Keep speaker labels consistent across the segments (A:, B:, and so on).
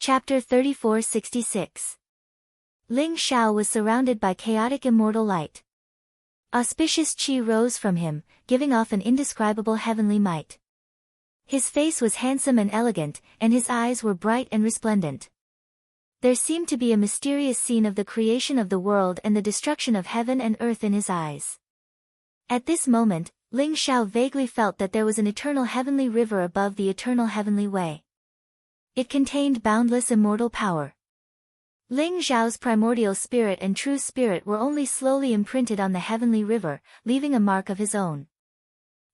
A: Chapter 3466. Ling Xiao was surrounded by chaotic immortal light. Auspicious qi rose from him, giving off an indescribable heavenly might. His face was handsome and elegant, and his eyes were bright and resplendent. There seemed to be a mysterious scene of the creation of the world and the destruction of heaven and earth in his eyes. At this moment, Ling Xiao vaguely felt that there was an eternal heavenly river above the eternal heavenly way. It contained boundless immortal power. Ling Xiao's primordial spirit and true spirit were only slowly imprinted on the heavenly river, leaving a mark of his own.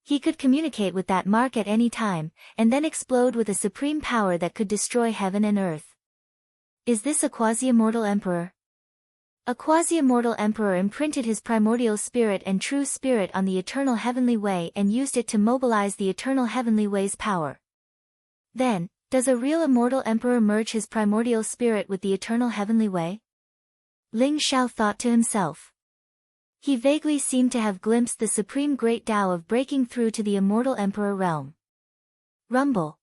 A: He could communicate with that mark at any time, and then explode with a supreme power that could destroy heaven and earth. Is this a quasi-immortal emperor? A quasi-immortal emperor imprinted his primordial spirit and true spirit on the eternal heavenly way and used it to mobilize the eternal heavenly way's power. Then, does a real immortal emperor merge his primordial spirit with the eternal heavenly way? Ling Xiao thought to himself. He vaguely seemed to have glimpsed the supreme great Tao of breaking through to the immortal emperor realm. Rumble.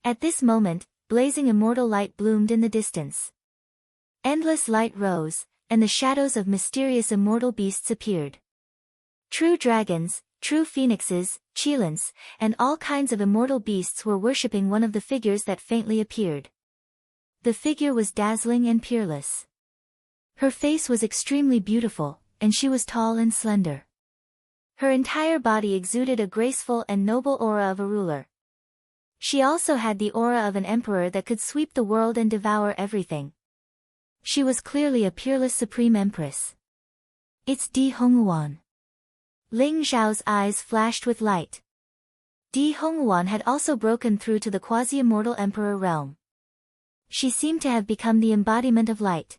A: At this moment, blazing immortal light bloomed in the distance. Endless light rose, and the shadows of mysterious immortal beasts appeared. True dragons, true phoenixes, cheelants, and all kinds of immortal beasts were worshipping one of the figures that faintly appeared. The figure was dazzling and peerless. Her face was extremely beautiful, and she was tall and slender. Her entire body exuded a graceful and noble aura of a ruler. She also had the aura of an emperor that could sweep the world and devour everything. She was clearly a peerless supreme empress. It's Di Honghuan. Ling Xiao's eyes flashed with light. Di Honghuan had also broken through to the quasi-immortal emperor realm. She seemed to have become the embodiment of light.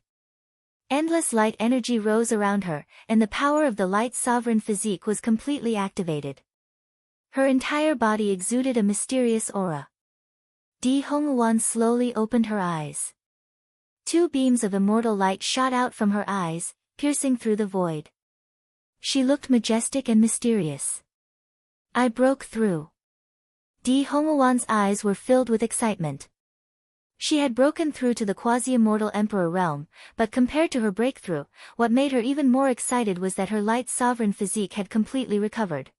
A: Endless light energy rose around her, and the power of the light's sovereign physique was completely activated. Her entire body exuded a mysterious aura. Di Honghuan slowly opened her eyes. Two beams of immortal light shot out from her eyes, piercing through the void. She looked majestic and mysterious. I broke through. Di Honghuan's eyes were filled with excitement. She had broken through to the quasi-immortal emperor realm, but compared to her breakthrough, what made her even more excited was that her light sovereign physique had completely recovered.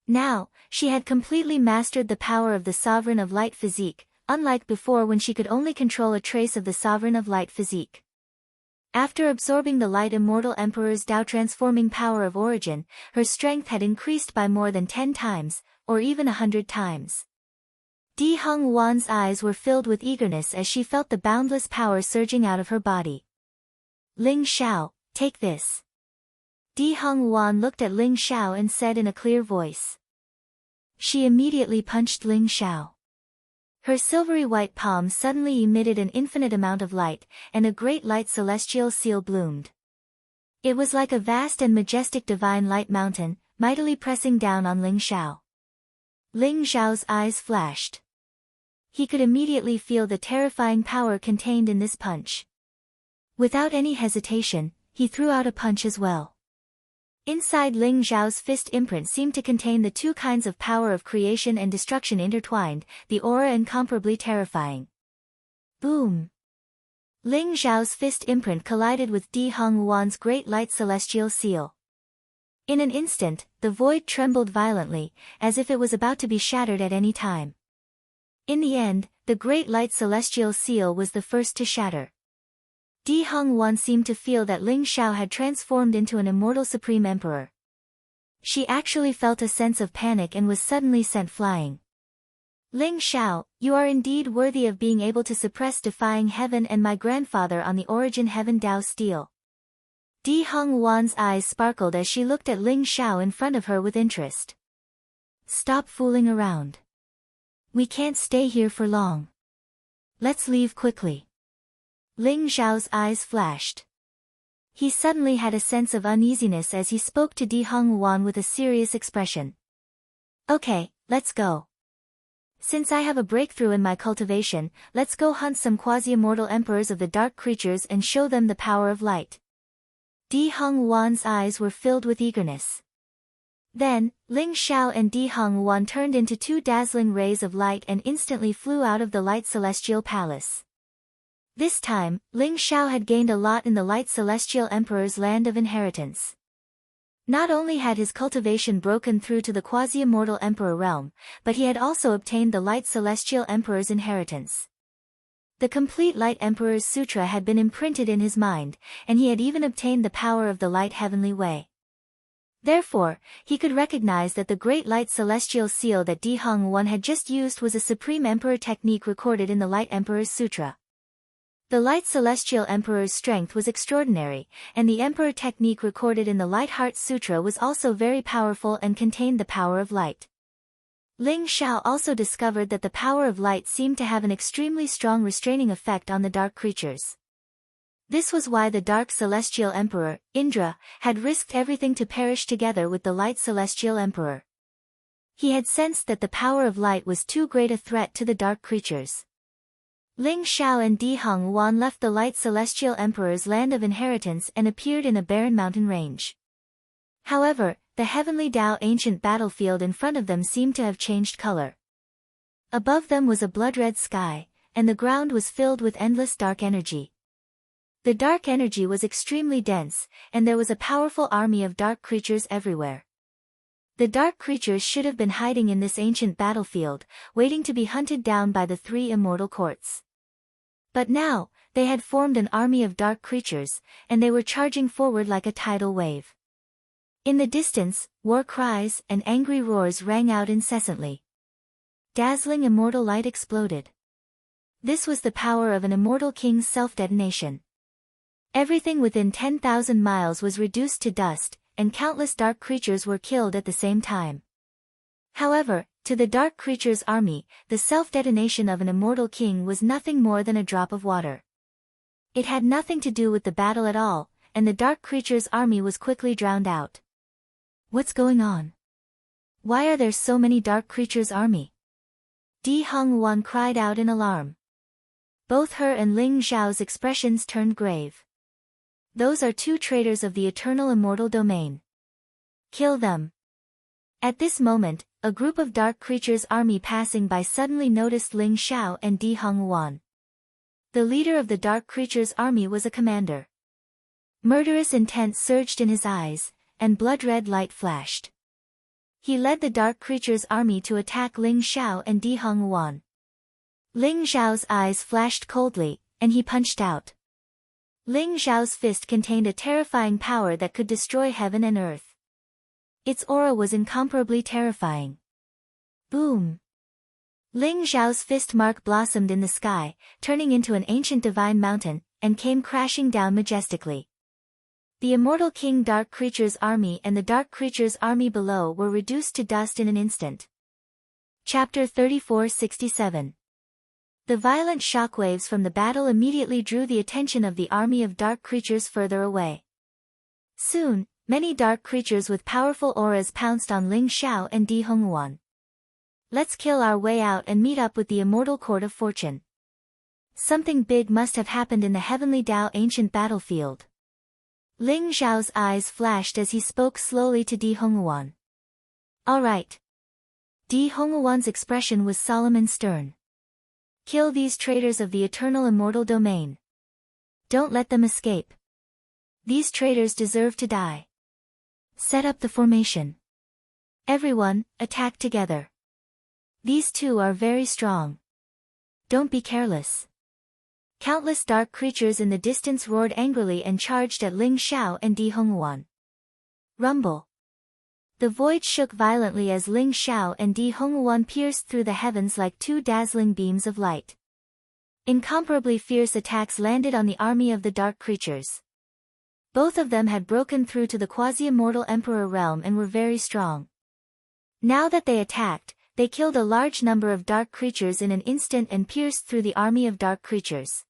A: Now, she had completely mastered the power of the sovereign of light physique, unlike before when she could only control a trace of the sovereign of light physique. After absorbing the light immortal emperor's Tao transforming power of origin, her strength had increased by more than 10 times, or even 100 times. Di Honghuan's eyes were filled with eagerness as she felt the boundless power surging out of her body. Ling Xiao, take this. Di Honghuan looked at Ling Xiao and said in a clear voice. She immediately punched Ling Xiao. Her silvery white palm suddenly emitted an infinite amount of light, and a great light celestial seal bloomed. It was like a vast and majestic divine light mountain, mightily pressing down on Ling Xiao. Ling Xiao's eyes flashed. He could immediately feel the terrifying power contained in this punch. Without any hesitation, he threw out a punch as well. Inside Ling Xiao's fist imprint seemed to contain the two kinds of power of creation and destruction intertwined, the aura incomparably terrifying. Boom! Ling Xiao's fist imprint collided with Di Honghuan's great light celestial seal. In an instant, the void trembled violently, as if it was about to be shattered at any time. In the end, the great light celestial seal was the first to shatter. Di Honghuan seemed to feel that Ling Xiao had transformed into an immortal supreme emperor. She actually felt a sense of panic and was suddenly sent flying. Ling Xiao, you are indeed worthy of being able to suppress defying heaven and my grandfather on the origin heaven Tao steel. Di Honghuan's eyes sparkled as she looked at Ling Xiao in front of her with interest. Stop fooling around. We can't stay here for long. Let's leave quickly. Ling Xiao's eyes flashed. He suddenly had a sense of uneasiness as he spoke to Di Honghuan with a serious expression. Okay, let's go. Since I have a breakthrough in my cultivation, let's go hunt some quasi-immortal emperors of the dark creatures and show them the power of light. Di Honghuan's eyes were filled with eagerness. Then, Ling Xiao and Di Honghuan turned into two dazzling rays of light and instantly flew out of the light celestial palace. This time, Ling Xiao had gained a lot in the Light Celestial Emperor's land of inheritance. Not only had his cultivation broken through to the quasi-immortal Emperor realm, but he had also obtained the Light Celestial Emperor's inheritance. The complete Light Emperor's Sutra had been imprinted in his mind, and he had even obtained the power of the Light Heavenly Way. Therefore, he could recognize that the Great Light Celestial Seal that Di Hongwan had just used was a Supreme Emperor technique recorded in the Light Emperor's Sutra. The Light Celestial Emperor's strength was extraordinary, and the Emperor technique recorded in the Light Heart Sutra was also very powerful and contained the power of light. Ling Xiao also discovered that the power of light seemed to have an extremely strong restraining effect on the dark creatures. This was why the Dark Celestial Emperor, Indra, had risked everything to perish together with the Light Celestial Emperor. He had sensed that the power of light was too great a threat to the dark creatures. Ling Xiao and Di Hongwan left the Light Celestial Emperor's land of inheritance and appeared in a barren mountain range. However, the Heavenly Tao ancient battlefield in front of them seemed to have changed color. Above them was a blood-red sky, and the ground was filled with endless dark energy. The dark energy was extremely dense, and there was a powerful army of dark creatures everywhere. The dark creatures should have been hiding in this ancient battlefield, waiting to be hunted down by the three immortal courts. But now, they had formed an army of dark creatures, and they were charging forward like a tidal wave. In the distance, war cries and angry roars rang out incessantly. Dazzling immortal light exploded. This was the power of an immortal king's self-detonation. Everything within 10,000 miles was reduced to dust, and countless dark creatures were killed at the same time. However, to the dark creature's army, the self-detonation of an immortal king was nothing more than a drop of water. It had nothing to do with the battle at all, and the dark creature's army was quickly drowned out. What's going on? Why are there so many dark creatures' army? Di Hongwan cried out in alarm. Both her and Ling Xiao's expressions turned grave. Those are two traitors of the eternal immortal domain. Kill them. At this moment, a group of dark creatures' army passing by suddenly noticed Ling Xiao and Di Hongwan. The leader of the dark creatures' army was a commander. Murderous intent surged in his eyes, and blood-red light flashed. He led the dark creature's army to attack Ling Xiao and Di Hongwan. Ling Xiao's eyes flashed coldly, and he punched out. Ling Xiao's fist contained a terrifying power that could destroy heaven and earth. Its aura was incomparably terrifying. Boom! Ling Xiao's fist mark blossomed in the sky, turning into an ancient divine mountain, and came crashing down majestically. The immortal king dark creature's army and the dark creature's army below were reduced to dust in an instant. Chapter 3467. The violent shockwaves from the battle immediately drew the attention of the army of dark creatures further away. Soon, many dark creatures with powerful auras pounced on Ling Xiao and Di Hongwan. Let's kill our way out and meet up with the immortal court of fortune. Something big must have happened in the Heavenly Tao ancient battlefield. Ling Xiao's eyes flashed as he spoke slowly to Di Hongwan. All right. Di Hongwan's expression was solemn and stern. Kill these traitors of the eternal immortal domain. Don't let them escape. These traitors deserve to die. Set up the formation. Everyone, attack together. These two are very strong. Don't be careless. Countless dark creatures in the distance roared angrily and charged at Ling Xiao and Di Hongwan. Rumble. The void shook violently as Ling Xiao and Di Hongwan pierced through the heavens like two dazzling beams of light. Incomparably fierce attacks landed on the army of the dark creatures. Both of them had broken through to the quasi-immortal emperor realm and were very strong. Now that they attacked, they killed a large number of dark creatures in an instant and pierced through the army of dark creatures.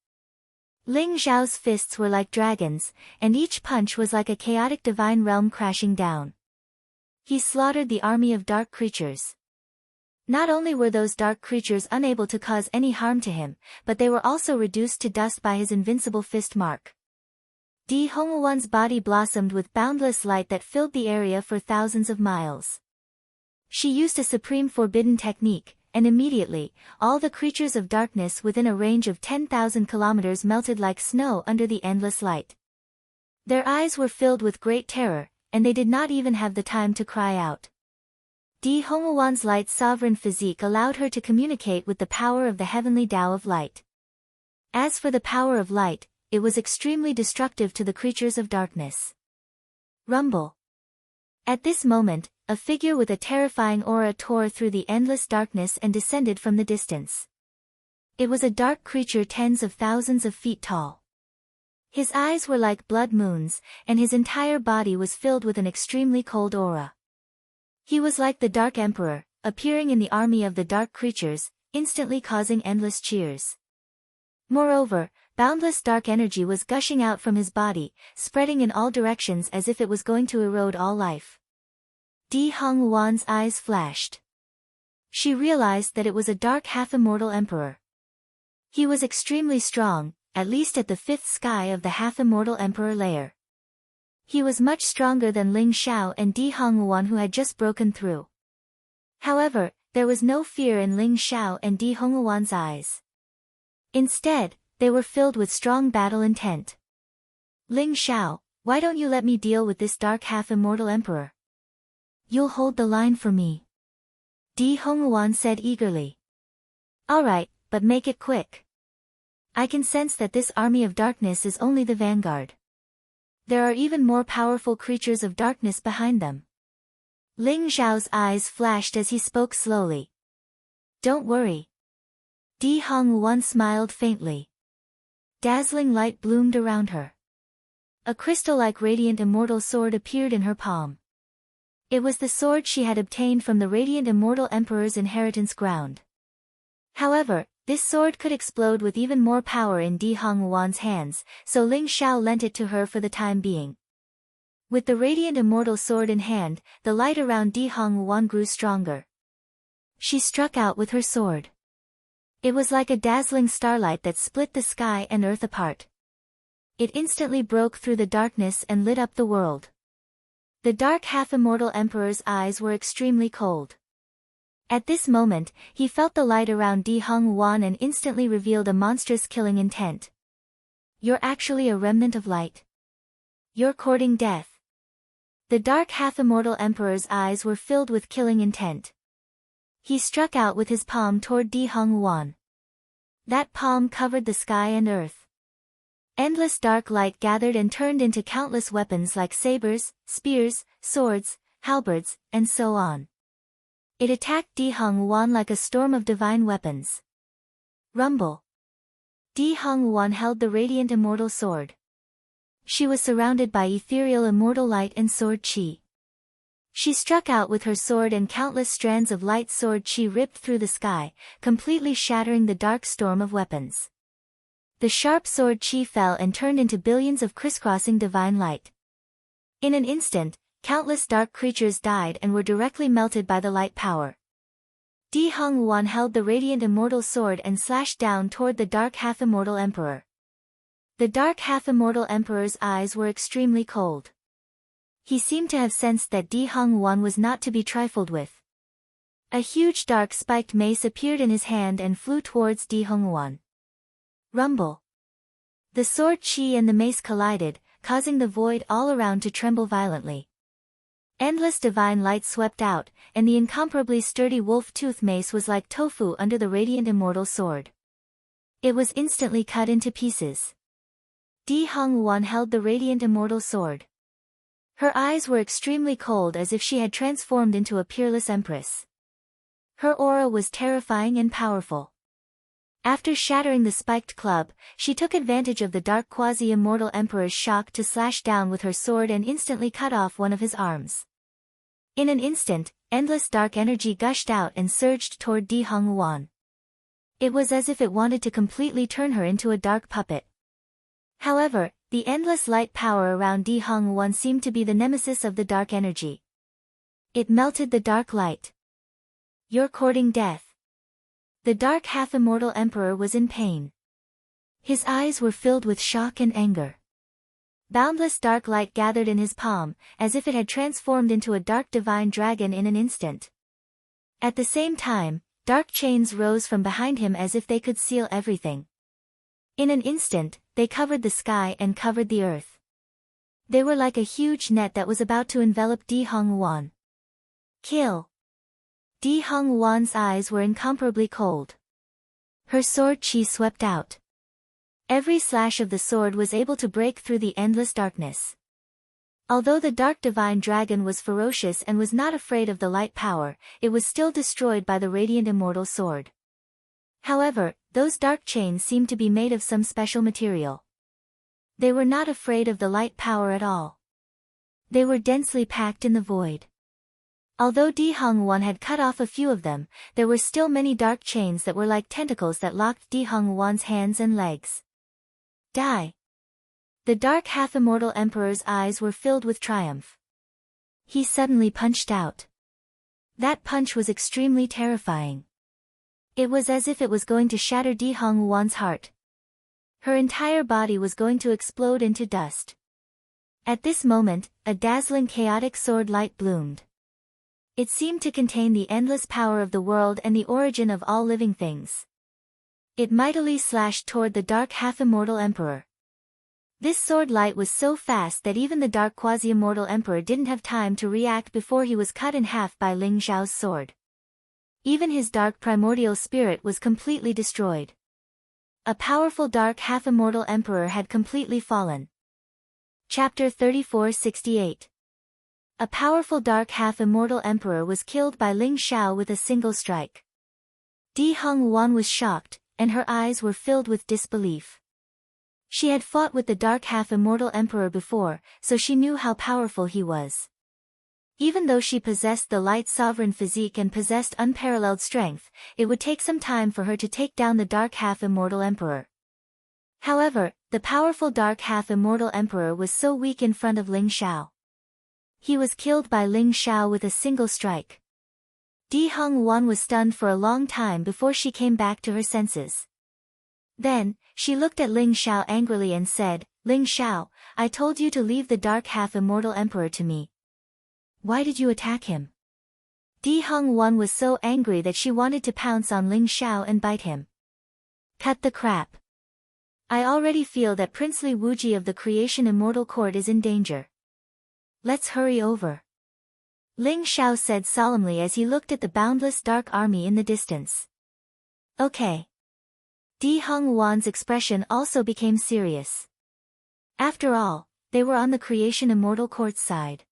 A: Ling Xiao's fists were like dragons, and each punch was like a chaotic divine realm crashing down. He slaughtered the army of dark creatures. Not only were those dark creatures unable to cause any harm to him, but they were also reduced to dust by his invincible fist mark. Di Hongwan's body blossomed with boundless light that filled the area for thousands of miles. She used a supreme forbidden technique, and immediately, all the creatures of darkness within a range of 10,000 kilometers melted like snow under the endless light. Their eyes were filled with great terror, and they did not even have the time to cry out. Di Hongwan's light sovereign physique allowed her to communicate with the power of the heavenly Tao of light. As for the power of light, it was extremely destructive to the creatures of darkness. Rumble. At this moment, a figure with a terrifying aura tore through the endless darkness and descended from the distance. It was a dark creature tens of thousands of feet tall. His eyes were like blood moons, and his entire body was filled with an extremely cold aura. He was like the Dark Emperor, appearing in the army of the dark creatures, instantly causing endless cheers. Moreover, boundless dark energy was gushing out from his body, spreading in all directions as if it was going to erode all life. Di Hongwan's eyes flashed. She realized that it was a dark half-immortal emperor. He was extremely strong, at least at the fifth sky of the half-immortal emperor layer. He was much stronger than Ling Xiao and Di Hongwan, who had just broken through. However, there was no fear in Ling Xiao and Di Hongwan's eyes. Instead, they were filled with strong battle intent. Ling Xiao, why don't you let me deal with this dark half-immortal emperor? You'll hold the line for me. Di Hongwan said eagerly. All right, but make it quick. I can sense that this army of darkness is only the vanguard. There are even more powerful creatures of darkness behind them. Ling Xiao's eyes flashed as he spoke slowly. Don't worry. Di Hongwan smiled faintly. Dazzling light bloomed around her. A crystal-like radiant immortal sword appeared in her palm. It was the sword she had obtained from the radiant immortal emperor's inheritance ground. However, this sword could explode with even more power in Di Hongwan's hands, so Ling Xiao lent it to her for the time being. With the radiant immortal sword in hand, the light around Di Hongwan grew stronger. She struck out with her sword. It was like a dazzling starlight that split the sky and earth apart. It instantly broke through the darkness and lit up the world. The dark half-immortal emperor's eyes were extremely cold. At this moment, he felt the light around Di Hongwan and instantly revealed a monstrous killing intent. You're actually a remnant of light. You're courting death. The dark half-immortal emperor's eyes were filled with killing intent. He struck out with his palm toward Di Hongwan. That palm covered the sky and earth. Endless dark light gathered and turned into countless weapons like sabers, spears, swords, halberds, and so on. It attacked Di Hongwan like a storm of divine weapons. Rumble. Di Hongwan held the radiant immortal sword. She was surrounded by ethereal immortal light and sword chi. She struck out with her sword and countless strands of light sword chi ripped through the sky, completely shattering the dark storm of weapons. The sharp sword chi fell and turned into billions of crisscrossing divine light. In an instant, countless dark creatures died and were directly melted by the light power. Di Hongwan held the radiant immortal sword and slashed down toward the dark half-immortal emperor. The dark half-immortal emperor's eyes were extremely cold. He seemed to have sensed that Di Hongwan was not to be trifled with. A huge dark spiked mace appeared in his hand and flew towards Di Hongwan. Rumble. The sword chi and the mace collided, causing the void all around to tremble violently. Endless divine light swept out, and the incomparably sturdy wolf-tooth mace was like tofu under the radiant immortal sword. It was instantly cut into pieces. Di Hongwan held the radiant immortal sword. Her eyes were extremely cold as if she had transformed into a peerless empress. Her aura was terrifying and powerful. After shattering the spiked club, she took advantage of the dark quasi-immortal emperor's shock to slash down with her sword and instantly cut off one of his arms. In an instant, endless dark energy gushed out and surged toward Di Hongwan. It was as if it wanted to completely turn her into a dark puppet. However, the endless light power around Di Hongwan seemed to be the nemesis of the dark energy. It melted the dark light. You're courting death. The dark half-immortal emperor was in pain. His eyes were filled with shock and anger. Boundless dark light gathered in his palm, as if it had transformed into a dark divine dragon in an instant. At the same time, dark chains rose from behind him as if they could seal everything. In an instant, they covered the sky and covered the earth. They were like a huge net that was about to envelop Di Hongwan. Kill! Di Hongwan's eyes were incomparably cold. Her sword chi swept out. Every slash of the sword was able to break through the endless darkness. Although the dark divine dragon was ferocious and was not afraid of the light power, it was still destroyed by the radiant immortal sword. However, those dark chains seemed to be made of some special material. They were not afraid of the light power at all. They were densely packed in the void. Although Di Hongwan had cut off a few of them, there were still many dark chains that were like tentacles that locked Di Hongwan's hands and legs. Die! The dark half-immortal emperor's eyes were filled with triumph. He suddenly punched out. That punch was extremely terrifying. It was as if it was going to shatter Di Hongwan's heart. Her entire body was going to explode into dust. At this moment, a dazzling chaotic sword light bloomed. It seemed to contain the endless power of the world and the origin of all living things. It mightily slashed toward the dark half-immortal emperor. This sword light was so fast that even the dark quasi-immortal emperor didn't have time to react before he was cut in half by Ling Xiao's sword. Even his dark primordial spirit was completely destroyed. A powerful dark half-immortal emperor had completely fallen. Chapter 3468. A powerful dark half-immortal emperor was killed by Ling Xiao with a single strike. Di Hongwan was shocked, and her eyes were filled with disbelief. She had fought with the dark half-immortal emperor before, so she knew how powerful he was. Even though she possessed the light sovereign physique and possessed unparalleled strength, it would take some time for her to take down the dark half-immortal emperor. However, the powerful dark half-immortal emperor was so weak in front of Ling Xiao. He was killed by Ling Xiao with a single strike. Di Hongwan was stunned for a long time before she came back to her senses. Then, she looked at Ling Xiao angrily and said, "Ling Xiao, I told you to leave the dark half-immortal emperor to me. Why did you attack him?" Di Hongwan was so angry that she wanted to pounce on Ling Xiao and bite him. Cut the crap. I already feel that Princely Wuji of the Creation Immortal Court is in danger. Let's hurry over. Ling Xiao said solemnly as he looked at the boundless dark army in the distance. Okay. Di Hongwan's expression also became serious. After all, they were on the Creation Immortal Court's side.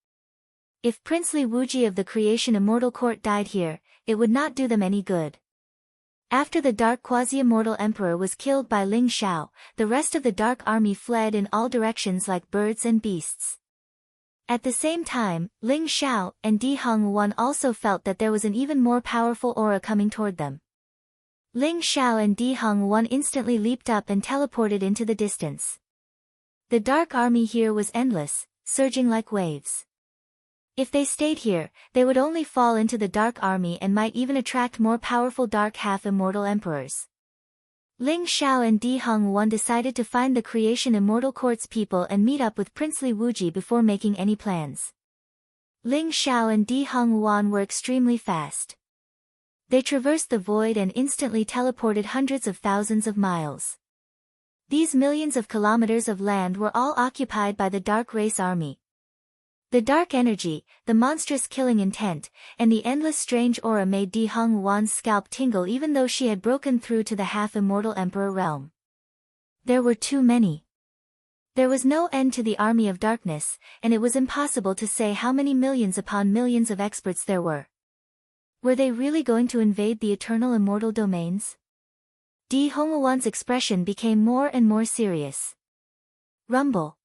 A: If Princely Wuji of the Creation Immortal Court died here, it would not do them any good. After the dark quasi-immortal emperor was killed by Ling Xiao, the rest of the dark army fled in all directions like birds and beasts. At the same time, Ling Xiao and Di Hongwan also felt that there was an even more powerful aura coming toward them. Ling Xiao and Di Hongwan instantly leaped up and teleported into the distance. The dark army here was endless, surging like waves. If they stayed here, they would only fall into the dark army and might even attract more powerful dark half-immortal emperors. Ling Xiao and Di Hongwan decided to find the Creation Immortal Court's people and meet up with Princely Wuji before making any plans. Ling Xiao and Di Hongwan were extremely fast. They traversed the void and instantly teleported hundreds of thousands of miles. These millions of kilometers of land were all occupied by the Dark Race Army. The dark energy, the monstrous killing intent, and the endless strange aura made Di Hongwan's scalp tingle even though she had broken through to the half-immortal emperor realm. There were too many. There was no end to the army of darkness, and it was impossible to say how many millions upon millions of experts there were. Were they really going to invade the eternal immortal domains? Di Hongwan's expression became more and more serious. Rumble.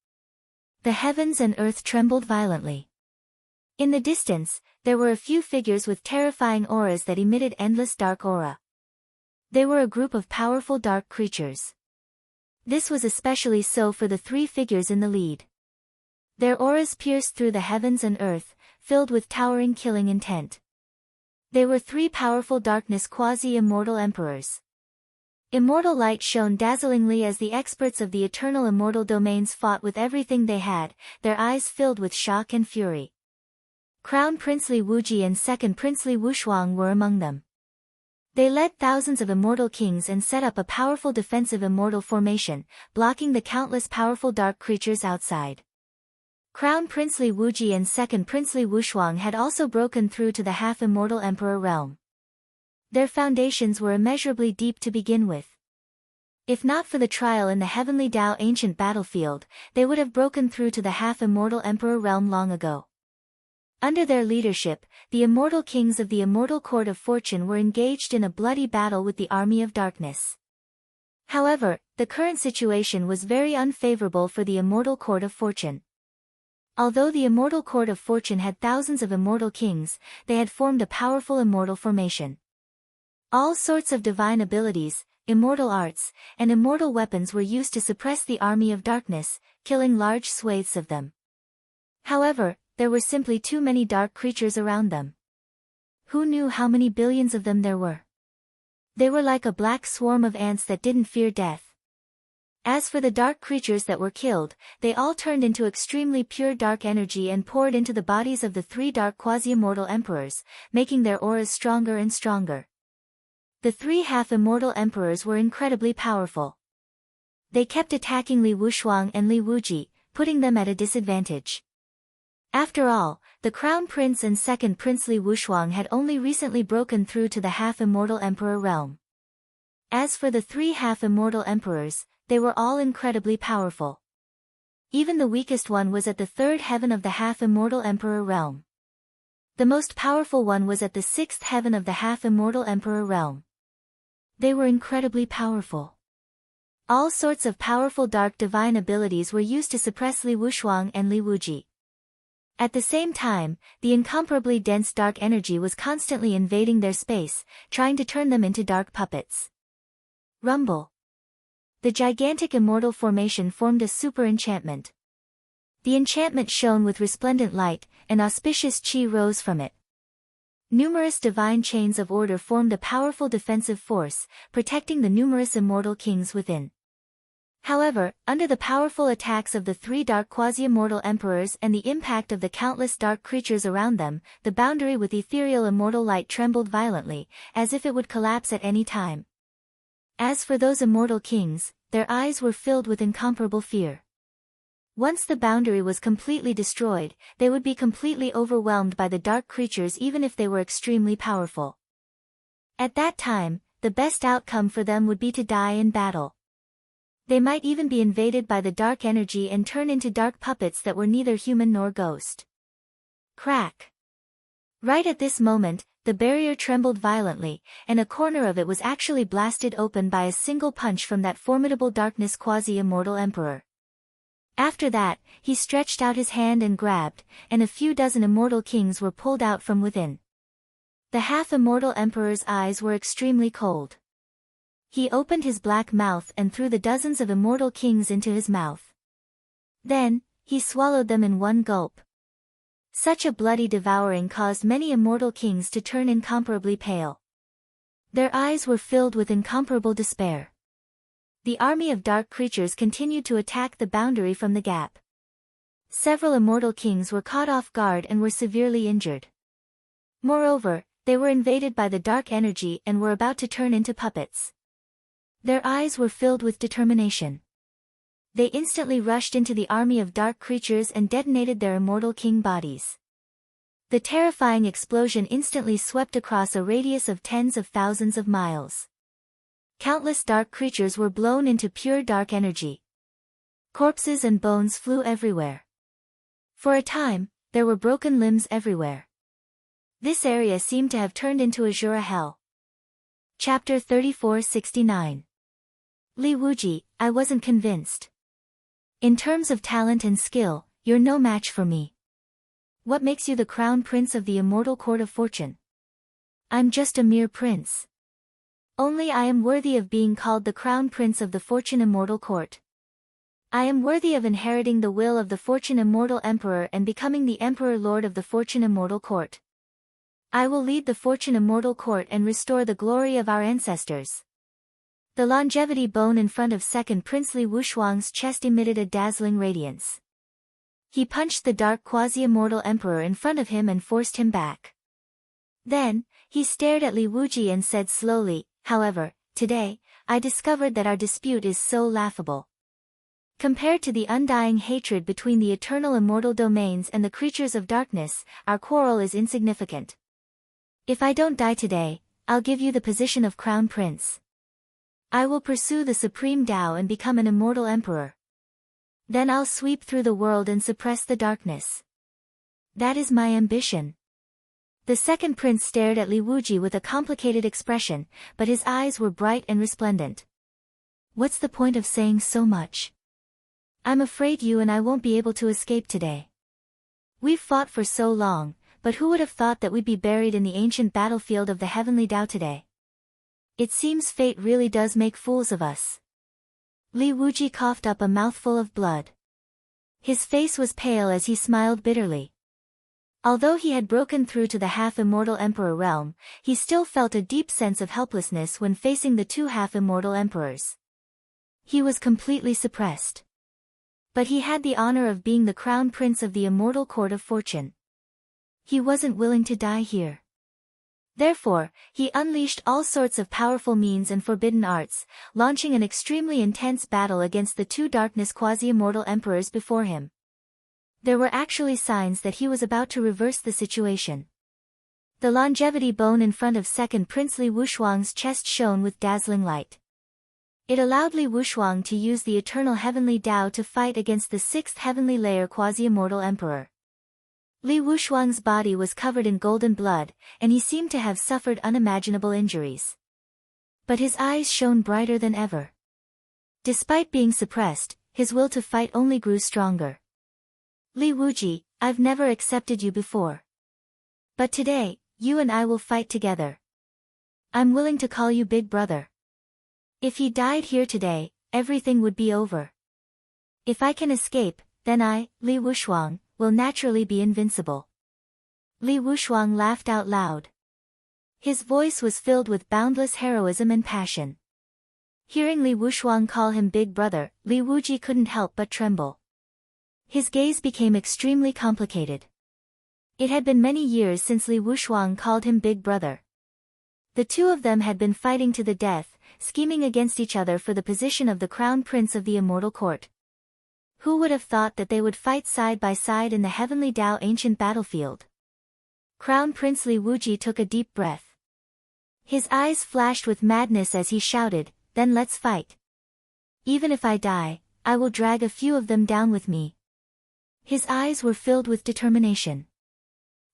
A: The heavens and earth trembled violently. In the distance, there were a few figures with terrifying auras that emitted endless dark aura. They were a group of powerful dark creatures. This was especially so for the three figures in the lead. Their auras pierced through the heavens and earth, filled with towering killing intent. They were three powerful darkness quasi-immortal emperors. Immortal light shone dazzlingly as the experts of the eternal immortal domains fought with everything they had, their eyes filled with shock and fury. Crown Princely Wuji and Second Princely Wushuang were among them. They led thousands of immortal kings and set up a powerful defensive immortal formation, blocking the countless powerful dark creatures outside. Crown Prince Li Wuji and Second Prince Li Wushuang had also broken through to the half-immortal emperor realm. Their foundations were immeasurably deep to begin with. If not for the trial in the heavenly Dao ancient battlefield, they would have broken through to the half-immortal emperor realm long ago. Under their leadership, the immortal kings of the immortal court of fortune were engaged in a bloody battle with the army of darkness. However, the current situation was very unfavorable for the immortal court of fortune. Although the immortal court of fortune had thousands of immortal kings, they had formed a powerful immortal formation. All sorts of divine abilities, immortal arts, and immortal weapons were used to suppress the army of darkness, killing large swathes of them. However, there were simply too many dark creatures around them. Who knew how many billions of them there were? They were like a black swarm of ants that didn't fear death. As for the dark creatures that were killed, they all turned into extremely pure dark energy and poured into the bodies of the three dark quasi-immortal emperors, making their auras stronger and stronger. The three half-immortal emperors were incredibly powerful. They kept attacking Li Wushuang and Li Wuji, putting them at a disadvantage. After all, the Crown Prince and Second Prince Li Wushuang had only recently broken through to the half-immortal emperor realm. As for the three half-immortal emperors, they were all incredibly powerful. Even the weakest one was at the third heaven of the half-immortal emperor realm. The most powerful one was at the sixth heaven of the half-immortal emperor realm. They were incredibly powerful. All sorts of powerful dark divine abilities were used to suppress Li Wushuang and Li Wuji. At the same time, the incomparably dense dark energy was constantly invading their space, trying to turn them into dark puppets. Rumble. The gigantic immortal formation formed a super enchantment. The enchantment shone with resplendent light, and auspicious chi rose from it. Numerous divine chains of order formed a powerful defensive force, protecting the numerous immortal kings within. However, under the powerful attacks of the three dark quasi-immortal emperors and the impact of the countless dark creatures around them, the boundary with ethereal immortal light trembled violently, as if it would collapse at any time. As for those immortal kings, their eyes were filled with incomparable fear. Once the boundary was completely destroyed, they would be completely overwhelmed by the dark creatures even if they were extremely powerful. At that time, the best outcome for them would be to die in battle. They might even be invaded by the dark energy and turn into dark puppets that were neither human nor ghost. Crack. Right at this moment, the barrier trembled violently, and a corner of it was actually blasted open by a single punch from that formidable darkness quasi-immortal emperor. After that, he stretched out his hand and grabbed, and a few dozen immortal kings were pulled out from within. The half-immortal emperor's eyes were extremely cold. He opened his black mouth and threw the dozens of immortal kings into his mouth. Then, he swallowed them in one gulp. Such a bloody devouring caused many immortal kings to turn incomparably pale. Their eyes were filled with incomparable despair. The army of dark creatures continued to attack the boundary from the gap. Several immortal kings were caught off guard and were severely injured. Moreover, they were invaded by the dark energy and were about to turn into puppets. Their eyes were filled with determination. They instantly rushed into the army of dark creatures and detonated their immortal king bodies. The terrifying explosion instantly swept across a radius of tens of thousands of miles. Countless dark creatures were blown into pure dark energy. Corpses and bones flew everywhere. For a time, there were broken limbs everywhere. This area seemed to have turned into Azura hell. Chapter 3469. Li Wuji, I wasn't convinced. In terms of talent and skill, you're no match for me. What makes you the crown prince of the immortal court of fortune? I'm just a mere prince. Only I am worthy of being called the crown prince of the fortune immortal court. I am worthy of inheriting the will of the fortune immortal emperor and becoming the emperor lord of the fortune immortal court. I will lead the fortune immortal court and restore the glory of our ancestors. The longevity bone in front of Second Prince Li Wushuang's chest emitted a dazzling radiance. He punched the dark quasi-immortal emperor in front of him and forced him back. Then, He stared at Li Wuji and said slowly, "However, today, I discovered that our dispute is so laughable. Compared to the undying hatred between the eternal immortal domains and the creatures of darkness, our quarrel is insignificant. If I don't die today, I'll give you the position of Crown Prince. I will pursue the supreme Tao and become an immortal emperor. Then I'll sweep through the world and suppress the darkness. That is my ambition." The second prince stared at Li Wuji with a complicated expression, but his eyes were bright and resplendent. "What's the point of saying so much? I'm afraid you and I won't be able to escape today. We've fought for so long, but who would have thought that we'd be buried in the ancient battlefield of the heavenly Tao today? It seems fate really does make fools of us." Li Wuji coughed up a mouthful of blood. His face was pale as he smiled bitterly. Although he had broken through to the half-immortal emperor realm, he still felt a deep sense of helplessness when facing the two half-immortal emperors. He was completely suppressed. But he had the honor of being the crown prince of the immortal court of fortune. He wasn't willing to die here. Therefore, he unleashed all sorts of powerful means and forbidden arts, launching an extremely intense battle against the two darkness quasi-immortal emperors before him. There were actually signs that he was about to reverse the situation. The longevity bone in front of second Prince Li Wushuang's chest shone with dazzling light. It allowed Li Wushuang to use the eternal heavenly Tao to fight against the sixth heavenly layer quasi-immortal emperor. Li Wushuang's body was covered in golden blood, and he seemed to have suffered unimaginable injuries. But his eyes shone brighter than ever. Despite being suppressed, his will to fight only grew stronger. "Li Wuji, I've never accepted you before. But today, you and I will fight together. I'm willing to call you Big Brother. If he died here today, everything would be over. If I can escape, then I, Li Wushuang, will naturally be invincible." Li Wushuang laughed out loud. His voice was filled with boundless heroism and passion. Hearing Li Wushuang call him Big Brother, Li Wuji couldn't help but tremble. His gaze became extremely complicated. It had been many years since Li Wushuang called him Big Brother. The two of them had been fighting to the death, scheming against each other for the position of the crown prince of the immortal court. Who would have thought that they would fight side by side in the heavenly Tao ancient battlefield? Crown Prince Li Wuji took a deep breath. His eyes flashed with madness as he shouted, "Then let's fight. Even if I die, I will drag a few of them down with me." His eyes were filled with determination.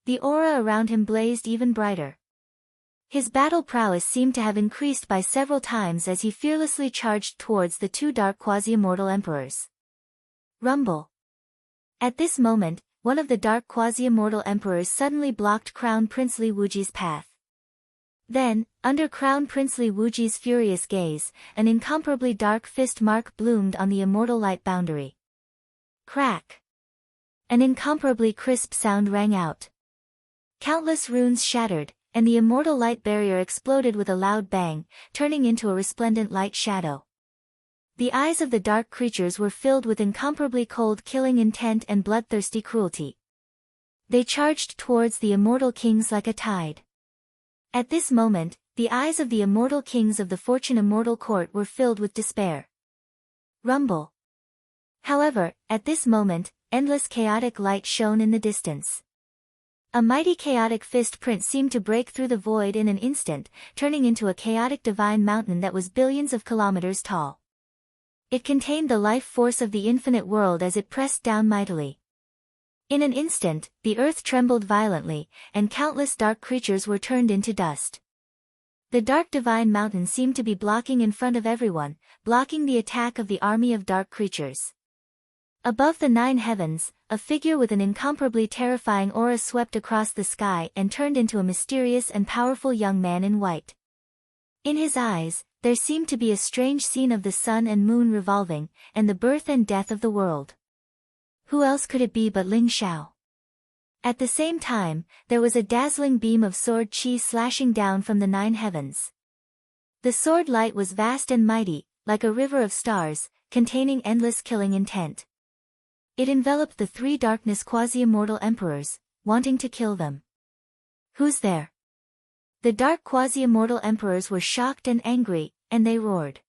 A: The aura around him blazed even brighter. His battle prowess seemed to have increased by several times as he fearlessly charged towards the two dark quasi-immortal emperors. Rumble. At this moment, one of the dark quasi-immortal emperors suddenly blocked Crown Prince Li Wuji's path. Then, under Crown Prince Li Wuji's furious gaze, an incomparably dark fist mark bloomed on the immortal light boundary. Crack! An incomparably crisp sound rang out. Countless runes shattered, and the immortal light barrier exploded with a loud bang, turning into a resplendent light shadow. The eyes of the dark creatures were filled with incomparably cold killing intent and bloodthirsty cruelty. They charged towards the immortal kings like a tide. At this moment, the eyes of the immortal kings of the Fortune Immortal Court were filled with despair. Rumble. However, at this moment, endless chaotic light shone in the distance. A mighty chaotic fist print seemed to break through the void in an instant, turning into a chaotic divine mountain that was billions of kilometers tall. It contained the life force of the infinite world as it pressed down mightily. In an instant, the earth trembled violently, and countless dark creatures were turned into dust. The dark divine mountain seemed to be blocking in front of everyone, blocking the attack of the army of dark creatures. Above the 9 heavens, a figure with an incomparably terrifying aura swept across the sky and turned into a mysterious and powerful young man in white. In his eyes, there seemed to be a strange scene of the sun and moon revolving, and the birth and death of the world. Who else could it be but Ling Xiao? At the same time, there was a dazzling beam of sword chi slashing down from the 9 heavens. The sword light was vast and mighty, like a river of stars, containing endless killing intent. It enveloped the 3 darkness quasi-immortal emperors, wanting to kill them. Who's there? The dark quasi-immortal emperors were shocked and angry, and they roared.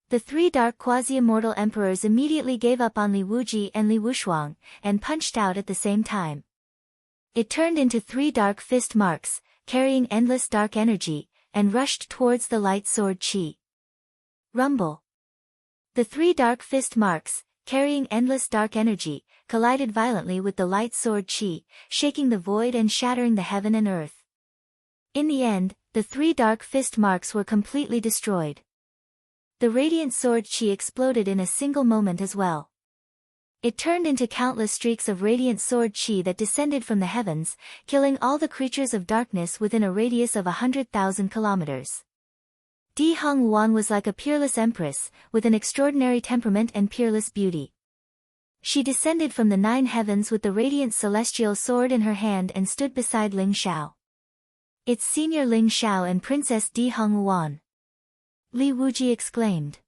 A: The three dark quasi-immortal emperors immediately gave up on Li Wuji and Li Wushuang, and punched out at the same time. It turned into three dark fist marks, carrying endless dark energy, and rushed towards the light sword Qi. Rumble. The three dark fist marks, carrying endless dark energy, collided violently with the light sword Qi, shaking the void and shattering the heaven and earth. In the end, the three dark fist marks were completely destroyed. The radiant sword Qi exploded in a single moment as well. It turned into countless streaks of radiant sword Qi that descended from the heavens, killing all the creatures of darkness within a radius of 100,000 kilometers. Di Hongwuan was like a peerless empress, with an extraordinary temperament and peerless beauty. She descended from the 9 heavens with the radiant celestial sword in her hand and stood beside Ling Xiao. It's Senior Ling Xiao and Princess Di Hongwuan. Li Wuji exclaimed.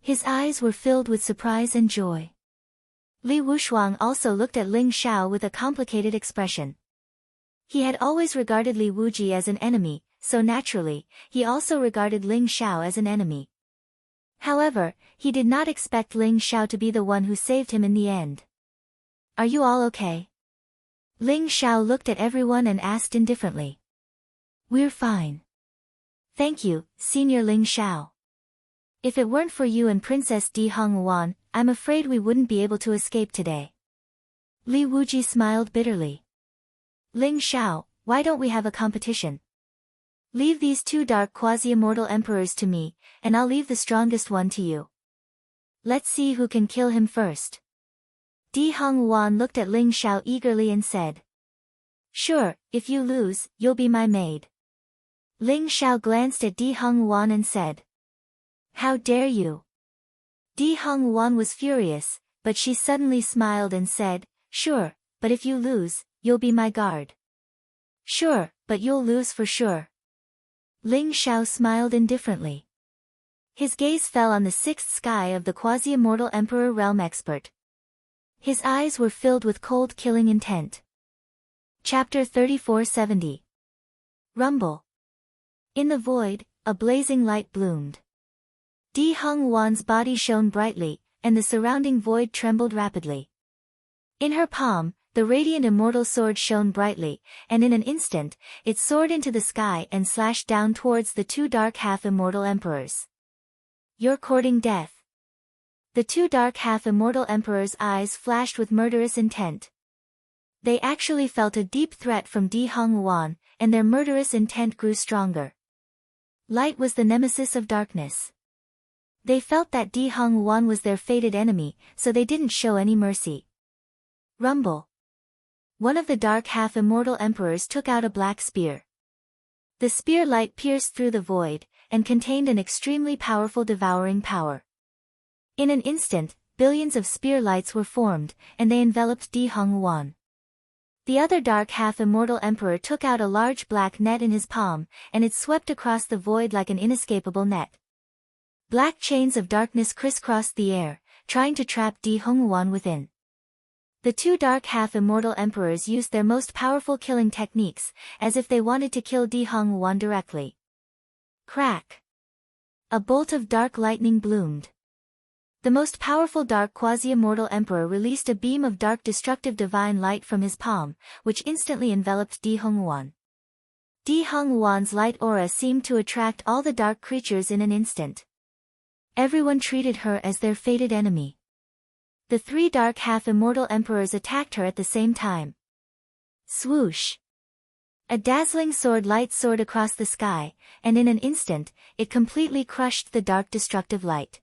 A: His eyes were filled with surprise and joy. Li Wushuang also looked at Ling Xiao with a complicated expression. He had always regarded Li Wuji as an enemy, so naturally, he also regarded Ling Xiao as an enemy. However, he did not expect Ling Xiao to be the one who saved him in the end. Are you all okay? Ling Xiao looked at everyone and asked indifferently. We're fine. Thank you, Senior Ling Xiao. If it weren't for you and Princess Di Hongwuan, I'm afraid we wouldn't be able to escape today. Li Wuji smiled bitterly. Ling Xiao, why don't we have a competition? Leave these 2 dark quasi-immortal emperors to me, and I'll leave the strongest one to you. Let's see who can kill him first. Di Hongwuan looked at Ling Xiao eagerly and said. Sure, if you lose, you'll be my maid. Ling Xiao glanced at Di Hongwuan and said. How dare you? Di Hongwuan was furious, but she suddenly smiled and said, Sure, but if you lose, you'll be my guard. Sure, but you'll lose for sure. Ling Xiao smiled indifferently. His gaze fell on the 6th sky of the quasi-immortal Emperor Realm Expert. His eyes were filled with cold killing intent. Chapter 3470. Rumble. In the void, a blazing light bloomed. Di Hongwuan's body shone brightly, and the surrounding void trembled rapidly. In her palm, the radiant immortal sword shone brightly, and in an instant, it soared into the sky and slashed down towards the 2 dark half-immortal emperors. You're courting death. The 2 dark half-immortal emperors' eyes flashed with murderous intent. They actually felt a deep threat from Di Hongwuan, and their murderous intent grew stronger. Light was the nemesis of darkness. They felt that Di Hongwuan was their fated enemy, so they didn't show any mercy. Rumble. One of the dark half-immortal emperors took out a black spear. The spear light pierced through the void, and contained an extremely powerful devouring power. In an instant, billions of spear lights were formed, and they enveloped Di Hongwuan. The other dark half-immortal emperor took out a large black net in his palm, and it swept across the void like an inescapable net. Black chains of darkness crisscrossed the air, trying to trap Di Hongwuan within. The 2 dark half-immortal emperors used their most powerful killing techniques, as if they wanted to kill Di Hongwuan directly. Crack! A bolt of dark lightning bloomed. The most powerful dark quasi-immortal emperor released a beam of dark destructive divine light from his palm, which instantly enveloped Di Hongwuan. Di Hongwuan's light aura seemed to attract all the dark creatures in an instant. Everyone treated her as their fated enemy. The 3 dark half-immortal emperors attacked her at the same time. Swoosh! A dazzling sword light soared across the sky, and in an instant, it completely crushed the dark destructive light.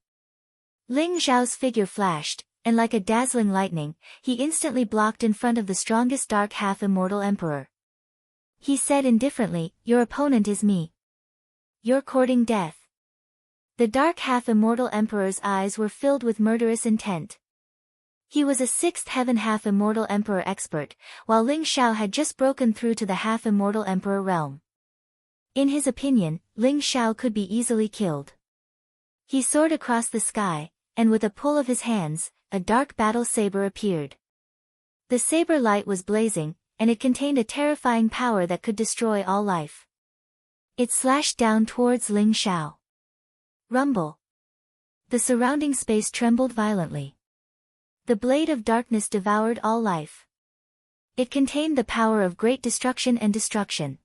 A: Ling Xiao's figure flashed, and like a dazzling lightning, he instantly blocked in front of the strongest dark half-immortal emperor. He said indifferently, Your opponent is me. You're courting death. The dark half-immortal emperor's eyes were filled with murderous intent. He was a 6th heaven half-immortal emperor expert, while Ling Xiao had just broken through to the half-immortal emperor realm. In his opinion, Ling Xiao could be easily killed. He soared across the sky, and with a pull of his hands, a dark battle saber appeared. The saber light was blazing, and it contained a terrifying power that could destroy all life. It slashed down towards Ling Xiao. Rumble. The surrounding space trembled violently. The blade of darkness devoured all life. It contained the power of great destruction and destruction.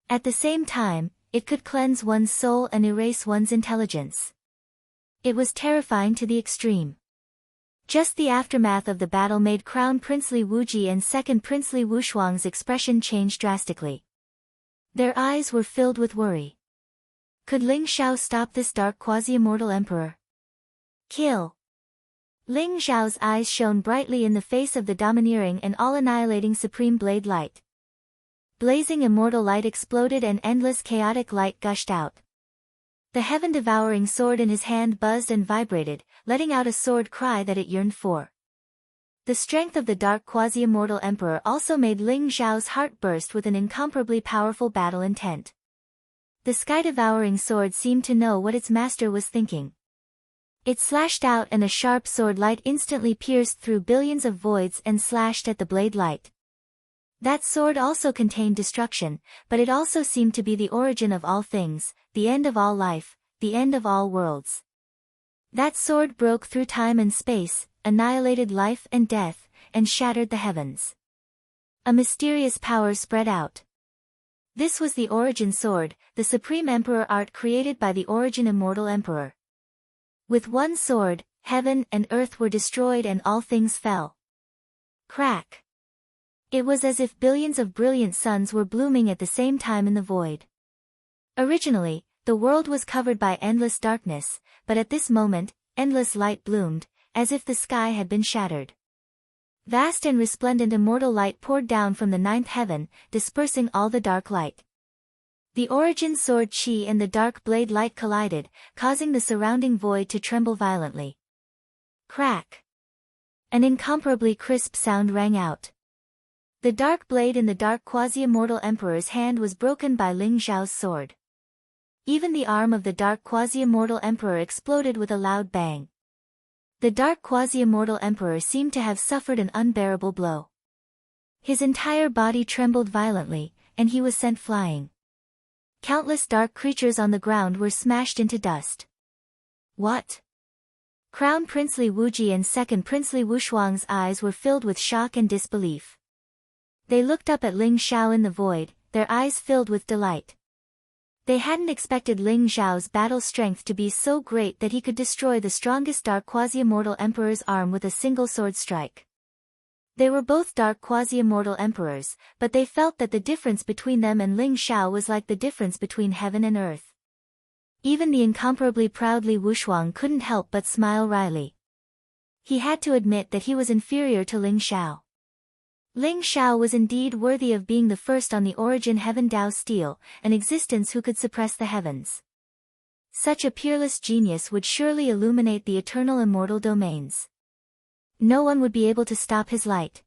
A: At the same time, it could cleanse one's soul and erase one's intelligence. It was terrifying to the extreme. Just the aftermath of the battle made Crown Prince Li Wuji and Second Prince Li Wushuang's expression change drastically. Their eyes were filled with worry. Could Ling Xiao stop this dark quasi-immortal emperor? Kill! Ling Xiao's eyes shone brightly in the face of the domineering and all-annihilating supreme blade light. Blazing immortal light exploded and endless chaotic light gushed out. The heaven-devouring sword in his hand buzzed and vibrated, letting out a sword cry that it yearned for. The strength of the dark quasi-immortal emperor also made Ling Xiao's heart burst with an incomparably powerful battle intent. The sky-devouring sword seemed to know what its master was thinking. It slashed out and a sharp sword light instantly pierced through billions of voids and slashed at the blade light. That sword also contained destruction, but it also seemed to be the origin of all things, the end of all life, the end of all worlds. That sword broke through time and space, annihilated life and death, and shattered the heavens. A mysterious power spread out. This was the Origin Sword, the supreme emperor art created by the Origin Immortal Emperor. With one sword, heaven and earth were destroyed and all things fell. Crack. It was as if billions of brilliant suns were blooming at the same time in the void. Originally, the world was covered by endless darkness, but at this moment, endless light bloomed, as if the sky had been shattered. Vast and resplendent immortal light poured down from the ninth heaven, dispersing all the dark light. The Origin Sword Qi and the dark blade light collided, causing the surrounding void to tremble violently. Crack! An incomparably crisp sound rang out. The dark blade in the dark quasi-immortal emperor's hand was broken by Ling Xiao's sword. Even the arm of the dark quasi-immortal emperor exploded with a loud bang. The dark quasi-immortal emperor seemed to have suffered an unbearable blow. His entire body trembled violently, and he was sent flying. Countless dark creatures on the ground were smashed into dust. What? Crown Prince Li Wuji and Second Prince Li Wushuang's eyes were filled with shock and disbelief. They looked up at Ling Xiao in the void, their eyes filled with delight. They hadn't expected Ling Xiao's battle strength to be so great that he could destroy the strongest dark quasi-immortal emperor's arm with a single sword strike. They were both dark quasi-immortal emperors, but they felt that the difference between them and Ling Xiao was like the difference between heaven and earth. Even the incomparably proud Li Wushuang couldn't help but smile wryly. He had to admit that he was inferior to Ling Xiao. Ling Xiao was indeed worthy of being the first on the Origin Heaven Dao steel, an existence who could suppress the heavens. Such a peerless genius would surely illuminate the eternal immortal domains. No one would be able to stop his light.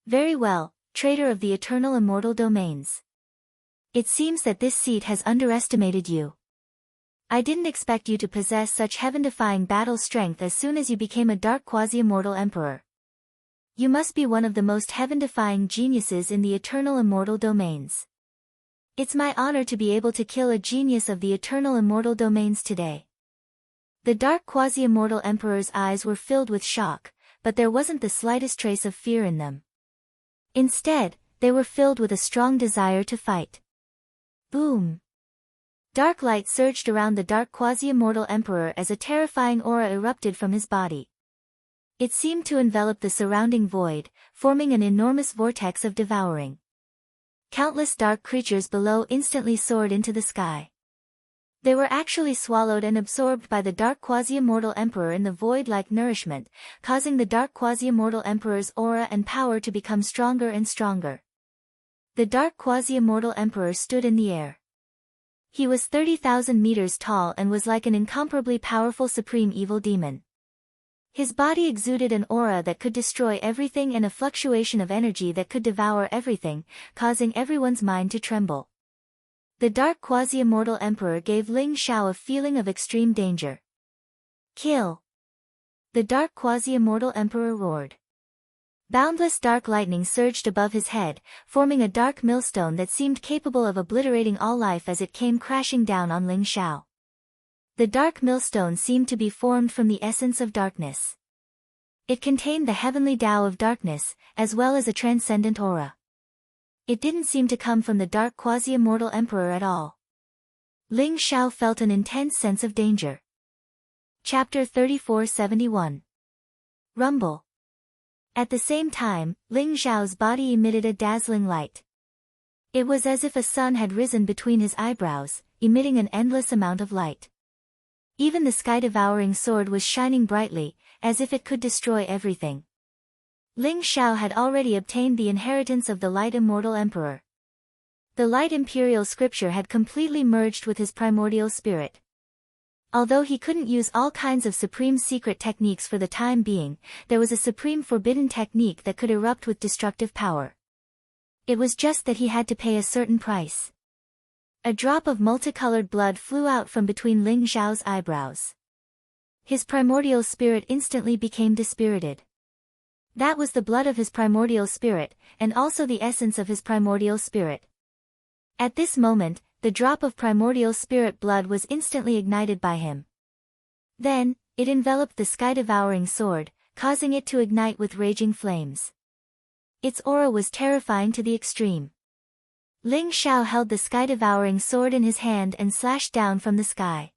A: Very well, traitor of the eternal immortal domains. It seems that this seat has underestimated you. I didn't expect you to possess such heaven-defying battle strength as soon as you became a dark quasi-immortal emperor. You must be one of the most heaven-defying geniuses in the eternal immortal domains. It's my honor to be able to kill a genius of the eternal immortal domains today. The dark quasi-immortal emperor's eyes were filled with shock, but there wasn't the slightest trace of fear in them. Instead, they were filled with a strong desire to fight. Boom! Dark light surged around the dark quasi-immortal emperor as a terrifying aura erupted from his body. It seemed to envelop the surrounding void, forming an enormous vortex of devouring. Countless dark creatures below instantly soared into the sky. They were actually swallowed and absorbed by the dark quasi-immortal emperor in the void like nourishment, causing the dark quasi-immortal emperor's aura and power to become stronger and stronger. The dark quasi-immortal emperor stood in the air. He was 30,000 meters tall and was like an incomparably powerful supreme evil demon. His body exuded an aura that could destroy everything and a fluctuation of energy that could devour everything, causing everyone's mind to tremble. The dark quasi-immortal emperor gave Ling Xiao a feeling of extreme danger. Kill! The dark quasi-immortal emperor roared. Boundless dark lightning surged above his head, forming a dark millstone that seemed capable of obliterating all life as it came crashing down on Ling Xiao. The dark millstone seemed to be formed from the essence of darkness. It contained the heavenly Tao of darkness, as well as a transcendent aura. It didn't seem to come from the dark quasi-immortal emperor at all. Ling Xiao felt an intense sense of danger. Chapter 3471. Rumble. At the same time, Ling Xiao's body emitted a dazzling light. It was as if a sun had risen between his eyebrows, emitting an endless amount of light. Even the sky-devouring sword was shining brightly, as if it could destroy everything. Ling Xiao had already obtained the inheritance of the Light Immortal Emperor. The Light Imperial Scripture had completely merged with his primordial spirit. Although he couldn't use all kinds of supreme secret techniques for the time being, there was a supreme forbidden technique that could erupt with destructive power. It was just that he had to pay a certain price. A drop of multicolored blood flew out from between Ling Xiao's eyebrows. His primordial spirit instantly became dispirited. That was the blood of his primordial spirit, and also the essence of his primordial spirit. At this moment, the drop of primordial spirit blood was instantly ignited by him. Then, it enveloped the sky-devouring sword, causing it to ignite with raging flames. Its aura was terrifying to the extreme. Ling Xiao held the sky-devouring sword in his hand and slashed down from the sky.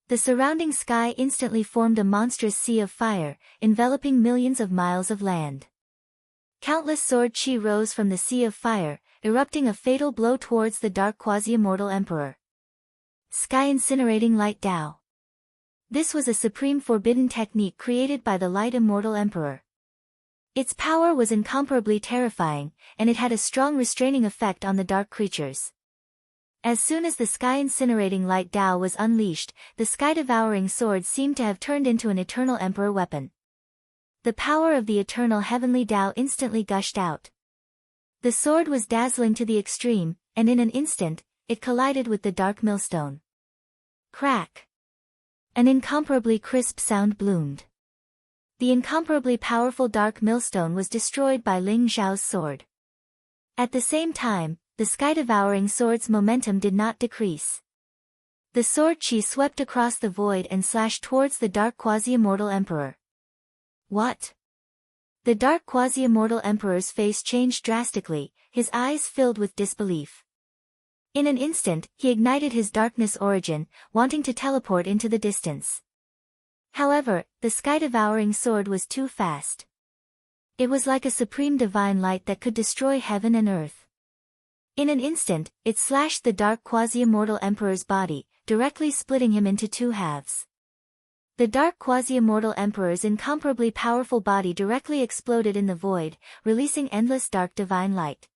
A: The surrounding sky instantly formed a monstrous sea of fire, enveloping millions of miles of land. Countless sword chi rose from the sea of fire, erupting a fatal blow towards the dark quasi-immortal emperor. Sky incinerating light Tao. This was a supreme forbidden technique created by the light immortal emperor. Its power was incomparably terrifying, and it had a strong restraining effect on the dark creatures. As soon as the sky incinerating light Tao was unleashed, the sky-devouring sword seemed to have turned into an eternal emperor weapon. The power of the eternal heavenly Tao instantly gushed out. The sword was dazzling to the extreme, and in an instant, it collided with the dark millstone. Crack! An incomparably crisp sound bloomed. The incomparably powerful dark millstone was destroyed by Ling Xiao's sword. At the same time, the sky-devouring sword's momentum did not decrease. The sword chi swept across the void and slashed towards the dark quasi-immortal emperor. What? The dark quasi-immortal emperor's face changed drastically, his eyes filled with disbelief. In an instant, he ignited his darkness origin, wanting to teleport into the distance. However, the sky-devouring sword was too fast. It was like a supreme divine light that could destroy heaven and earth. In an instant, it slashed the dark quasi-immortal emperor's body, directly splitting him into two halves. The dark quasi-immortal emperor's incomparably powerful body directly exploded in the void, releasing endless dark divine light.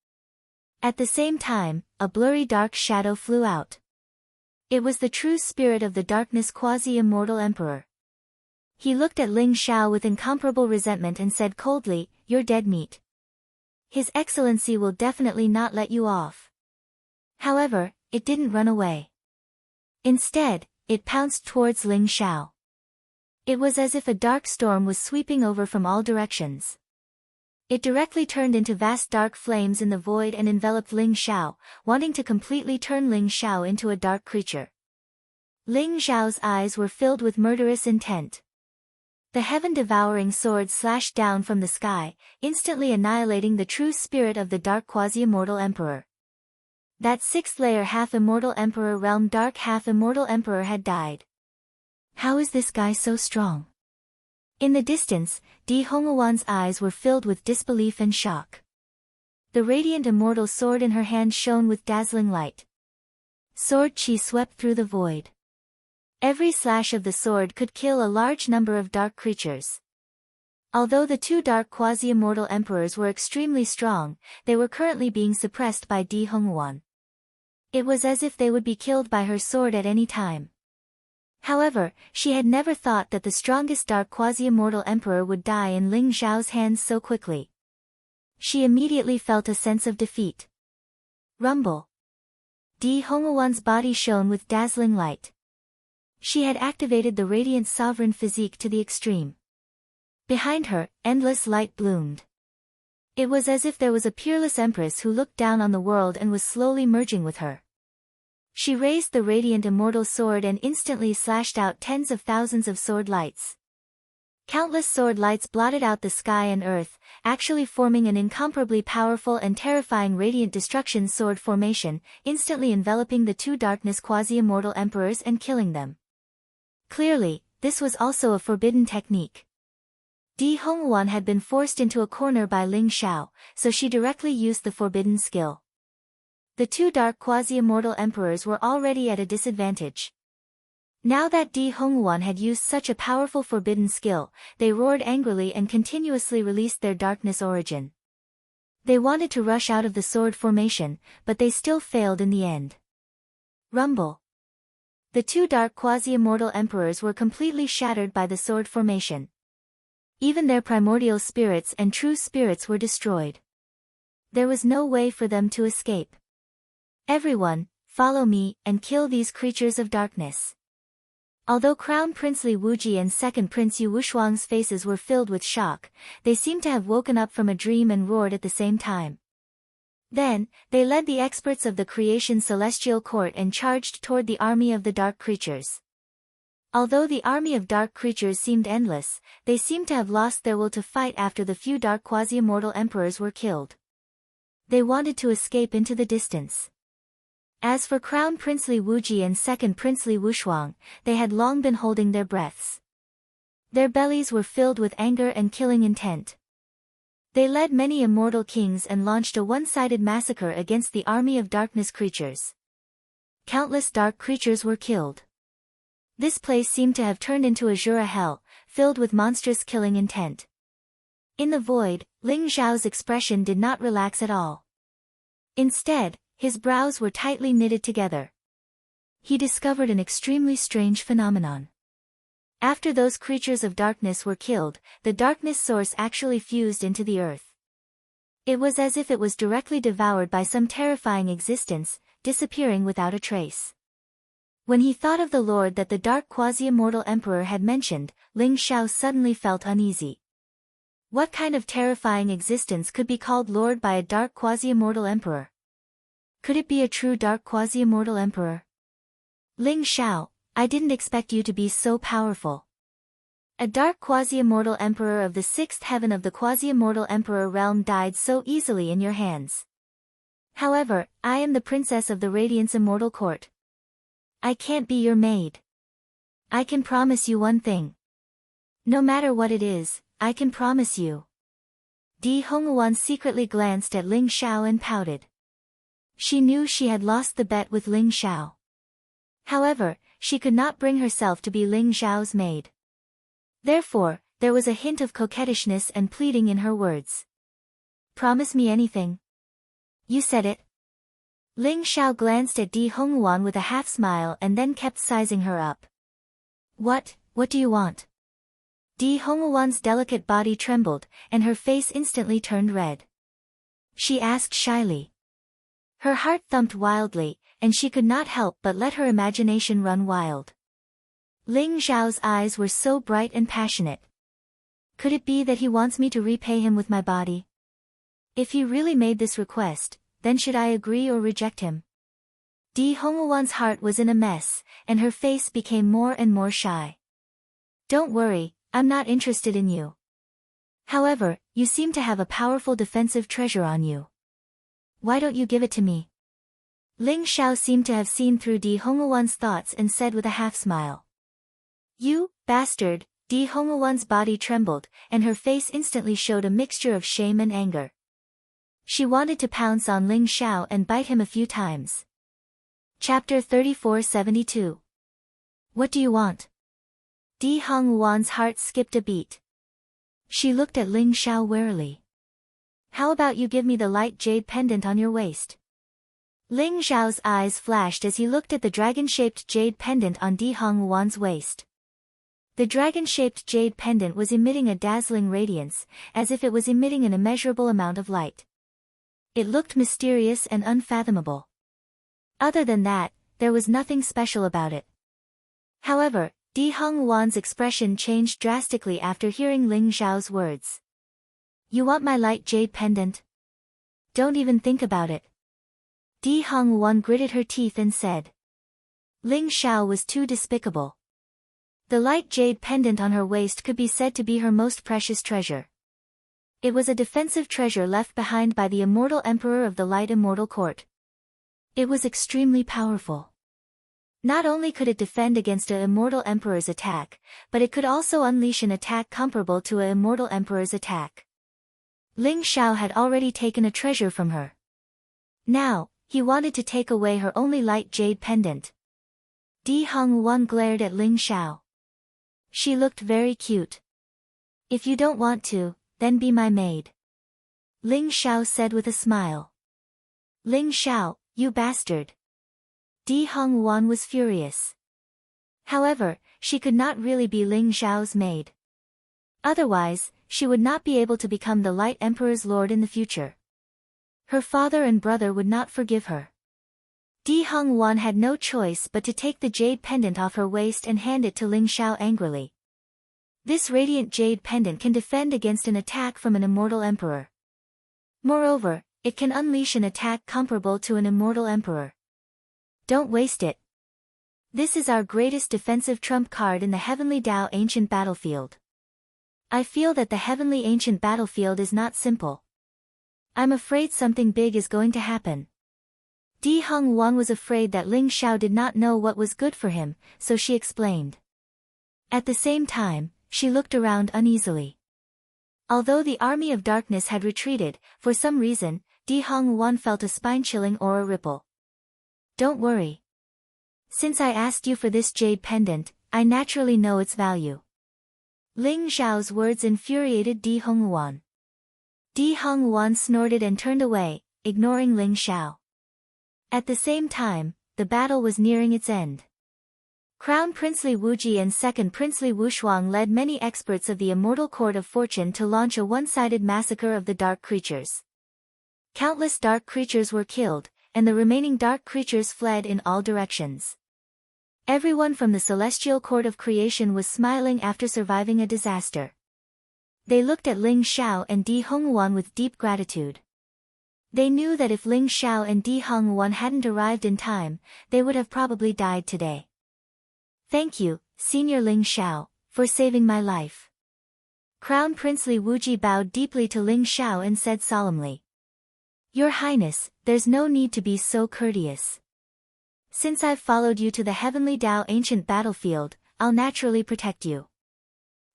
A: At the same time, a blurry dark shadow flew out. It was the true spirit of the darkness quasi-immortal emperor. He looked at Ling Xiao with incomparable resentment and said coldly, "You're dead meat. His Excellency will definitely not let you off." However, it didn't run away. Instead, it pounced towards Ling Xiao. It was as if a dark storm was sweeping over from all directions. It directly turned into vast dark flames in the void and enveloped Ling Xiao, wanting to completely turn Ling Xiao into a dark creature. Ling Xiao's eyes were filled with murderous intent. The heaven-devouring sword slashed down from the sky, instantly annihilating the true spirit of the dark quasi-immortal emperor. That sixth-layer half-immortal emperor realm dark half-immortal emperor had died. How is this guy so strong? In the distance, Di Hongwan's eyes were filled with disbelief and shock. The radiant immortal sword in her hand shone with dazzling light. Sword chi swept through the void. Every slash of the sword could kill a large number of dark creatures. Although the two dark quasi-immortal emperors were extremely strong, they were currently being suppressed by Di Hongwan. It was as if they would be killed by her sword at any time. However, she had never thought that the strongest dark quasi-immortal emperor would die in Ling Xiao's hands so quickly. She immediately felt a sense of defeat. Rumble. Di Hongwan's body shone with dazzling light. She had activated the radiant sovereign physique to the extreme. Behind her, endless light bloomed. It was as if there was a peerless empress who looked down on the world and was slowly merging with her. She raised the radiant immortal sword and instantly slashed out tens of thousands of sword lights. Countless sword lights blotted out the sky and earth, actually forming an incomparably powerful and terrifying radiant destruction sword formation, instantly enveloping the two darkness quasi-immortal emperors and killing them. Clearly, this was also a forbidden technique. Di Hongwan had been forced into a corner by Ling Xiao, so she directly used the forbidden skill. The two dark quasi-immortal emperors were already at a disadvantage. Now that Di Hongwan had used such a powerful forbidden skill, they roared angrily and continuously released their darkness origin. They wanted to rush out of the sword formation, but they still failed in the end. Rumble. The two dark quasi-immortal emperors were completely shattered by the sword formation. Even their primordial spirits and true spirits were destroyed. There was no way for them to escape. Everyone, follow me and kill these creatures of darkness. Although Crown Prince Li Wuji and Second Prince Yu Wushuang's faces were filled with shock, they seemed to have woken up from a dream and roared at the same time. Then, they led the experts of the Creation Celestial Court and charged toward the army of the dark creatures. Although the army of dark creatures seemed endless, they seemed to have lost their will to fight after the few dark quasi-immortal emperors were killed. They wanted to escape into the distance. As for Crown Prince Li Wuji and Second Prince Li Wushuang, they had long been holding their breaths. Their bellies were filled with anger and killing intent. They led many immortal kings and launched a one-sided massacre against the army of darkness creatures. Countless dark creatures were killed. This place seemed to have turned into a Jura hell, filled with monstrous killing intent. In the void, Ling Xiao's expression did not relax at all. Instead, his brows were tightly knitted together. He discovered an extremely strange phenomenon. After those creatures of darkness were killed, the darkness source actually fused into the earth. It was as if it was directly devoured by some terrifying existence, disappearing without a trace. When he thought of the lord that the dark quasi-immortal emperor had mentioned, Ling Xiao suddenly felt uneasy. What kind of terrifying existence could be called lord by a dark quasi-immortal emperor? Could it be a true dark quasi-immortal emperor? Ling Xiao, I didn't expect you to be so powerful. A dark quasi-immortal emperor of the sixth heaven of the quasi-immortal emperor realm died so easily in your hands. However, I am the princess of the Radiance Immortal Court. I can't be your maid. I can promise you one thing. No matter what it is, I can promise you. Di Hongwan secretly glanced at Ling Xiao and pouted. She knew she had lost the bet with Ling Xiao. However, she could not bring herself to be Ling Xiao's maid. Therefore, there was a hint of coquettishness and pleading in her words. Promise me anything. You said it. Ling Xiao glanced at Di Hongwan with a half-smile and then kept sizing her up. What do you want? Di Hongwan's delicate body trembled, and her face instantly turned red. She asked shyly. Her heart thumped wildly, and she could not help but let her imagination run wild. Ling Xiao's eyes were so bright and passionate. Could it be that he wants me to repay him with my body? If he really made this request, then should I agree or reject him? Di Hongwan's heart was in a mess, and her face became more and more shy. Don't worry, I'm not interested in you. However, you seem to have a powerful defensive treasure on you. Why don't you give it to me? Ling Xiao seemed to have seen through Di Hongwan's thoughts and said with a half-smile. You, bastard! Di Hongwan's body trembled, and her face instantly showed a mixture of shame and anger. She wanted to pounce on Ling Xiao and bite him a few times. Chapter 3472. What do you want? Di Hongwan's heart skipped a beat. She looked at Ling Xiao warily. How about you give me the light jade pendant on your waist? Ling Xiao's eyes flashed as he looked at the dragon-shaped jade pendant on Di Hongwan's waist. The dragon-shaped jade pendant was emitting a dazzling radiance, as if it was emitting an immeasurable amount of light. It looked mysterious and unfathomable. Other than that, there was nothing special about it. However, Di Hongwan's expression changed drastically after hearing Ling Xiao's words. You want my light jade pendant? Don't even think about it. Di Hongwan gritted her teeth and said. Ling Xiao was too despicable. The light jade pendant on her waist could be said to be her most precious treasure. It was a defensive treasure left behind by the immortal emperor of the Light Immortal Court. It was extremely powerful. Not only could it defend against an immortal emperor's attack, but it could also unleash an attack comparable to an immortal emperor's attack. Ling Xiao had already taken a treasure from her. Now, he wanted to take away her only light jade pendant. Di Hongwan glared at Ling Xiao. She looked very cute. If you don't want to, then be my maid. Ling Xiao said with a smile. Ling Xiao, you bastard. Di Hongwan was furious. However, she could not really be Ling Xiao's maid. Otherwise, she would not be able to become the Light Emperor's lord in the future. Her father and brother would not forgive her. Di Hongwan had no choice but to take the jade pendant off her waist and hand it to Ling Xiao angrily. This radiant jade pendant can defend against an attack from an immortal emperor. Moreover, it can unleash an attack comparable to an immortal emperor. Don't waste it. This is our greatest defensive trump card in the Heavenly Dao Ancient Battlefield. I feel that the Heavenly Ancient Battlefield is not simple. I'm afraid something big is going to happen. Di Hongwan was afraid that Ling Xiao did not know what was good for him, so she explained. At the same time, she looked around uneasily. Although the army of darkness had retreated, for some reason, Di Hongwan felt a spine-chilling aura ripple. Don't worry. Since I asked you for this jade pendant, I naturally know its value. Ling Xiao's words infuriated Di Hongwan. Di Hongwan snorted and turned away, ignoring Ling Xiao. At the same time, the battle was nearing its end. Crown Prince Li Wuji and Second Prince Li Wushuang led many experts of the Immortal Court of Fortune to launch a one-sided massacre of the dark creatures. Countless dark creatures were killed, and the remaining dark creatures fled in all directions. Everyone from the Celestial Court of Creation was smiling after surviving a disaster. They looked at Ling Xiao and Di Hongwan with deep gratitude. They knew that if Ling Xiao and Di Hongwan hadn't arrived in time, they would have probably died today. Thank you, Senior Ling Xiao, for saving my life. Crown Prince Li Wuji bowed deeply to Ling Xiao and said solemnly. Your Highness, there's no need to be so courteous. Since I've followed you to the Heavenly Dao Ancient Battlefield, I'll naturally protect you.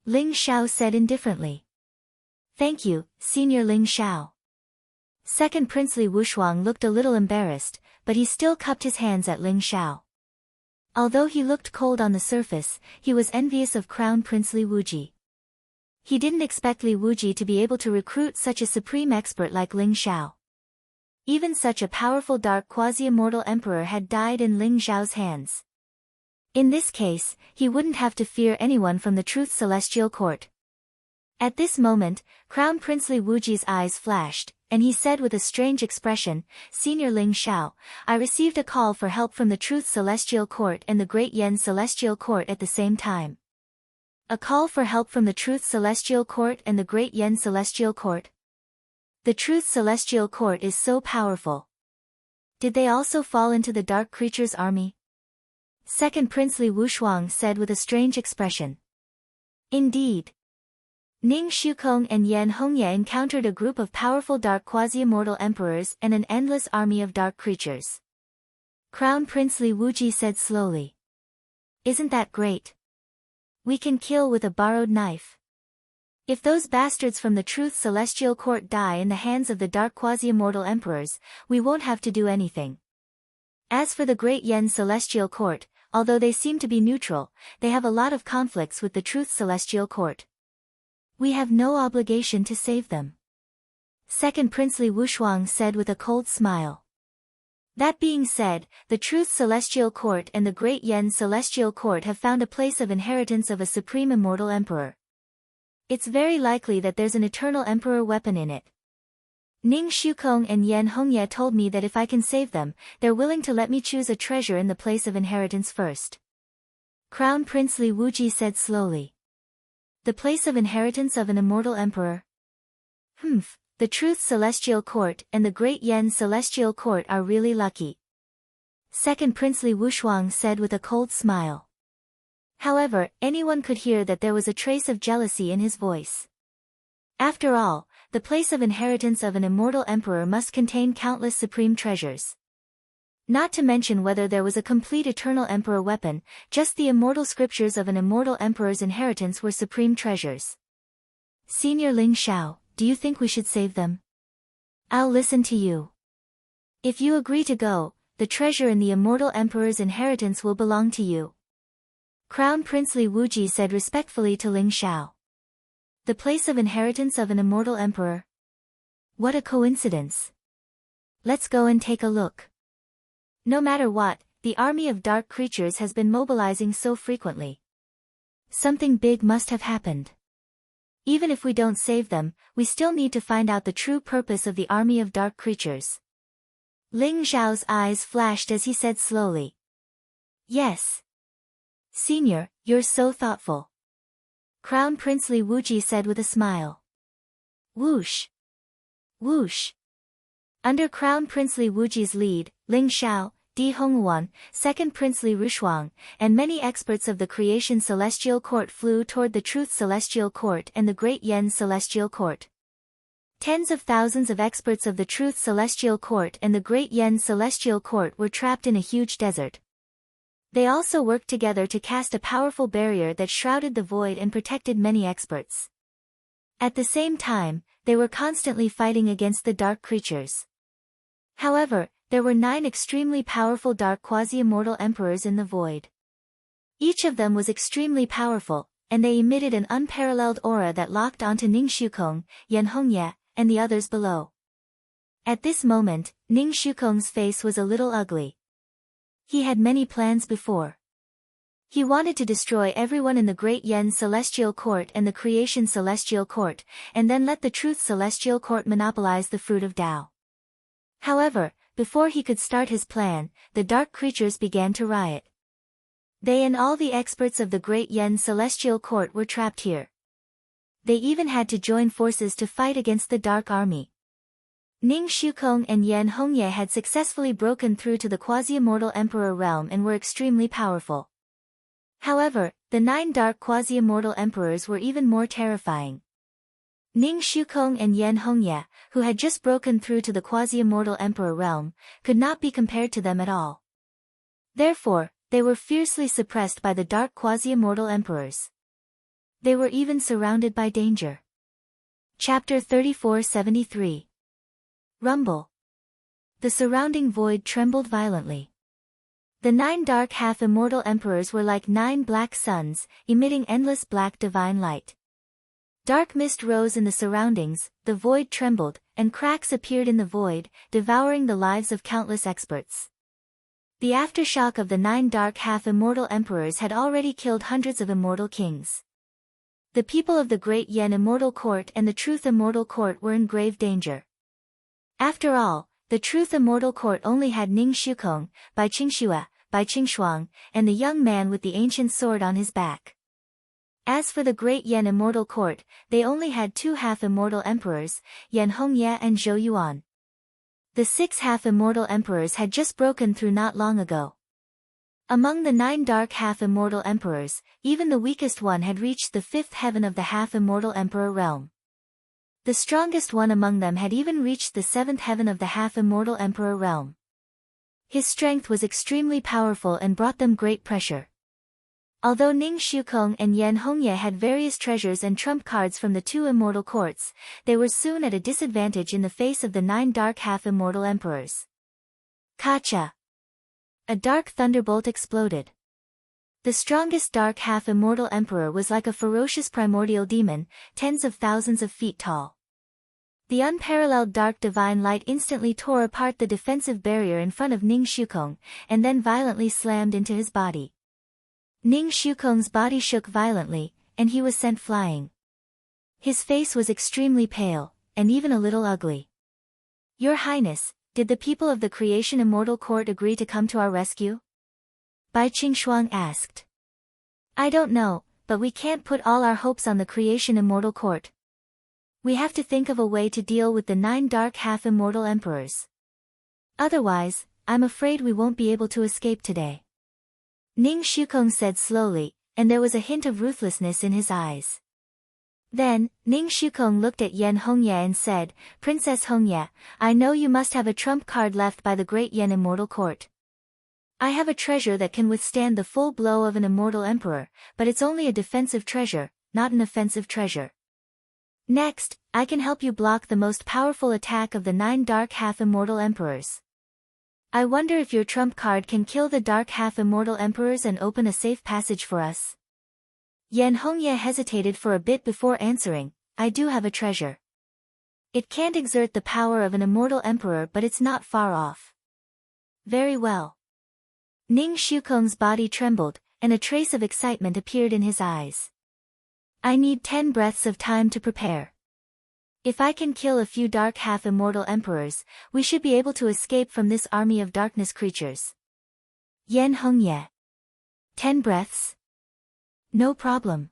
A: Ling Xiao said indifferently. Thank you, Senior Ling Xiao. Second Prince Li Wushuang looked a little embarrassed, but he still cupped his hands at Ling Xiao. Although he looked cold on the surface, he was envious of Crown Prince Li Wuji. He didn't expect Li Wuji to be able to recruit such a supreme expert like Ling Xiao. Even such a powerful dark quasi-immortal emperor had died in Ling Xiao's hands. In this case, he wouldn't have to fear anyone from the Truth Celestial Court. At this moment, Crown Prince Li Wuji's eyes flashed, and he said with a strange expression, Senior Ling Xiao, I received a call for help from the Truth Celestial Court and the Great Yen Celestial Court at the same time. A call for help from the Truth Celestial Court and the Great Yen Celestial Court? The Truth Celestial Court is so powerful. Did they also fall into the Dark Creature's army? Second Prince Li Wushuang said with a strange expression. Indeed. Ning Shukong and Yan Hongye encountered a group of powerful dark quasi-immortal emperors and an endless army of dark creatures. Crown Prince Li Wuji said slowly. Isn't that great? We can kill with a borrowed knife. If those bastards from the Truth Celestial Court die in the hands of the dark quasi-immortal emperors, we won't have to do anything. As for the Great Yen Celestial Court, although they seem to be neutral, they have a lot of conflicts with the Truth Celestial Court. We have no obligation to save them. Second Prince Li Wushuang said with a cold smile. That being said, the Truth Celestial Court and the Great Yen Celestial Court have found a place of inheritance of a supreme immortal emperor. It's very likely that there's an eternal emperor weapon in it. Ning Shukong and Yan Hongye told me that if I can save them, they're willing to let me choose a treasure in the place of inheritance first. Crown Prince Li Wuji said slowly. The place of inheritance of an immortal emperor? The Truth Celestial Court and the Great Yen Celestial Court are really lucky. Second Princely Wushuang said with a cold smile. However, anyone could hear that there was a trace of jealousy in his voice. After all, the place of inheritance of an immortal emperor must contain countless supreme treasures. Not to mention whether there was a complete eternal emperor weapon, just the immortal scriptures of an immortal emperor's inheritance were supreme treasures. Senior Ling Xiao, do you think we should save them? I'll listen to you. If you agree to go, the treasure in the immortal emperor's inheritance will belong to you. Crown Princely Wuji said respectfully to Ling Xiao. The place of inheritance of an immortal emperor? What a coincidence. Let's go and take a look. No matter what, the army of dark creatures has been mobilizing so frequently. Something big must have happened. Even if we don't save them, we still need to find out the true purpose of the army of dark creatures. Ling Xiao's eyes flashed as he said slowly. Yes. Senior, you're so thoughtful. Crown Princely Wuji said with a smile. Whoosh. Whoosh. Under Crown Princely Wuji's lead, Ling Xiao, Di Hongguan, Second Princely Rushuang, and many experts of the Creation Celestial Court flew toward the Truth Celestial Court and the Great Yen Celestial Court. Tens of thousands of experts of the Truth Celestial Court and the Great Yen Celestial Court were trapped in a huge desert. They also worked together to cast a powerful barrier that shrouded the void and protected many experts. At the same time, they were constantly fighting against the dark creatures. However, there were 9 extremely powerful dark quasi-immortal emperors in the void. Each of them was extremely powerful, and they emitted an unparalleled aura that locked onto Ning Shukong, Yan Hongye, and the others below. At this moment, Ning Shukong's face was a little ugly. He had many plans before. He wanted to destroy everyone in the Great Yen Celestial Court and the Creation Celestial Court, and then let the Truth Celestial Court monopolize the fruit of Tao. However, before he could start his plan, the dark creatures began to riot. They and all the experts of the Great Yen Celestial Court were trapped here. They even had to join forces to fight against the Dark Army. Ning Shukong and Yan Hongye had successfully broken through to the quasi-immortal emperor realm and were extremely powerful. However, the 9 dark quasi-immortal emperors were even more terrifying. Ning Shukong and Yan Hongye, who had just broken through to the quasi-immortal emperor realm, could not be compared to them at all. Therefore, they were fiercely suppressed by the dark quasi-immortal emperors. They were even surrounded by danger. Chapter 3473. Rumble. The surrounding void trembled violently. The 9 dark half-immortal emperors were like 9 black suns, emitting endless black divine light. Dark mist rose in the surroundings, the void trembled, and cracks appeared in the void, devouring the lives of countless experts. The aftershock of the 9 dark half-immortal emperors had already killed hundreds of immortal kings. The people of the Great Yen Immortal Court and the Truth Immortal Court were in grave danger. After all, the Truth Immortal Court only had Ning Shukong, Bai Qingxue, Bai Qingshuang, and the young man with the ancient sword on his back. As for the Great Yen Immortal Court, they only had 2 half-immortal emperors, Yan Hongye and Zhou Yuan. The 6 half-immortal emperors had just broken through not long ago. Among the 9 dark half-immortal emperors, even the weakest one had reached the 5th heaven of the half-immortal emperor realm. The strongest one among them had even reached the 7th heaven of the half-immortal emperor realm. His strength was extremely powerful and brought them great pressure. Although Ning Shukong and Yan Hongye had various treasures and trump cards from the 2 immortal courts, they were soon at a disadvantage in the face of the 9 dark half-immortal emperors. Kacha! A dark thunderbolt exploded. The strongest dark half-immortal emperor was like a ferocious primordial demon, tens of thousands of feet tall. The unparalleled dark divine light instantly tore apart the defensive barrier in front of Ning Shukong, and then violently slammed into his body. Ning Shukong's body shook violently, and he was sent flying. His face was extremely pale, and even a little ugly. Your Highness, did the people of the Creation Immortal Court agree to come to our rescue? Bai Qingshuang asked. I don't know, but we can't put all our hopes on the Creation Immortal Court. We have to think of a way to deal with the 9 dark half-immortal emperors. Otherwise, I'm afraid we won't be able to escape today. Ning Shukong said slowly, and there was a hint of ruthlessness in his eyes. Then, Ning Shukong looked at Yan Hongye and said, Princess Hongye, I know you must have a trump card left by the great Yan immortal court. I have a treasure that can withstand the full blow of an immortal emperor, but it's only a defensive treasure, not an offensive treasure. Next, I can help you block the most powerful attack of the 9 dark half-immortal emperors. I wonder if your trump card can kill the dark half-immortal emperors and open a safe passage for us. Yan Hongye hesitated for a bit before answering, I do have a treasure. It can't exert the power of an immortal emperor, but it's not far off. Very well. Ning Shukong's body trembled, and a trace of excitement appeared in his eyes. I need 10 breaths of time to prepare. If I can kill a few dark half-immortal emperors, we should be able to escape from this army of darkness creatures. Yan Hongye. 10 breaths? No problem.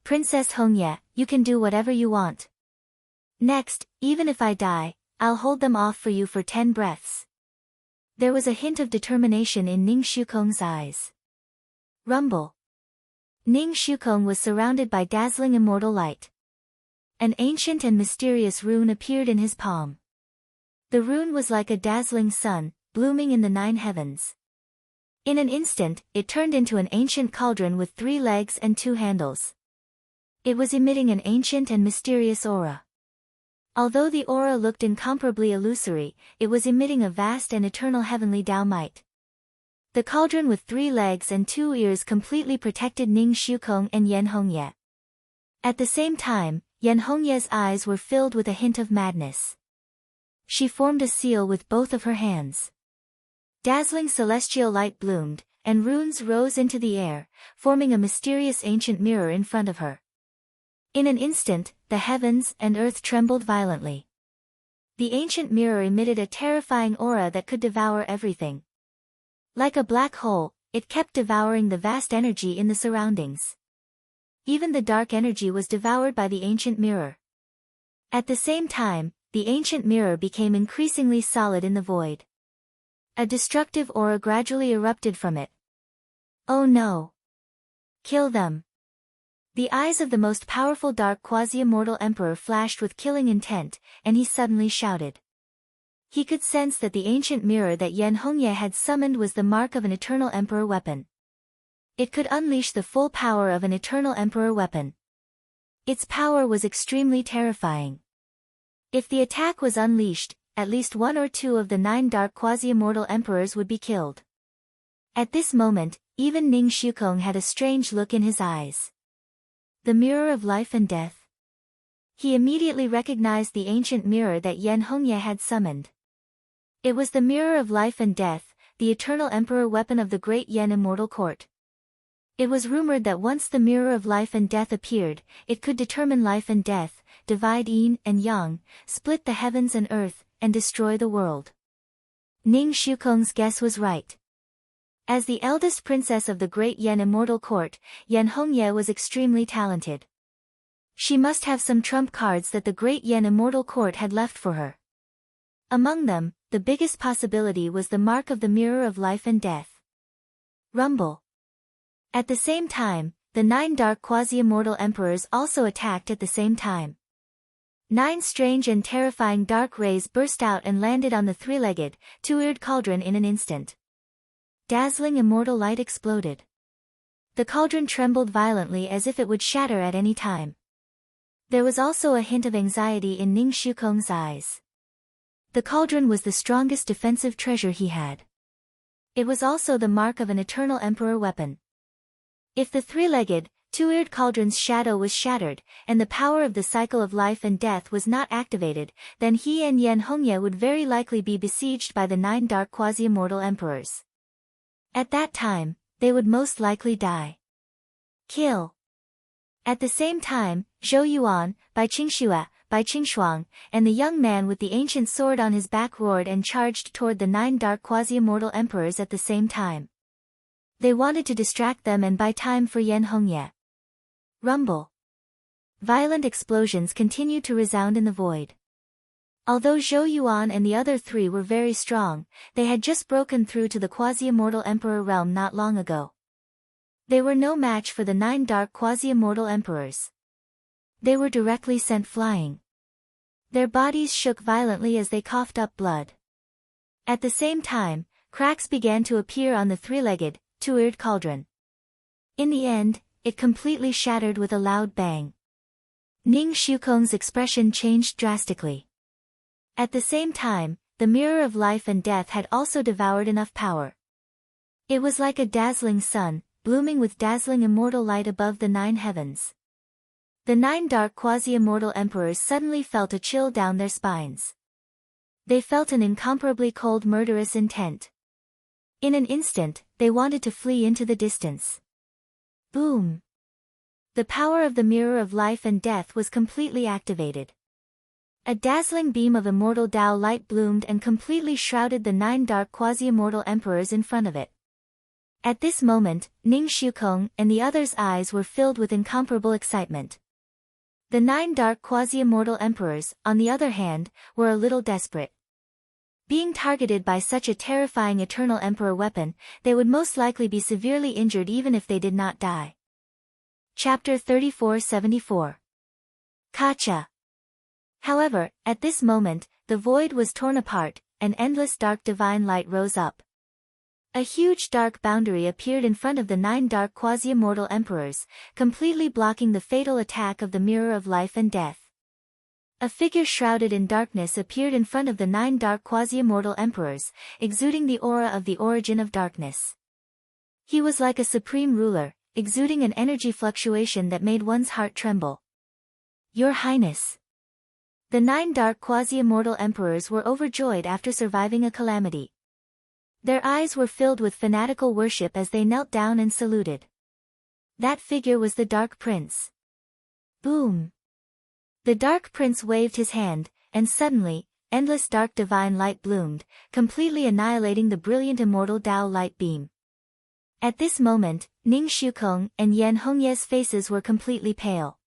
A: Princess Hongye, you can do whatever you want. Next, even if I die, I'll hold them off for you for 10 breaths. There was a hint of determination in Ning Shukong's eyes. Rumble. Ning Shukong was surrounded by dazzling immortal light. An ancient and mysterious rune appeared in his palm. The rune was like a dazzling sun, blooming in the 9 heavens. In an instant, it turned into an ancient cauldron with 3 legs and 2 handles. It was emitting an ancient and mysterious aura. Although the aura looked incomparably illusory, it was emitting a vast and eternal heavenly Tao might. The cauldron with 3 legs and 2 ears completely protected Ning Shukong and Yan Hongye. At the same time, Yan Hongye's eyes were filled with a hint of madness. She formed a seal with both of her hands. Dazzling celestial light bloomed, and runes rose into the air, forming a mysterious ancient mirror in front of her. In an instant, the heavens and earth trembled violently. The ancient mirror emitted a terrifying aura that could devour everything. Like a black hole, it kept devouring the vast energy in the surroundings. Even the dark energy was devoured by the ancient mirror. At the same time, the ancient mirror became increasingly solid in the void. A destructive aura gradually erupted from it. Oh no! Kill them! The eyes of the most powerful dark quasi-immortal emperor flashed with killing intent, and he suddenly shouted. He could sense that the ancient mirror that Yan Hongye had summoned was the mark of an eternal emperor weapon. It could unleash the full power of an eternal emperor weapon. Its power was extremely terrifying. If the attack was unleashed, at least 1 or 2 of the 9 dark quasi-immortal emperors would be killed. At this moment, even Ning Shukong had a strange look in his eyes. The mirror of life and death. He immediately recognized the ancient mirror that Yan Hongye had summoned. It was the mirror of life and death, the eternal emperor weapon of the great Yan immortal court. It was rumored that once the mirror of life and death appeared, it could determine life and death, divide yin and yang, split the heavens and earth, and destroy the world. Ning Shukong's guess was right. As the eldest princess of the great Yan immortal court, Yan Hongye was extremely talented. She must have some trump cards that the great Yan immortal court had left for her. Among them, the biggest possibility was the mark of the mirror of life and death. Rumble. At the same time, the 9 dark quasi-immortal emperors also attacked at the same time. 9 strange and terrifying dark rays burst out and landed on the 3-legged, 2-eared cauldron in an instant. Dazzling immortal light exploded. The cauldron trembled violently as if it would shatter at any time. There was also a hint of anxiety in Ning Shukong's eyes. The cauldron was the strongest defensive treasure he had. It was also the mark of an eternal emperor weapon. If the 3-legged, 2-eared cauldron's shadow was shattered, and the power of the cycle of life and death was not activated, then he and Yan Hongye would very likely be besieged by the 9 dark quasi-immortal emperors. At that time, they would most likely die. Kill. At the same time, Zhou Yuan, Bai Qingxue, Bai Qingshuang, and the young man with the ancient sword on his back roared and charged toward the 9 dark quasi-immortal emperors at the same time. They wanted to distract them and buy time for Yan Hongye. Rumble. Violent explosions continued to resound in the void. Although Zhou Yuan and the other three were very strong, they had just broken through to the quasi-immortal emperor realm not long ago. They were no match for the 9 dark quasi-immortal emperors. They were directly sent flying. Their bodies shook violently as they coughed up blood. At the same time, cracks began to appear on the three-legged, two-eared cauldron. In the end, it completely shattered with a loud bang. Ning Shukong's expression changed drastically. At the same time, the mirror of life and death had also devoured enough power. It was like a dazzling sun, blooming with dazzling immortal light above the 9 heavens. The 9 dark quasi-immortal emperors suddenly felt a chill down their spines. They felt an incomparably cold murderous intent. In an instant, they wanted to flee into the distance. Boom! The power of the mirror of life and death was completely activated. A dazzling beam of immortal Tao light bloomed and completely shrouded the 9 dark quasi-immortal emperors in front of it. At this moment, Ning Shukong and the others' eyes were filled with incomparable excitement. The 9 dark quasi-immortal emperors, on the other hand, were a little desperate. Being targeted by such a terrifying eternal emperor weapon, they would most likely be severely injured even if they did not die. Chapter 34-74. Kacha. However, at this moment, the void was torn apart, and endless dark divine light rose up. A huge dark boundary appeared in front of the 9 dark quasi-immortal emperors, completely blocking the fatal attack of the mirror of life and death. A figure shrouded in darkness appeared in front of the 9 dark quasi-immortal emperors, exuding the aura of the origin of darkness. He was like a supreme ruler, exuding an energy fluctuation that made one's heart tremble. Your Highness. The 9 dark quasi-immortal emperors were overjoyed after surviving a calamity. Their eyes were filled with fanatical worship as they knelt down and saluted. That figure was the Dark Prince. Boom! The Dark Prince waved his hand, and suddenly, endless dark divine light bloomed, completely annihilating the brilliant immortal Tao light beam. At this moment, Ning Shukong and Yan Hongye's faces were completely pale.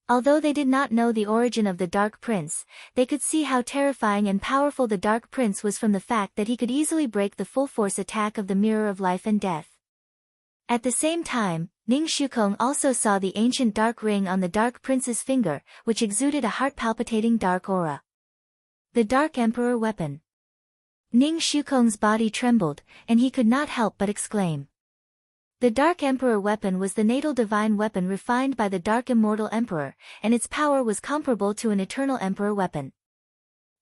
A: Although they did not know the origin of the Dark Prince, they could see how terrifying and powerful the Dark Prince was from the fact that he could easily break the full-force attack of the mirror of life and death. At the same time, Ning Shukong also saw the ancient dark ring on the Dark Prince's finger, which exuded a heart-palpitating dark aura. The Dark Emperor Weapon. Ning Shukong's body trembled, and he could not help but exclaim. The Dark Emperor Weapon was the natal divine weapon refined by the Dark Immortal Emperor, and its power was comparable to an Eternal Emperor weapon.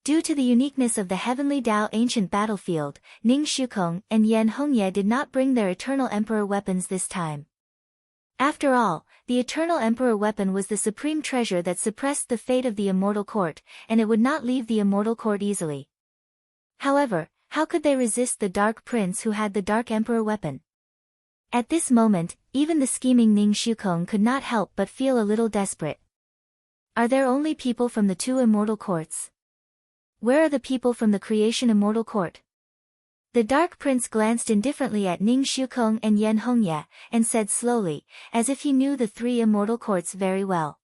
A: Due to the uniqueness of the Heavenly Tao ancient battlefield, Ning Shukong and Yan Hongye did not bring their Eternal Emperor weapons this time. After all, the Eternal Emperor weapon was the supreme treasure that suppressed the fate of the Immortal Court, and it would not leave the Immortal Court easily. However, how could they resist the Dark Prince who had the Dark Emperor weapon? At this moment, even the scheming Ning Shukong could not help but feel a little desperate. Are there only people from the 2 immortal courts? Where are the people from the creation immortal court? The Dark Prince glanced indifferently at Ning Shukong and Yan Hongye, and said slowly, as if he knew the 3 immortal courts very well.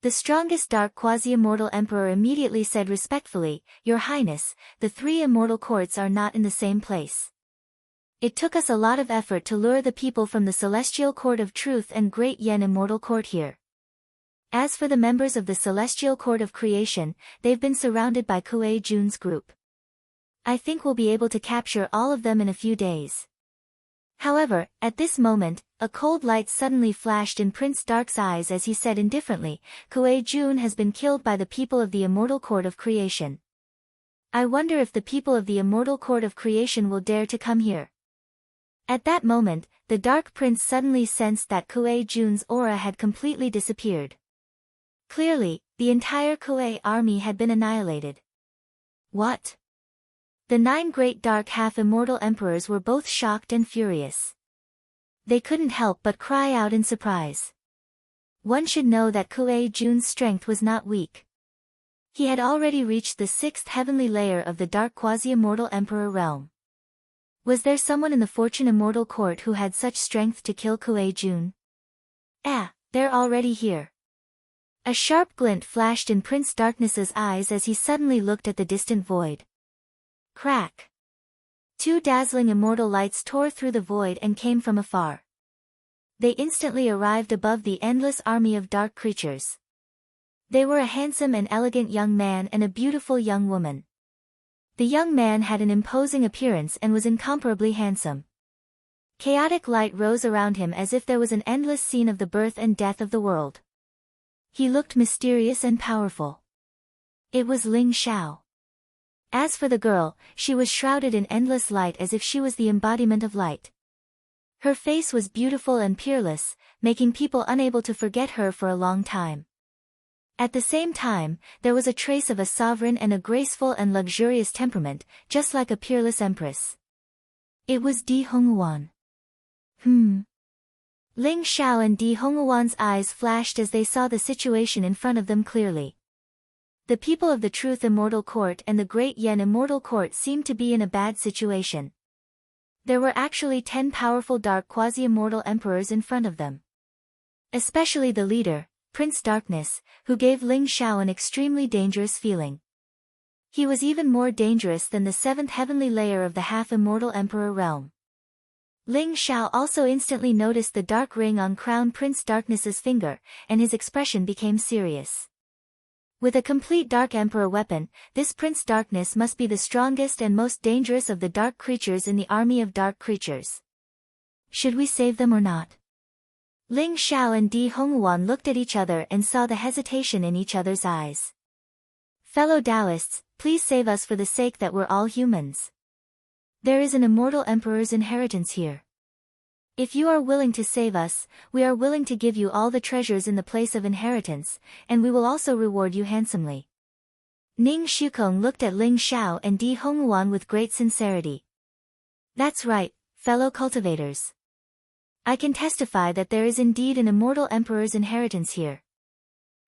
A: The strongest dark quasi-immortal emperor immediately said respectfully, Your Highness, the 3 immortal courts are not in the same place. It took us a lot of effort to lure the people from the Celestial Court of Truth and Great Yen Immortal Court here. As for the members of the Celestial Court of Creation, they've been surrounded by Kuei Jun's group. I think we'll be able to capture all of them in a few days. However, at this moment, a cold light suddenly flashed in Prince Dark's eyes as he said indifferently, Kuei Jun has been killed by the people of the Immortal Court of Creation. I wonder if the people of the Immortal Court of Creation will dare to come here. At that moment, the Dark Prince suddenly sensed that Kuei Jun's aura had completely disappeared. Clearly, the entire Kuei army had been annihilated. What? The 9 great dark half-immortal emperors were both shocked and furious. They couldn't help but cry out in surprise. One should know that Kuei Jun's strength was not weak. He had already reached the 6th heavenly layer of the dark quasi-immortal emperor realm. Was there someone in the Fortune Immortal Court who had such strength to kill Kuei Jun? They're already here. A sharp glint flashed in Prince Darkness's eyes as he suddenly looked at the distant void. Crack! Two dazzling immortal lights tore through the void and came from afar. They instantly arrived above the endless army of dark creatures. They were a handsome and elegant young man and a beautiful young woman. The young man had an imposing appearance and was incomparably handsome. Chaotic light rose around him as if there was an endless scene of the birth and death of the world. He looked mysterious and powerful. It was Ling Xiao. As for the girl, she was shrouded in endless light as if she was the embodiment of light. Her face was beautiful and peerless, making people unable to forget her for a long time. At the same time, there was a trace of a sovereign and a graceful and luxurious temperament, just like a peerless empress. It was Di Honghuan. Ling Xiao and Di Honghuan's eyes flashed as they saw the situation in front of them clearly. The people of the Truth Immortal Court and the Great Yen Immortal Court seemed to be in a bad situation. There were actually 10 powerful dark quasi-immortal emperors in front of them. Especially the leader, Prince Darkness, who gave Ling Xiao an extremely dangerous feeling. He was even more dangerous than the 7th heavenly layer of the half-immortal emperor realm. Ling Xiao also instantly noticed the dark ring on Crown Prince Darkness's finger, and his expression became serious. With a complete Dark Emperor weapon, this Prince Darkness must be the strongest and most dangerous of the dark creatures in the army of dark creatures. Should we save them or not? Ling Xiao and Di Honghuan looked at each other and saw the hesitation in each other's eyes. Fellow Taoists, please save us for the sake that we're all humans. There is an immortal emperor's inheritance here. If you are willing to save us, we are willing to give you all the treasures in the place of inheritance, and we will also reward you handsomely. Ning Shukong looked at Ling Xiao and Di Honghuan with great sincerity. That's right, fellow cultivators. I can testify that there is indeed an immortal emperor's inheritance here.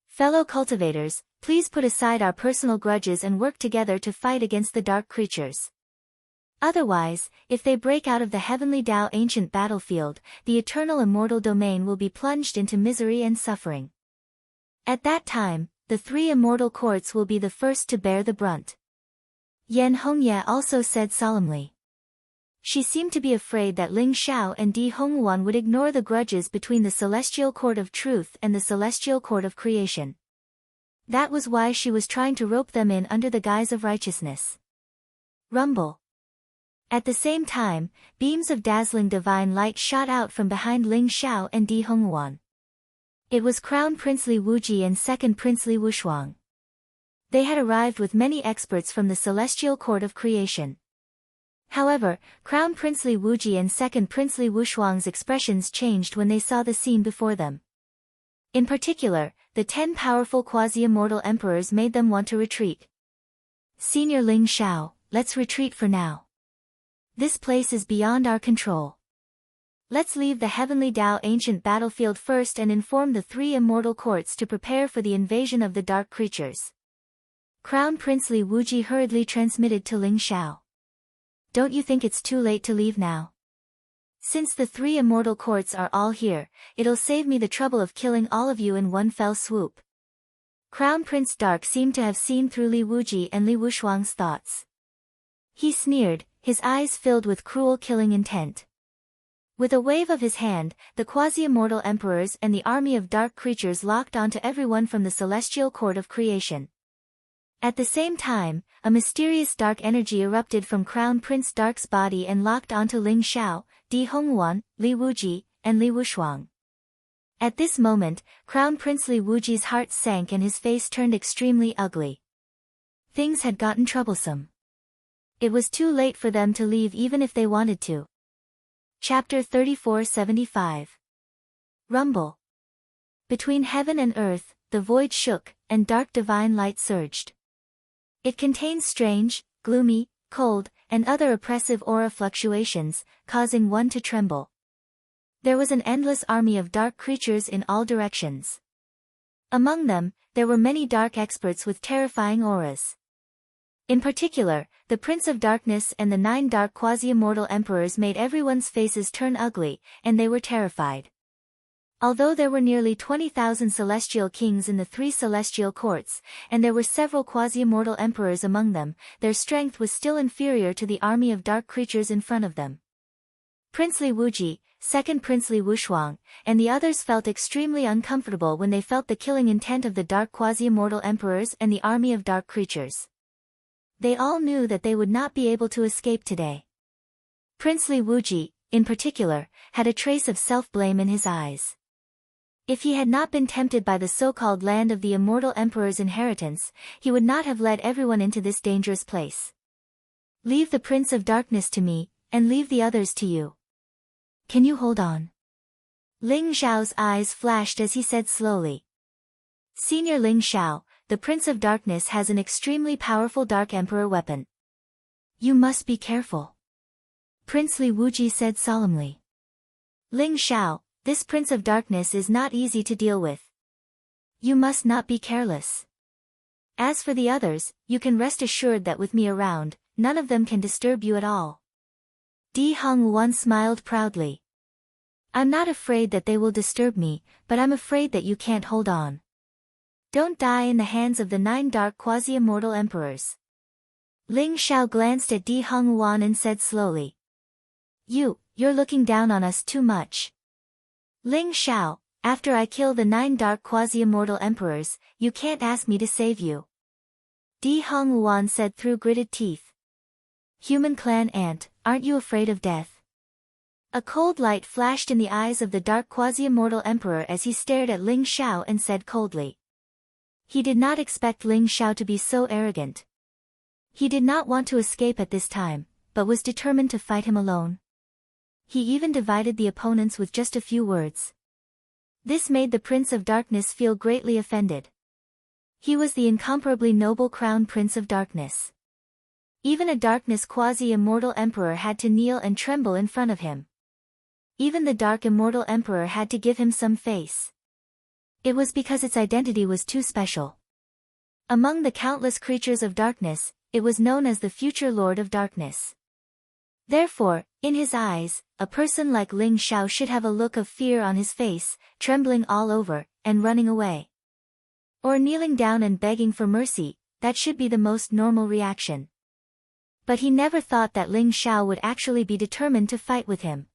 A: Fellow cultivators, please put aside our personal grudges and work together to fight against the dark creatures. Otherwise, if they break out of the heavenly Tao ancient battlefield, the eternal immortal domain will be plunged into misery and suffering. At that time, the 3 immortal courts will be the first to bear the brunt. Yan Hongye also said solemnly. She seemed to be afraid that Ling Xiao and Di Honghuan would ignore the grudges between the Celestial Court of Truth and the Celestial Court of Creation. That was why she was trying to rope them in under the guise of righteousness. Rumble. At the same time, beams of dazzling divine light shot out from behind Ling Xiao and Di Honghuan. It was Crown Prince Li Wuji and Second Prince Li Wushuang. They had arrived with many experts from the Celestial Court of Creation. However, Crown Prince Li Wuji and Second Prince Li Wushuang's expressions changed when they saw the scene before them. In particular, the 10 powerful quasi-immortal emperors made them want to retreat. Senior Ling Xiao, let's retreat for now. This place is beyond our control. Let's leave the heavenly Tao ancient battlefield first and inform the 3 immortal courts to prepare for the invasion of the dark creatures. Crown Prince Li Wuji hurriedly transmitted to Ling Xiao. Don't you think it's too late to leave now? Since the 3 immortal courts are all here, it'll save me the trouble of killing all of you in one fell swoop. Crown Prince Dark seemed to have seen through Li Wuji and Li Wushuang's thoughts. He sneered, his eyes filled with cruel killing intent. With a wave of his hand, the quasi-immortal emperors and the army of dark creatures locked onto everyone from the Celestial Court of Creation. At the same time, a mysterious dark energy erupted from Crown Prince Dark's body and locked onto Ling Xiao, Di Honghuan, Li Wuji, and Li Wushuang. At this moment, Crown Prince Li Wuji's heart sank and his face turned extremely ugly. Things had gotten troublesome. It was too late for them to leave even if they wanted to. Chapter 3475. Rumble. Between heaven and earth, the void shook, and dark divine light surged. It contains strange, gloomy, cold, and other oppressive aura fluctuations, causing one to tremble. There was an endless army of dark creatures in all directions. Among them, there were many dark experts with terrifying auras. In particular, the Prince of Darkness and the 9 dark quasi-immortal emperors made everyone's faces turn ugly, and they were terrified. Although there were nearly 20,000 celestial kings in the 3 celestial courts, and there were several quasi-immortal emperors among them, their strength was still inferior to the army of dark creatures in front of them. Princely Wuji, second Princely Wushuang, and the others felt extremely uncomfortable when they felt the killing intent of the dark quasi-immortal emperors and the army of dark creatures. They all knew that they would not be able to escape today. Princely Wuji, in particular, had a trace of self-blame in his eyes. If he had not been tempted by the so-called land of the immortal emperor's inheritance, he would not have led everyone into this dangerous place. Leave the Prince of Darkness to me, and leave the others to you. Can you hold on? Ling Xiao's eyes flashed as he said slowly. Senior Ling Xiao, the Prince of Darkness has an extremely powerful Dark Emperor weapon. You must be careful. Princely Wuji said solemnly. Ling Xiao, this Prince of Darkness is not easy to deal with. You must not be careless. As for the others, you can rest assured that with me around, none of them can disturb you at all. Di Hongwan smiled proudly. I'm not afraid that they will disturb me, but I'm afraid that you can't hold on. Don't die in the hands of the 9 dark quasi-immortal emperors. Ling Xiao glanced at Di Hongwan and said slowly. You're looking down on us too much. Ling Xiao, after I kill the 9 dark quasi-immortal emperors, you can't ask me to save you. Di Hongwan said through gritted teeth. Human clan ant, aren't you afraid of death? A cold light flashed in the eyes of the dark quasi-immortal emperor as he stared at Ling Xiao and said coldly. He did not expect Ling Xiao to be so arrogant. He did not want to escape at this time, but was determined to fight him alone. He even divided the opponents with just a few words. This made the Prince of Darkness feel greatly offended. He was the incomparably noble Crown Prince of Darkness. Even a darkness quasi-immortal emperor had to kneel and tremble in front of him. Even the dark immortal emperor had to give him some face. It was because its identity was too special. Among the countless creatures of darkness, it was known as the future Lord of Darkness. Therefore, in his eyes, a person like Ling Xiao should have a look of fear on his face, trembling all over, and running away. Or kneeling down and begging for mercy, that should be the most normal reaction. But he never thought that Ling Xiao would actually be determined to fight with him.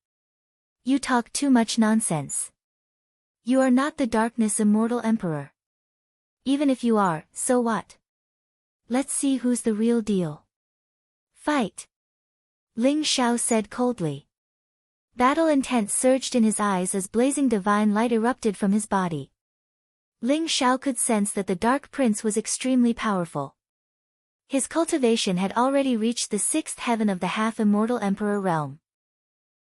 A: You talk too much nonsense. You are not the Darkness Immortal Emperor. Even if you are, so what? Let's see who's the real deal. Fight! Ling Xiao said coldly. Battle intent surged in his eyes as blazing divine light erupted from his body. Ling Xiao could sense that the Dark Prince was extremely powerful. His cultivation had already reached the 6th heaven of the half-immortal emperor realm.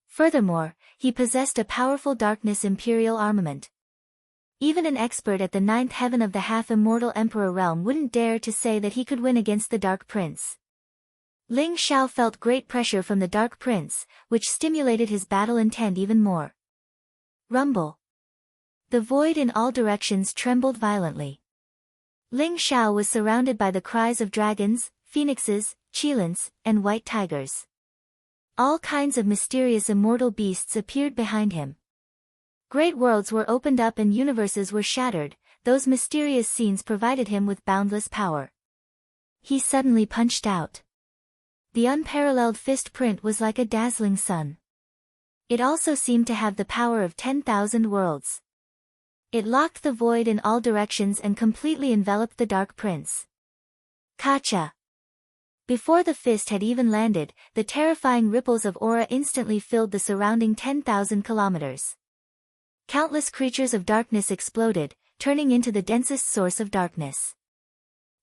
A: Furthermore, he possessed a powerful darkness imperial armament. Even an expert at the 9th heaven of the half-immortal emperor realm wouldn't dare to say that he could win against the Dark Prince. Ling Xiao felt great pressure from the Dark Prince, which stimulated his battle intent even more. Rumble. The void in all directions trembled violently. Ling Xiao was surrounded by the cries of dragons, phoenixes, cheelants, and white tigers. All kinds of mysterious immortal beasts appeared behind him. Great worlds were opened up and universes were shattered. Those mysterious scenes provided him with boundless power. He suddenly punched out. The unparalleled fist print was like a dazzling sun. It also seemed to have the power of 10,000 worlds. It locked the void in all directions and completely enveloped the Dark Prince. Kacha! Before the fist had even landed, the terrifying ripples of aura instantly filled the surrounding 10,000 kilometers. Countless creatures of darkness exploded, turning into the densest source of darkness.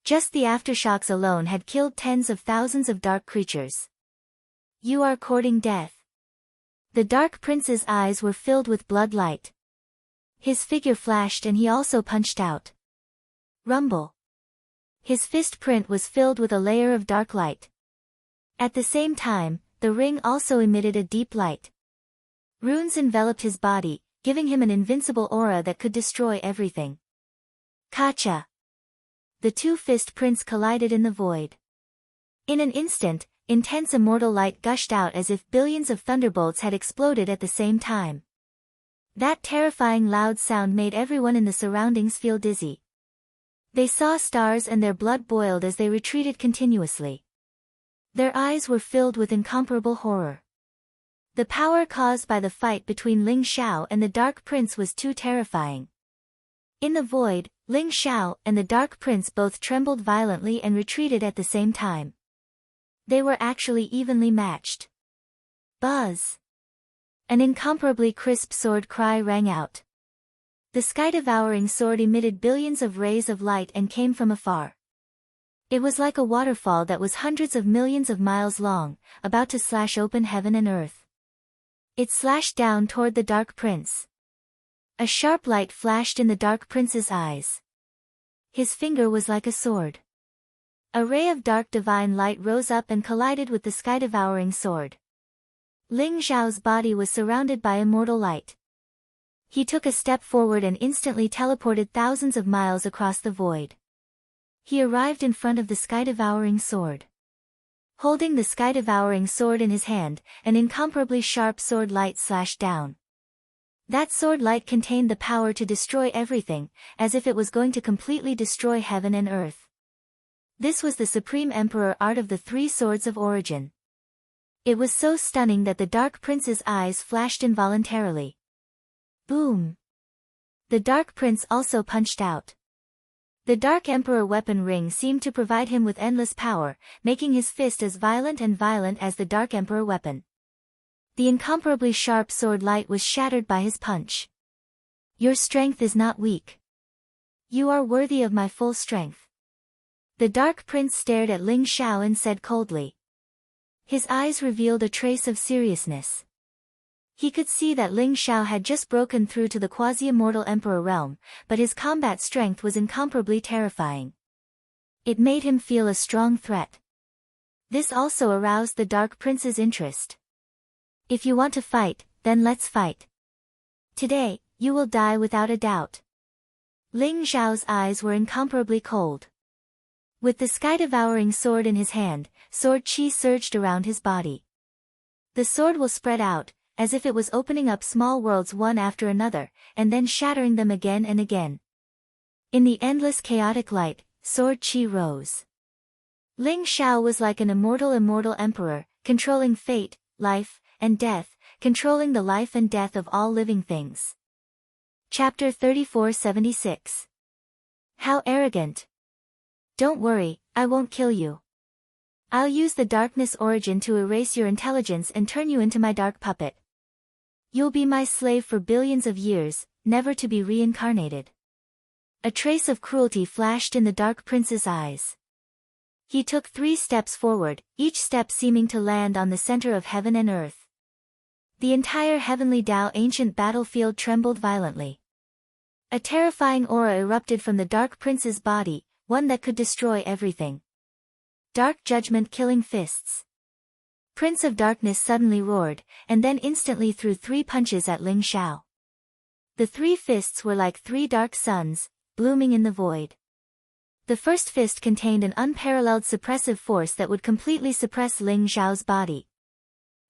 A: Just the aftershocks alone had killed tens of thousands of dark creatures. You are courting death. The Dark Prince's eyes were filled with blood light. His figure flashed and he also punched out. Rumble. His fist print was filled with a layer of dark light. At the same time, the ring also emitted a deep light. Runes enveloped his body, giving him an invincible aura that could destroy everything. Kacha! The two fist prints collided in the void. In an instant, intense immortal light gushed out as if billions of thunderbolts had exploded at the same time. That terrifying loud sound made everyone in the surroundings feel dizzy. They saw stars and their blood boiled as they retreated continuously. Their eyes were filled with incomparable horror. The power caused by the fight between Ling Xiao and the Dark Prince was too terrifying. In the void, Ling Xiao and the Dark Prince both trembled violently and retreated at the same time. They were actually evenly matched. Buzz! An incomparably crisp sword cry rang out. The sky-devouring sword emitted billions of rays of light and came from afar. It was like a waterfall that was hundreds of millions of miles long, about to slash open heaven and earth. It slashed down toward the Dark Prince. A sharp light flashed in the Dark Prince's eyes. His finger was like a sword. A ray of dark divine light rose up and collided with the sky-devouring sword. Ling Xiao's body was surrounded by immortal light. He took a step forward and instantly teleported thousands of miles across the void. He arrived in front of the sky-devouring sword. Holding the sky-devouring sword in his hand, an incomparably sharp sword light slashed down. That sword light contained the power to destroy everything, as if it was going to completely destroy heaven and earth. This was the Supreme Emperor art of the Three Swords of Origin. It was so stunning that the Dark Prince's eyes flashed involuntarily. Boom! The Dark Prince also punched out. The Dark Emperor weapon ring seemed to provide him with endless power, making his fist as violent as the Dark Emperor weapon. The incomparably sharp sword light was shattered by his punch. Your strength is not weak. You are worthy of my full strength. The Dark Prince stared at Ling Xiao and said coldly. His eyes revealed a trace of seriousness. He could see that Ling Xiao had just broken through to the quasi-immortal Emperor realm, but his combat strength was incomparably terrifying. It made him feel a strong threat. This also aroused the Dark Prince's interest. If you want to fight, then let's fight. Today, you will die without a doubt. Ling Xiao's eyes were incomparably cold. With the sky-devouring sword in his hand, sword chi surged around his body. The sword will spread out, as if it was opening up small worlds one after another, and then shattering them again and again. In the endless chaotic light, sword chi rose. Ling Xiao was like an immortal emperor, controlling fate, life, and death, controlling the life and death of all living things. Chapter 3476. How arrogant! Don't worry, I won't kill you. I'll use the darkness origin to erase your intelligence and turn you into my dark puppet. You'll be my slave for billions of years, never to be reincarnated. A trace of cruelty flashed in the Dark Prince's eyes. He took 3 steps forward, each step seeming to land on the center of heaven and earth. The entire heavenly Tao ancient battlefield trembled violently. A terrifying aura erupted from the Dark Prince's body, one that could destroy everything. Dark judgment killing fists. Prince of Darkness suddenly roared, and then instantly threw 3 punches at Ling Xiao. The 3 fists were like 3 dark suns, blooming in the void. The first fist contained an unparalleled suppressive force that would completely suppress Ling Xiao's body.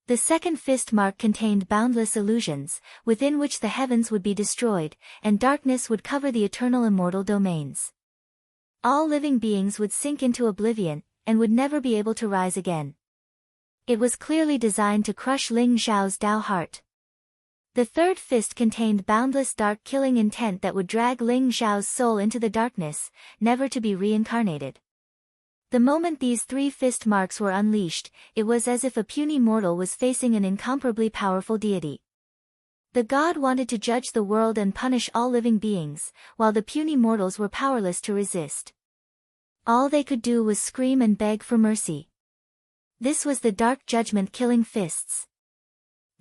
A: The second fist mark contained boundless illusions, within which the heavens would be destroyed, and darkness would cover the eternal immortal domains. All living beings would sink into oblivion, and would never be able to rise again. It was clearly designed to crush Ling Xiao's Tao heart. The third fist contained boundless dark killing intent that would drag Ling Xiao's soul into the darkness, never to be reincarnated. The moment these 3 fist marks were unleashed, it was as if a puny mortal was facing an incomparably powerful deity. The god wanted to judge the world and punish all living beings, while the puny mortals were powerless to resist. All they could do was scream and beg for mercy. This was the dark judgment killing fists.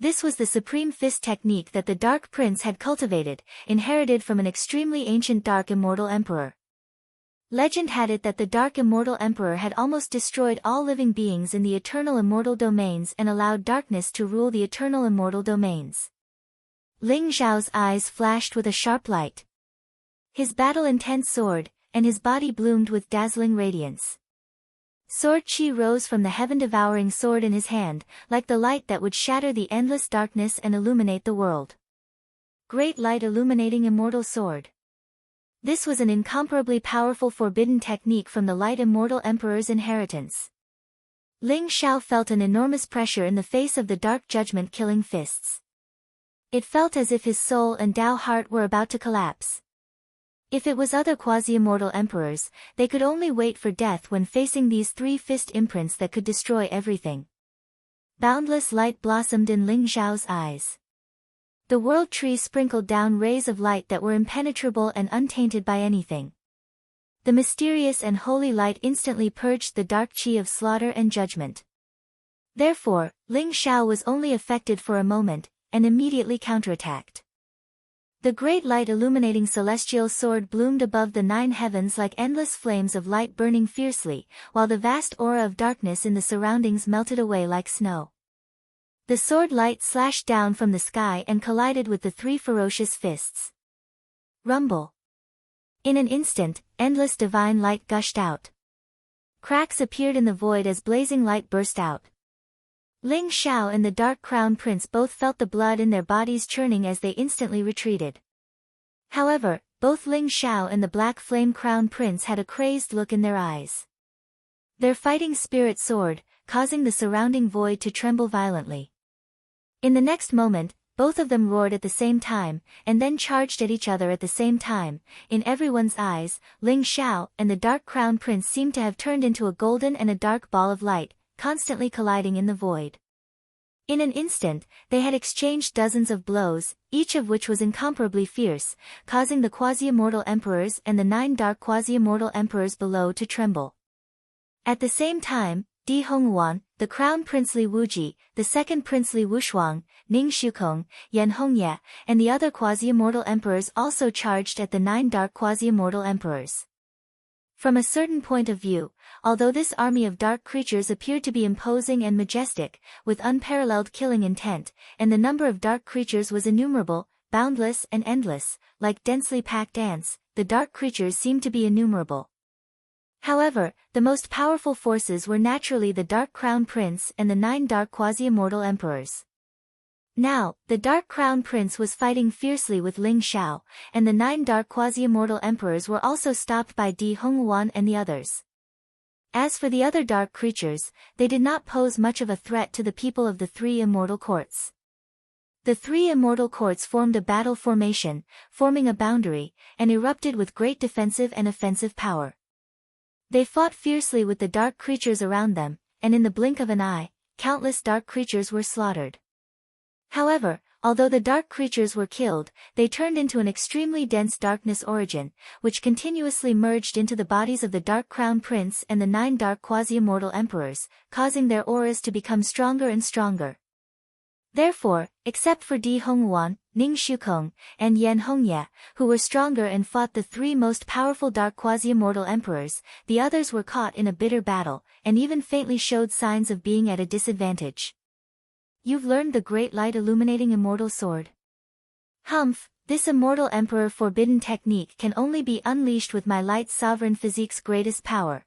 A: This was the supreme fist technique that the Dark Prince had cultivated, inherited from an extremely ancient Dark Immortal Emperor. Legend had it that the Dark Immortal Emperor had almost destroyed all living beings in the eternal immortal domains and allowed darkness to rule the eternal immortal domains. Ling Xiao's eyes flashed with a sharp light. His battle-intent soared, and his body bloomed with dazzling radiance. Sword chi rose from the heaven-devouring sword in his hand, like the light that would shatter the endless darkness and illuminate the world. great light illuminating immortal sword. This was an incomparably powerful forbidden technique from the Light Immortal Emperor's inheritance. Ling Xiao felt an enormous pressure in the face of the dark judgment-killing fists. It felt as if his soul and Tao heart were about to collapse. If it was other quasi-immortal emperors, they could only wait for death when facing these three fist imprints that could destroy everything. Boundless light blossomed in Ling Xiao's eyes. The world tree sprinkled down rays of light that were impenetrable and untainted by anything. The mysterious and holy light instantly purged the dark qi of slaughter and judgment. Therefore, Ling Xiao was only affected for a moment, and immediately counterattacked. The great light illuminating celestial sword bloomed above the 9 heavens like endless flames of light burning fiercely, while the vast aura of darkness in the surroundings melted away like snow. The sword light slashed down from the sky and collided with the 3 ferocious fists. Rumble. In an instant, endless divine light gushed out. Cracks appeared in the void as blazing light burst out. Ling Xiao and the Dark Crown Prince both felt the blood in their bodies churning as they instantly retreated. However, both Ling Xiao and the Black Flame Crown Prince had a crazed look in their eyes. Their fighting spirit soared, causing the surrounding void to tremble violently. In the next moment, both of them roared at the same time, and then charged at each other at the same time. In everyone's eyes, Ling Xiao and the Dark Crown Prince seemed to have turned into a golden and a dark ball of light, constantly colliding in the void. In an instant, they had exchanged dozens of blows, each of which was incomparably fierce, causing the quasi-immortal emperors and the 9 dark quasi-immortal emperors below to tremble. At the same time, Di Hongguan, the Crown Princely Wuji, the Second Princely Wushuang, Ning Shukong, Yan Hongye, and the other quasi-immortal emperors also charged at the 9 dark quasi-immortal emperors. From a certain point of view, although this army of dark creatures appeared to be imposing and majestic, with unparalleled killing intent, and the number of dark creatures was innumerable, boundless and endless, like densely packed ants, the dark creatures seemed to be innumerable. However, the most powerful forces were naturally the Dark Crown Prince and the 9 dark quasi-immortal emperors. Now, the Dark Crown Prince was fighting fiercely with Ling Xiao, and the 9 dark quasi-immortal emperors were also stopped by Di Hongguan and the others. As for the other dark creatures, they did not pose much of a threat to the people of the 3 immortal courts. The 3 immortal courts formed a battle formation, forming a boundary, and erupted with great defensive and offensive power. They fought fiercely with the dark creatures around them, and in the blink of an eye, countless dark creatures were slaughtered. However, although the dark creatures were killed, they turned into an extremely dense darkness origin, which continuously merged into the bodies of the Dark Crown Prince and the 9 dark quasi-immortal emperors, causing their auras to become stronger and stronger. Therefore, except for Di Hongguan, Ning Shukong, and Yan Hongye, who were stronger and fought the 3 most powerful dark quasi-immortal emperors, the others were caught in a bitter battle, and even faintly showed signs of being at a disadvantage. You've learned the great light illuminating immortal sword. Humph, this immortal emperor forbidden technique can only be unleashed with my light sovereign physique's greatest power.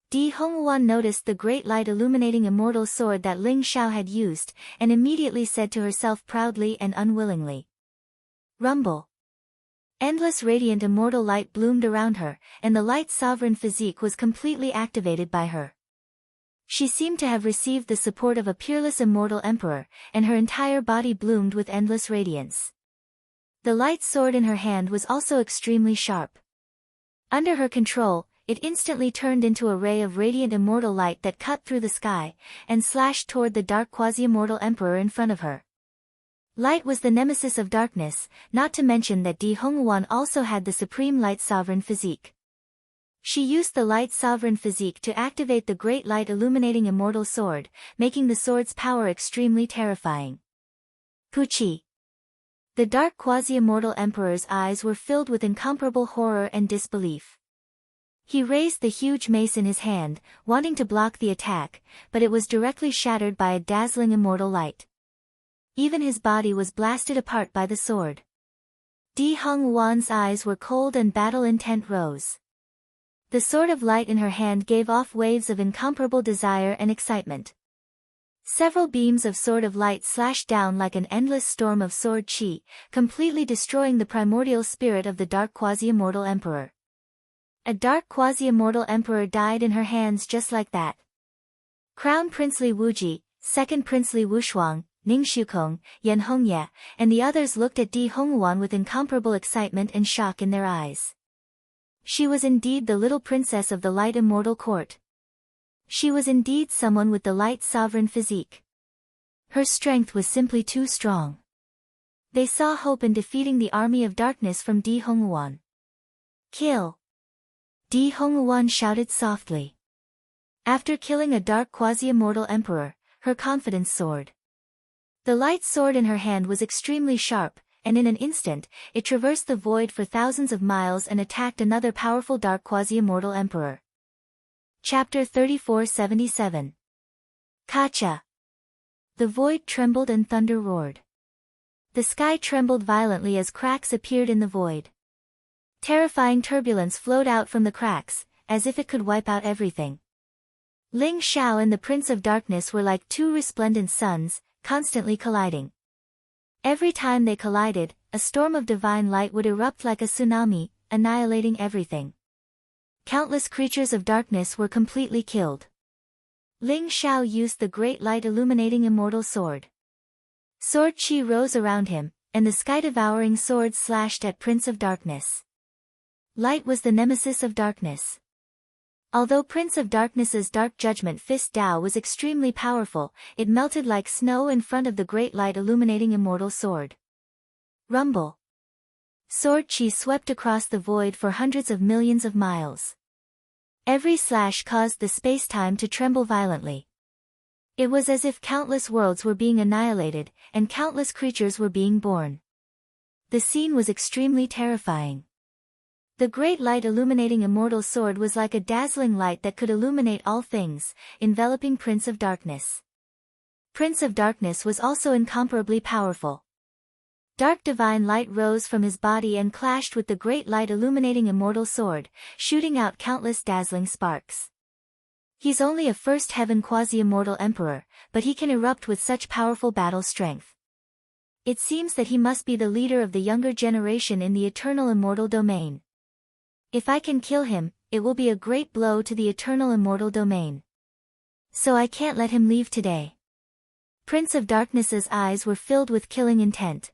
A: Di Hongguan noticed the great light illuminating immortal sword that Ling Xiao had used, and immediately said to herself proudly and unwillingly. Rumble. Endless radiant immortal light bloomed around her, and the light sovereign physique was completely activated by her. She seemed to have received the support of a peerless immortal emperor, and her entire body bloomed with endless radiance. The light sword in her hand was also extremely sharp. Under her control, it instantly turned into a ray of radiant immortal light that cut through the sky, and slashed toward the dark quasi-immortal emperor in front of her. Light was the nemesis of darkness, not to mention that Di Hongguan also had the supreme light sovereign physique. She used the light sovereign physique to activate the great light illuminating immortal sword, making the sword's power extremely terrifying. Puchi. The dark quasi-immortal emperor's eyes were filled with incomparable horror and disbelief. He raised the huge mace in his hand, wanting to block the attack, but it was directly shattered by a dazzling immortal light. Even his body was blasted apart by the sword. Di Hongguan's eyes were cold and battle intent rose. The sword of light in her hand gave off waves of incomparable desire and excitement. Several beams of sword of light slashed down like an endless storm of sword chi, completely destroying the primordial spirit of the dark quasi-immortal emperor. A dark quasi-immortal emperor died in her hands just like that. Crown Prince Li Wuji, Second Prince Li Wushuang, Ning Shukong, Yan Hongye, and the others looked at Di Hongguan with incomparable excitement and shock in their eyes. She was indeed the little princess of the light immortal court. She was indeed someone with the light sovereign physique. Her strength was simply too strong. They saw hope in defeating the army of darkness from Di Hongguan. Kill! Di Hongguan shouted softly. After killing a dark quasi-immortal emperor, her confidence soared. The light sword in her hand was extremely sharp, and in an instant, it traversed the void for thousands of miles and attacked another powerful dark quasi-immortal emperor. Chapter 3477. Kacha. The void trembled and thunder roared. The sky trembled violently as cracks appeared in the void. Terrifying turbulence flowed out from the cracks, as if it could wipe out everything. Ling Xiao and the Prince of Darkness were like two resplendent suns, constantly colliding. Every time they collided, a storm of divine light would erupt like a tsunami, annihilating everything. Countless creatures of darkness were completely killed. Ling Xiao used the great light illuminating immortal sword. Sword chi rose around him, and the sky-devouring sword slashed at Prince of Darkness. Light was the nemesis of darkness. Although Prince of Darkness's dark judgment fist Dao was extremely powerful, it melted like snow in front of the great light illuminating immortal sword. Rumble. Sword chi swept across the void for hundreds of millions of miles. Every slash caused the space-time to tremble violently. It was as if countless worlds were being annihilated, and countless creatures were being born. The scene was extremely terrifying. The great light illuminating immortal sword was like a dazzling light that could illuminate all things, enveloping Prince of Darkness. Prince of Darkness was also incomparably powerful. Dark divine light rose from his body and clashed with the great light illuminating immortal sword, shooting out countless dazzling sparks. He's only a first heaven quasi-immortal emperor, but he can erupt with such powerful battle strength. It seems that he must be the leader of the younger generation in the eternal immortal domain. If I can kill him, it will be a great blow to the eternal immortal domain. So I can't let him leave today. Prince of Darkness's eyes were filled with killing intent.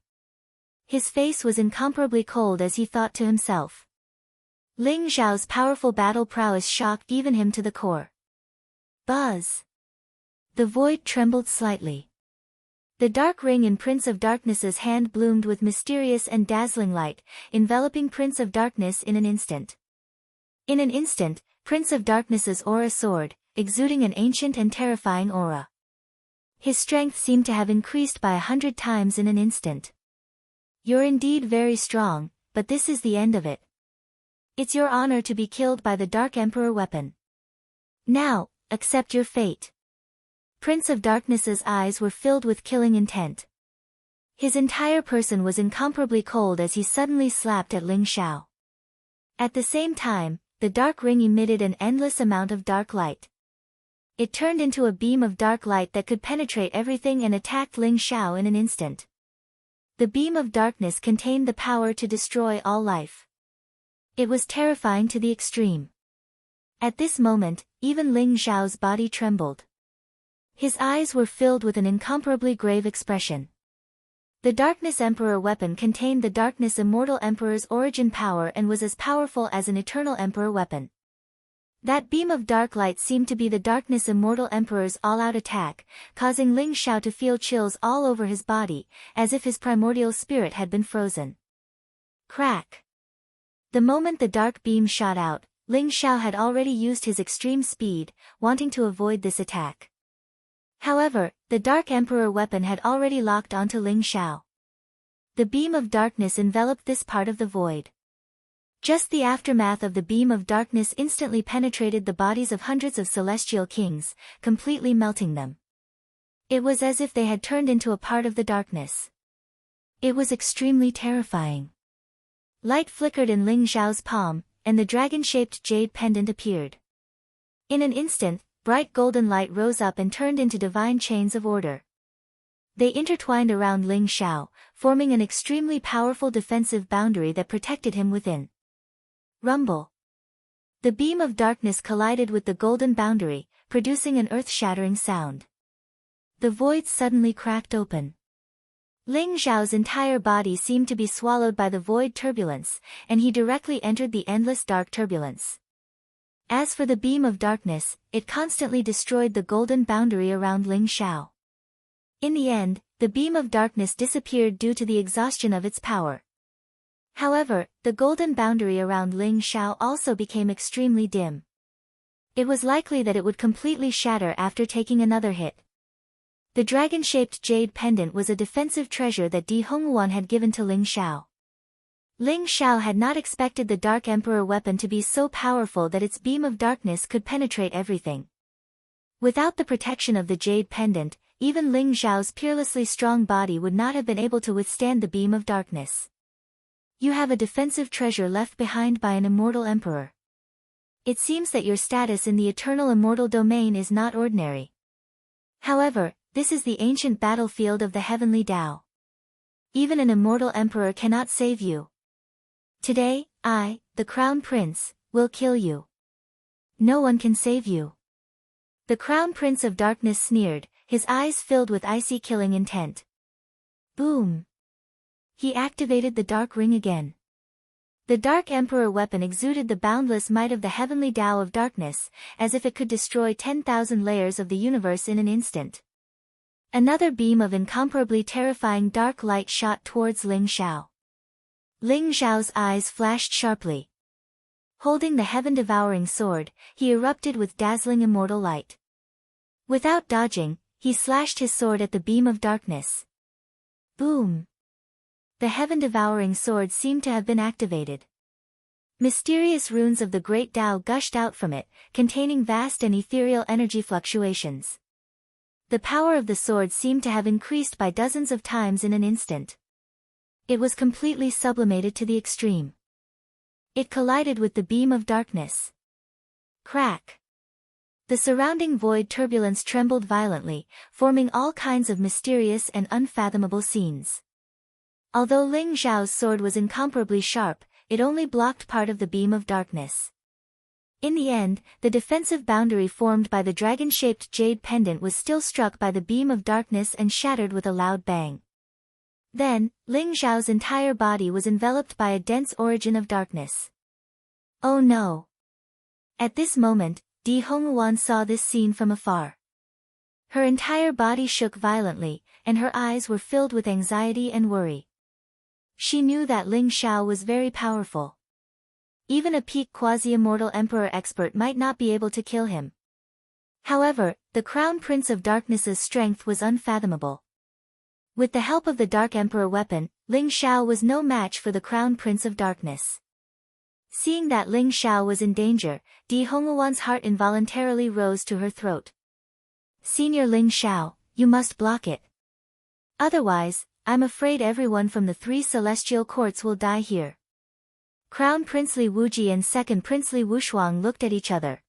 A: His face was incomparably cold as he thought to himself. Ling Xiao's powerful battle prowess shocked even him to the core. Buzz! The void trembled slightly. The dark ring in Prince of Darkness's hand bloomed with mysterious and dazzling light, enveloping Prince of Darkness in an instant. In an instant, Prince of Darkness's aura soared, exuding an ancient and terrifying aura. His strength seemed to have increased by 100 times in an instant. You're indeed very strong, but this is the end of it. It's your honor to be killed by the Dark Emperor weapon. Now, accept your fate. Prince of Darkness's eyes were filled with killing intent. His entire person was incomparably cold as he suddenly slapped at Ling Xiao. At the same time, the dark ring emitted an endless amount of dark light. It turned into a beam of dark light that could penetrate everything and attacked Ling Xiao in an instant. The beam of darkness contained the power to destroy all life. It was terrifying to the extreme. At this moment, even Ling Xiao's body trembled. His eyes were filled with an incomparably grave expression. The Darkness Emperor weapon contained the Darkness Immortal Emperor's origin power and was as powerful as an Eternal Emperor weapon. That beam of dark light seemed to be the Darkness Immortal Emperor's all-out attack, causing Ling Xiao to feel chills all over his body, as if his primordial spirit had been frozen. Crack! The moment the dark beam shot out, Ling Xiao had already used his extreme speed, wanting to avoid this attack. However, the Dark Emperor weapon had already locked onto Ling Xiao. The beam of darkness enveloped this part of the void. Just the aftermath of the beam of darkness instantly penetrated the bodies of hundreds of celestial kings, completely melting them. It was as if they had turned into a part of the darkness. It was extremely terrifying. Light flickered in Ling Xiao's palm, and the dragon-shaped jade pendant appeared. In an instant, bright golden light rose up and turned into divine chains of order. They intertwined around Ling Xiao, forming an extremely powerful defensive boundary that protected him within. Rumble. The beam of darkness collided with the golden boundary, producing an earth-shattering sound. The void suddenly cracked open. Ling Xiao's entire body seemed to be swallowed by the void turbulence, and he directly entered the endless dark turbulence. As for the beam of darkness, it constantly destroyed the golden boundary around Ling Xiao. In the end, the beam of darkness disappeared due to the exhaustion of its power. However, the golden boundary around Ling Xiao also became extremely dim. It was likely that it would completely shatter after taking another hit. The dragon-shaped jade pendant was a defensive treasure that Di Hongguan had given to Ling Xiao. Ling Xiao had not expected the Dark Emperor weapon to be so powerful that its beam of darkness could penetrate everything. Without the protection of the jade pendant, even Ling Xiao's peerlessly strong body would not have been able to withstand the beam of darkness. You have a defensive treasure left behind by an immortal emperor. It seems that your status in the eternal immortal domain is not ordinary. However, this is the ancient battlefield of the heavenly Tao. Even an immortal emperor cannot save you. Today, I, the Crown Prince, will kill you. No one can save you. The Crown Prince of Darkness sneered, his eyes filled with icy killing intent. Boom! He activated the Dark Ring again. The Dark Emperor weapon exuded the boundless might of the heavenly Tao of darkness, as if it could destroy 10,000 layers of the universe in an instant. Another beam of incomparably terrifying dark light shot towards Ling Xiao. Ling Xiao's eyes flashed sharply. Holding the heaven-devouring sword, he erupted with dazzling immortal light. Without dodging, he slashed his sword at the beam of darkness. Boom! The heaven-devouring sword seemed to have been activated. Mysterious runes of the great Tao gushed out from it, containing vast and ethereal energy fluctuations. The power of the sword seemed to have increased by dozens of times in an instant. It was completely sublimated to the extreme. It collided with the beam of darkness. Crack! The surrounding void turbulence trembled violently, forming all kinds of mysterious and unfathomable scenes. Although Ling Xiao's sword was incomparably sharp, it only blocked part of the beam of darkness. In the end, the defensive boundary formed by the dragon-shaped jade pendant was still struck by the beam of darkness and shattered with a loud bang. Then, Ling Xiao's entire body was enveloped by a dense origin of darkness. Oh no! At this moment, Di Hongguan saw this scene from afar. Her entire body shook violently, and her eyes were filled with anxiety and worry. She knew that Ling Xiao was very powerful. Even a peak quasi-immortal emperor expert might not be able to kill him. However, the Crown Prince of Darkness's strength was unfathomable. With the help of the Dark Emperor weapon, Ling Xiao was no match for the Crown Prince of Darkness. Seeing that Ling Xiao was in danger, Di Hongguan's heart involuntarily rose to her throat. Senior Ling Xiao, you must block it. Otherwise, I'm afraid everyone from the 3 celestial courts will die here. Crown Prince Li Wuji and Second Prince Li Wushuang looked at each other.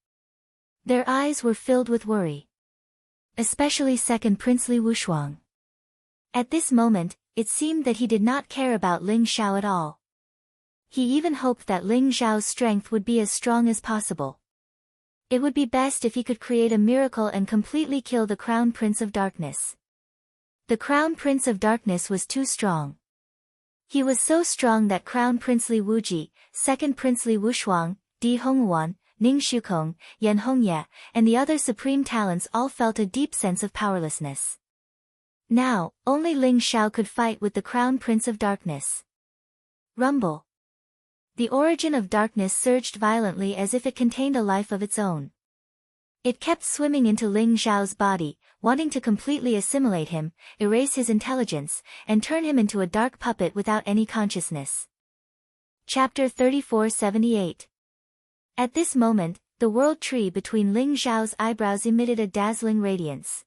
A: Their eyes were filled with worry. Especially Second Prince Li Wushuang. At this moment, it seemed that he did not care about Ling Xiao at all. He even hoped that Ling Xiao's strength would be as strong as possible. It would be best if he could create a miracle and completely kill the Crown Prince of Darkness. The Crown Prince of Darkness was too strong. He was so strong that Crown Prince Li Wuji, Second Prince Li Wushuang, Di Hongguan, Ning Shukong, Yan Hongye, and the other supreme talents all felt a deep sense of powerlessness. Now, only Ling Xiao could fight with the Crown Prince of Darkness. Rumble. The origin of darkness surged violently as if it contained a life of its own. It kept swimming into Ling Xiao's body, wanting to completely assimilate him, erase his intelligence, and turn him into a dark puppet without any consciousness. Chapter 3478. At this moment, the world tree between Ling Xiao's eyebrows emitted a dazzling radiance.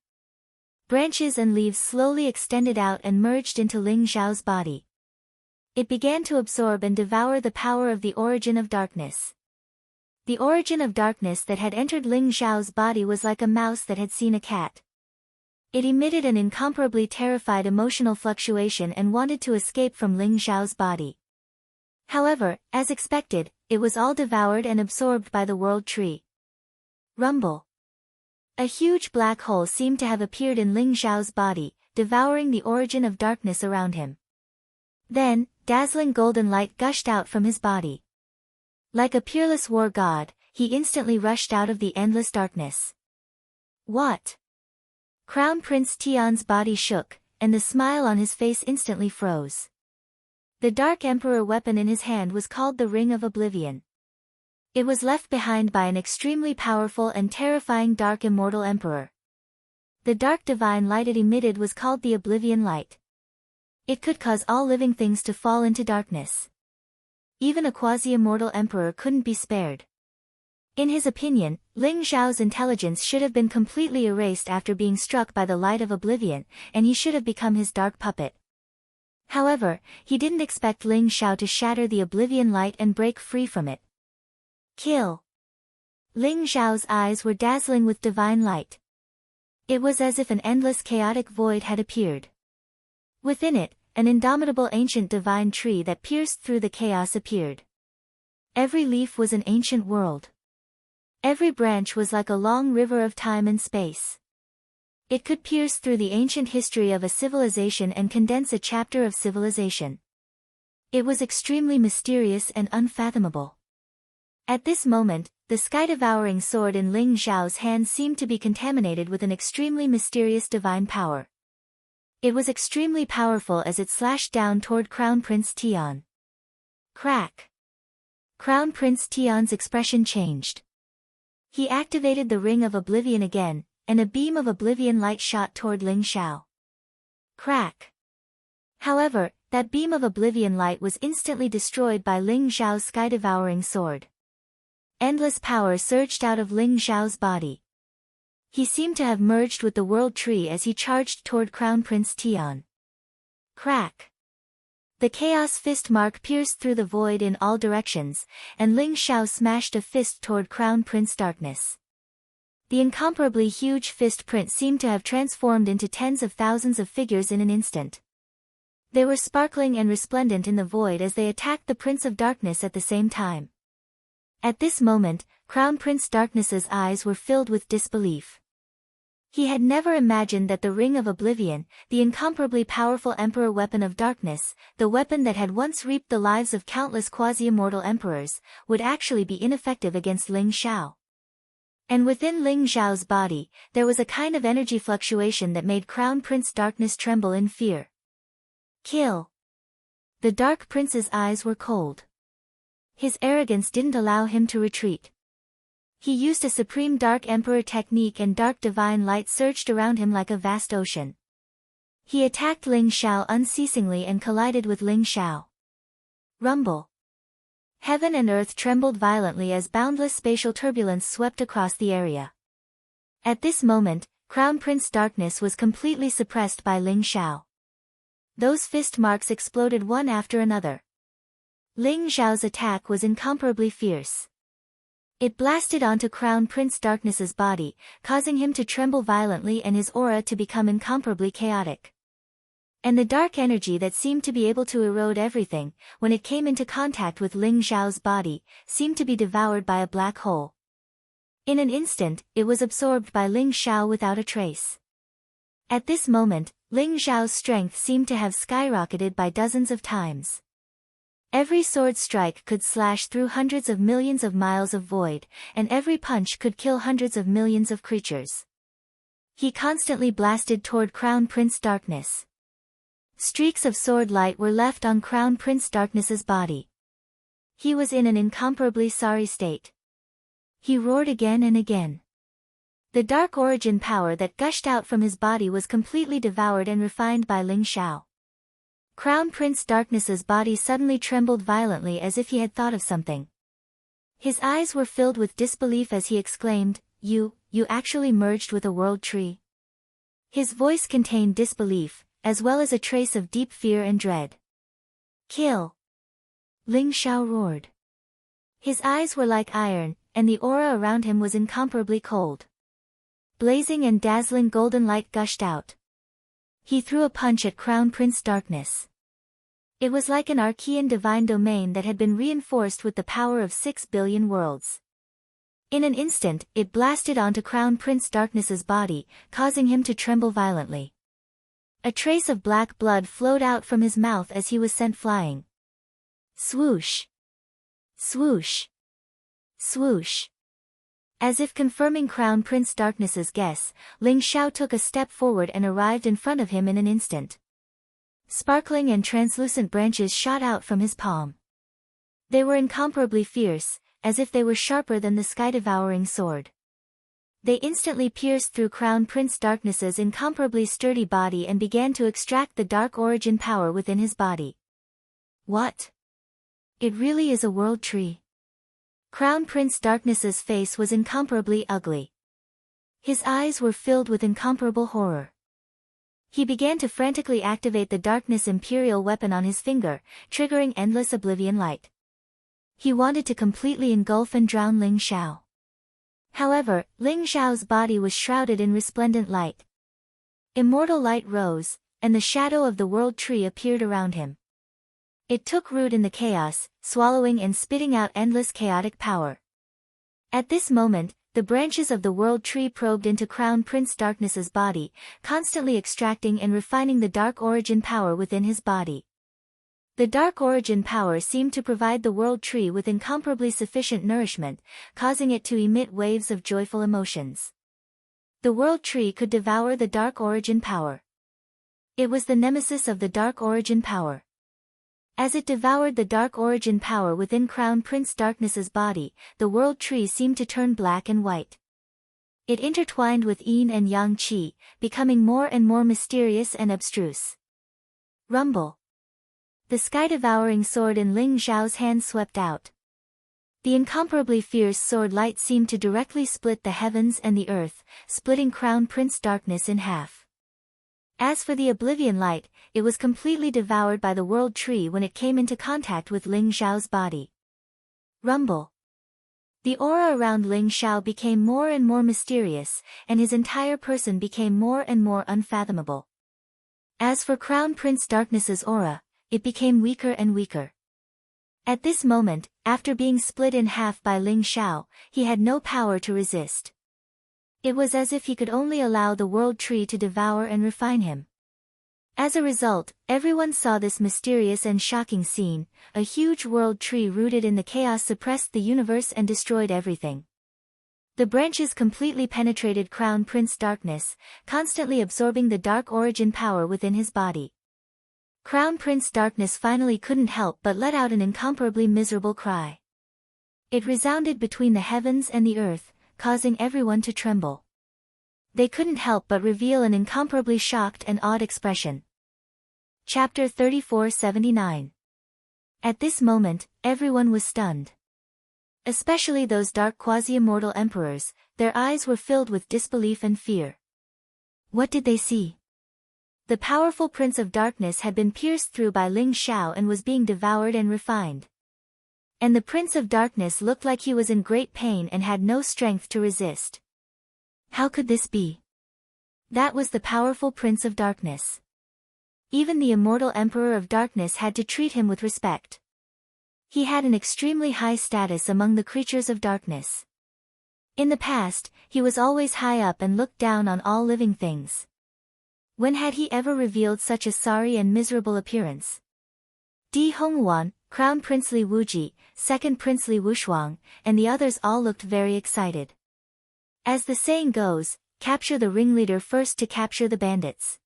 A: Branches and leaves slowly extended out and merged into Ling Xiao's body. It began to absorb and devour the power of the origin of darkness. The origin of darkness that had entered Ling Xiao's body was like a mouse that had seen a cat. It emitted an incomparably terrified emotional fluctuation and wanted to escape from Ling Xiao's body. However, as expected, it was all devoured and absorbed by the world tree. Rumble. A huge black hole seemed to have appeared in Ling Xiao's body, devouring the origin of darkness around him. Then, dazzling golden light gushed out from his body. Like a peerless war god, he instantly rushed out of the endless darkness. What? Crown Prince Tian's body shook, and the smile on his face instantly froze. The Dark Emperor weapon in his hand was called the Ring of Oblivion. It was left behind by an extremely powerful and terrifying Dark Immortal Emperor. The dark divine light it emitted was called the Oblivion Light. It could cause all living things to fall into darkness. Even a quasi-immortal emperor couldn't be spared. In his opinion, Ling Xiao's intelligence should have been completely erased after being struck by the light of oblivion, and he should have become his dark puppet. However, he didn't expect Ling Xiao to shatter the oblivion light and break free from it. Kill! Ling Xiao's eyes were dazzling with divine light. It was as if an endless chaotic void had appeared. Within it, an indomitable ancient divine tree that pierced through the chaos appeared. Every leaf was an ancient world. Every branch was like a long river of time and space. It could pierce through the ancient history of a civilization and condense a chapter of civilization. It was extremely mysterious and unfathomable. At this moment, the sky-devouring sword in Ling Xiao's hand seemed to be contaminated with an extremely mysterious divine power. It was extremely powerful as it slashed down toward Crown Prince Tian. Crack! Crown Prince Tian's expression changed. He activated the Ring of Oblivion again, and a beam of oblivion light shot toward Ling Xiao. Crack! However, that beam of oblivion light was instantly destroyed by Ling Xiao's sky-devouring sword. Endless power surged out of Ling Xiao's body. He seemed to have merged with the world tree as he charged toward Crown Prince Tian. Crack! The chaos fist mark pierced through the void in all directions, and Ling Xiao smashed a fist toward Crown Prince Darkness. The incomparably huge fist print seemed to have transformed into tens of thousands of figures in an instant. They were sparkling and resplendent in the void as they attacked the Prince of Darkness at the same time. At this moment, Crown Prince Darkness's eyes were filled with disbelief. He had never imagined that the Ring of Oblivion, the incomparably powerful Emperor weapon of darkness, the weapon that had once reaped the lives of countless quasi-immortal emperors, would actually be ineffective against Ling Xiao. And within Ling Xiao's body, there was a kind of energy fluctuation that made Crown Prince Darkness tremble in fear. Kill! The Dark Prince's eyes were cold. His arrogance didn't allow him to retreat. He used a supreme Dark Emperor technique and dark divine light surged around him like a vast ocean. He attacked Ling Xiao unceasingly and collided with Ling Xiao. Rumble! Heaven and earth trembled violently as boundless spatial turbulence swept across the area. At this moment, Crown Prince Darkness was completely suppressed by Ling Xiao. Those fist marks exploded one after another. Ling Xiao's attack was incomparably fierce. It blasted onto Crown Prince Darkness's body, causing him to tremble violently and his aura to become incomparably chaotic. And the dark energy that seemed to be able to erode everything, when it came into contact with Ling Xiao's body, seemed to be devoured by a black hole. In an instant, it was absorbed by Ling Xiao without a trace. At this moment, Ling Xiao's strength seemed to have skyrocketed by dozens of times. Every sword strike could slash through hundreds of millions of miles of void, and every punch could kill hundreds of millions of creatures. He constantly blasted toward Crown Prince Darkness. Streaks of sword light were left on Crown Prince Darkness's body. He was in an incomparably sorry state. He roared again and again. The dark origin power that gushed out from his body was completely devoured and refined by Ling Xiao. Crown Prince Darkness's body suddenly trembled violently as if he had thought of something. His eyes were filled with disbelief as he exclaimed, You actually merged with a world tree?" His voice contained disbelief, as well as a trace of deep fear and dread. "Kill!" Ling Xiao roared. His eyes were like iron, and the aura around him was incomparably cold. Blazing and dazzling golden light gushed out. He threw a punch at Crown Prince Darkness. It was like an Archean divine domain that had been reinforced with the power of 6 billion worlds. In an instant, it blasted onto Crown Prince Darkness's body, causing him to tremble violently. A trace of black blood flowed out from his mouth as he was sent flying. Swoosh! Swoosh! Swoosh! As if confirming Crown Prince Darkness's guess, Ling Xiao took a step forward and arrived in front of him in an instant. Sparkling and translucent branches shot out from his palm. They were incomparably fierce, as if they were sharper than the sky-devouring sword. They instantly pierced through Crown Prince Darkness's incomparably sturdy body and began to extract the dark origin power within his body. What? It really is a world tree. Crown Prince Darkness's face was incomparably ugly. His eyes were filled with incomparable horror. He began to frantically activate the Darkness Imperial weapon on his finger, triggering endless oblivion light. He wanted to completely engulf and drown Ling Xiao. However, Ling Xiao's body was shrouded in resplendent light. Immortal light rose, and the shadow of the world tree appeared around him. It took root in the chaos, swallowing and spitting out endless chaotic power. At this moment, the branches of the world tree probed into Crown Prince Darkness's body, constantly extracting and refining the dark origin power within his body. The dark origin power seemed to provide the world tree with incomparably sufficient nourishment, causing it to emit waves of joyful emotions. The world tree could devour the dark origin power. It was the nemesis of the dark origin power. As it devoured the dark origin power within Crown Prince Darkness's body, the world tree seemed to turn black and white. It intertwined with yin and yang qi, becoming more and more mysterious and abstruse. Rumble. The sky-devouring sword in Ling Xiao's hand swept out. The incomparably fierce sword light seemed to directly split the heavens and the earth, splitting Crown Prince Darkness in half. As for the oblivion light, it was completely devoured by the world tree when it came into contact with Ling Xiao's body. Rumble. The aura around Ling Xiao became more and more mysterious, and his entire person became more and more unfathomable. As for Crown Prince Darkness's aura, it became weaker and weaker. At this moment, after being split in half by Ling Xiao, he had no power to resist. It was as if he could only allow the world tree to devour and refine him. As a result, everyone saw this mysterious and shocking scene. A huge world tree rooted in the chaos suppressed the universe and destroyed everything. The branches completely penetrated Crown Prince Darkness, constantly absorbing the dark origin power within his body. Crown Prince Darkness finally couldn't help but let out an incomparably miserable cry. It resounded between the heavens and the earth, causing everyone to tremble. They couldn't help but reveal an incomparably shocked and awed expression. Chapter 3479. At this moment, everyone was stunned. Especially those dark quasi-immortal emperors, their eyes were filled with disbelief and fear. What did they see? The powerful Prince of Darkness had been pierced through by Ling Xiao and was being devoured and refined. And the Prince of Darkness looked like he was in great pain and had no strength to resist. How could this be? That was the powerful Prince of Darkness. Even the immortal Emperor of Darkness had to treat him with respect. He had an extremely high status among the creatures of darkness. In the past, he was always high up and looked down on all living things. When had he ever revealed such a sorry and miserable appearance? Di Hongwan, Crown Prince Li Wuji, Second Prince Li Wushuang, and the others all looked very excited. As the saying goes, capture the ringleader first to capture the bandits.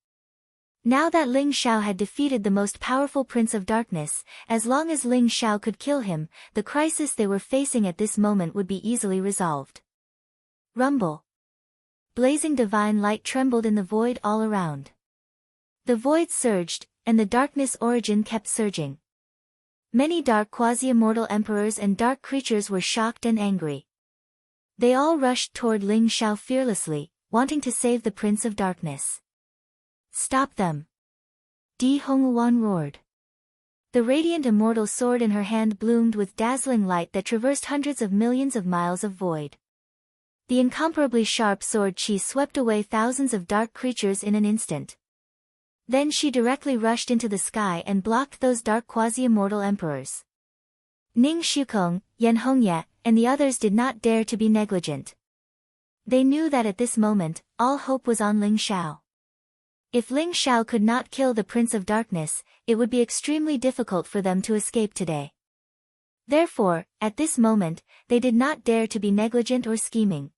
A: Now that Ling Xiao had defeated the most powerful Prince of Darkness, as long as Ling Xiao could kill him, the crisis they were facing at this moment would be easily resolved. Rumble. Blazing divine light trembled in the void all around. The void surged, and the darkness origin kept surging. Many dark quasi-immortal emperors and dark creatures were shocked and angry. They all rushed toward Ling Xiao fearlessly, wanting to save the Prince of Darkness. Stop them! Di Hongwan roared. The radiant immortal sword in her hand bloomed with dazzling light that traversed hundreds of millions of miles of void. The incomparably sharp sword chi swept away thousands of dark creatures in an instant. Then she directly rushed into the sky and blocked those dark quasi-immortal emperors. Ning Shukong, Yan Hongye, and the others did not dare to be negligent. They knew that at this moment, all hope was on Ling Xiao. If Ling Xiao could not kill the Prince of Darkness, it would be extremely difficult for them to escape today. Therefore, at this moment, they did not dare to be negligent or scheming.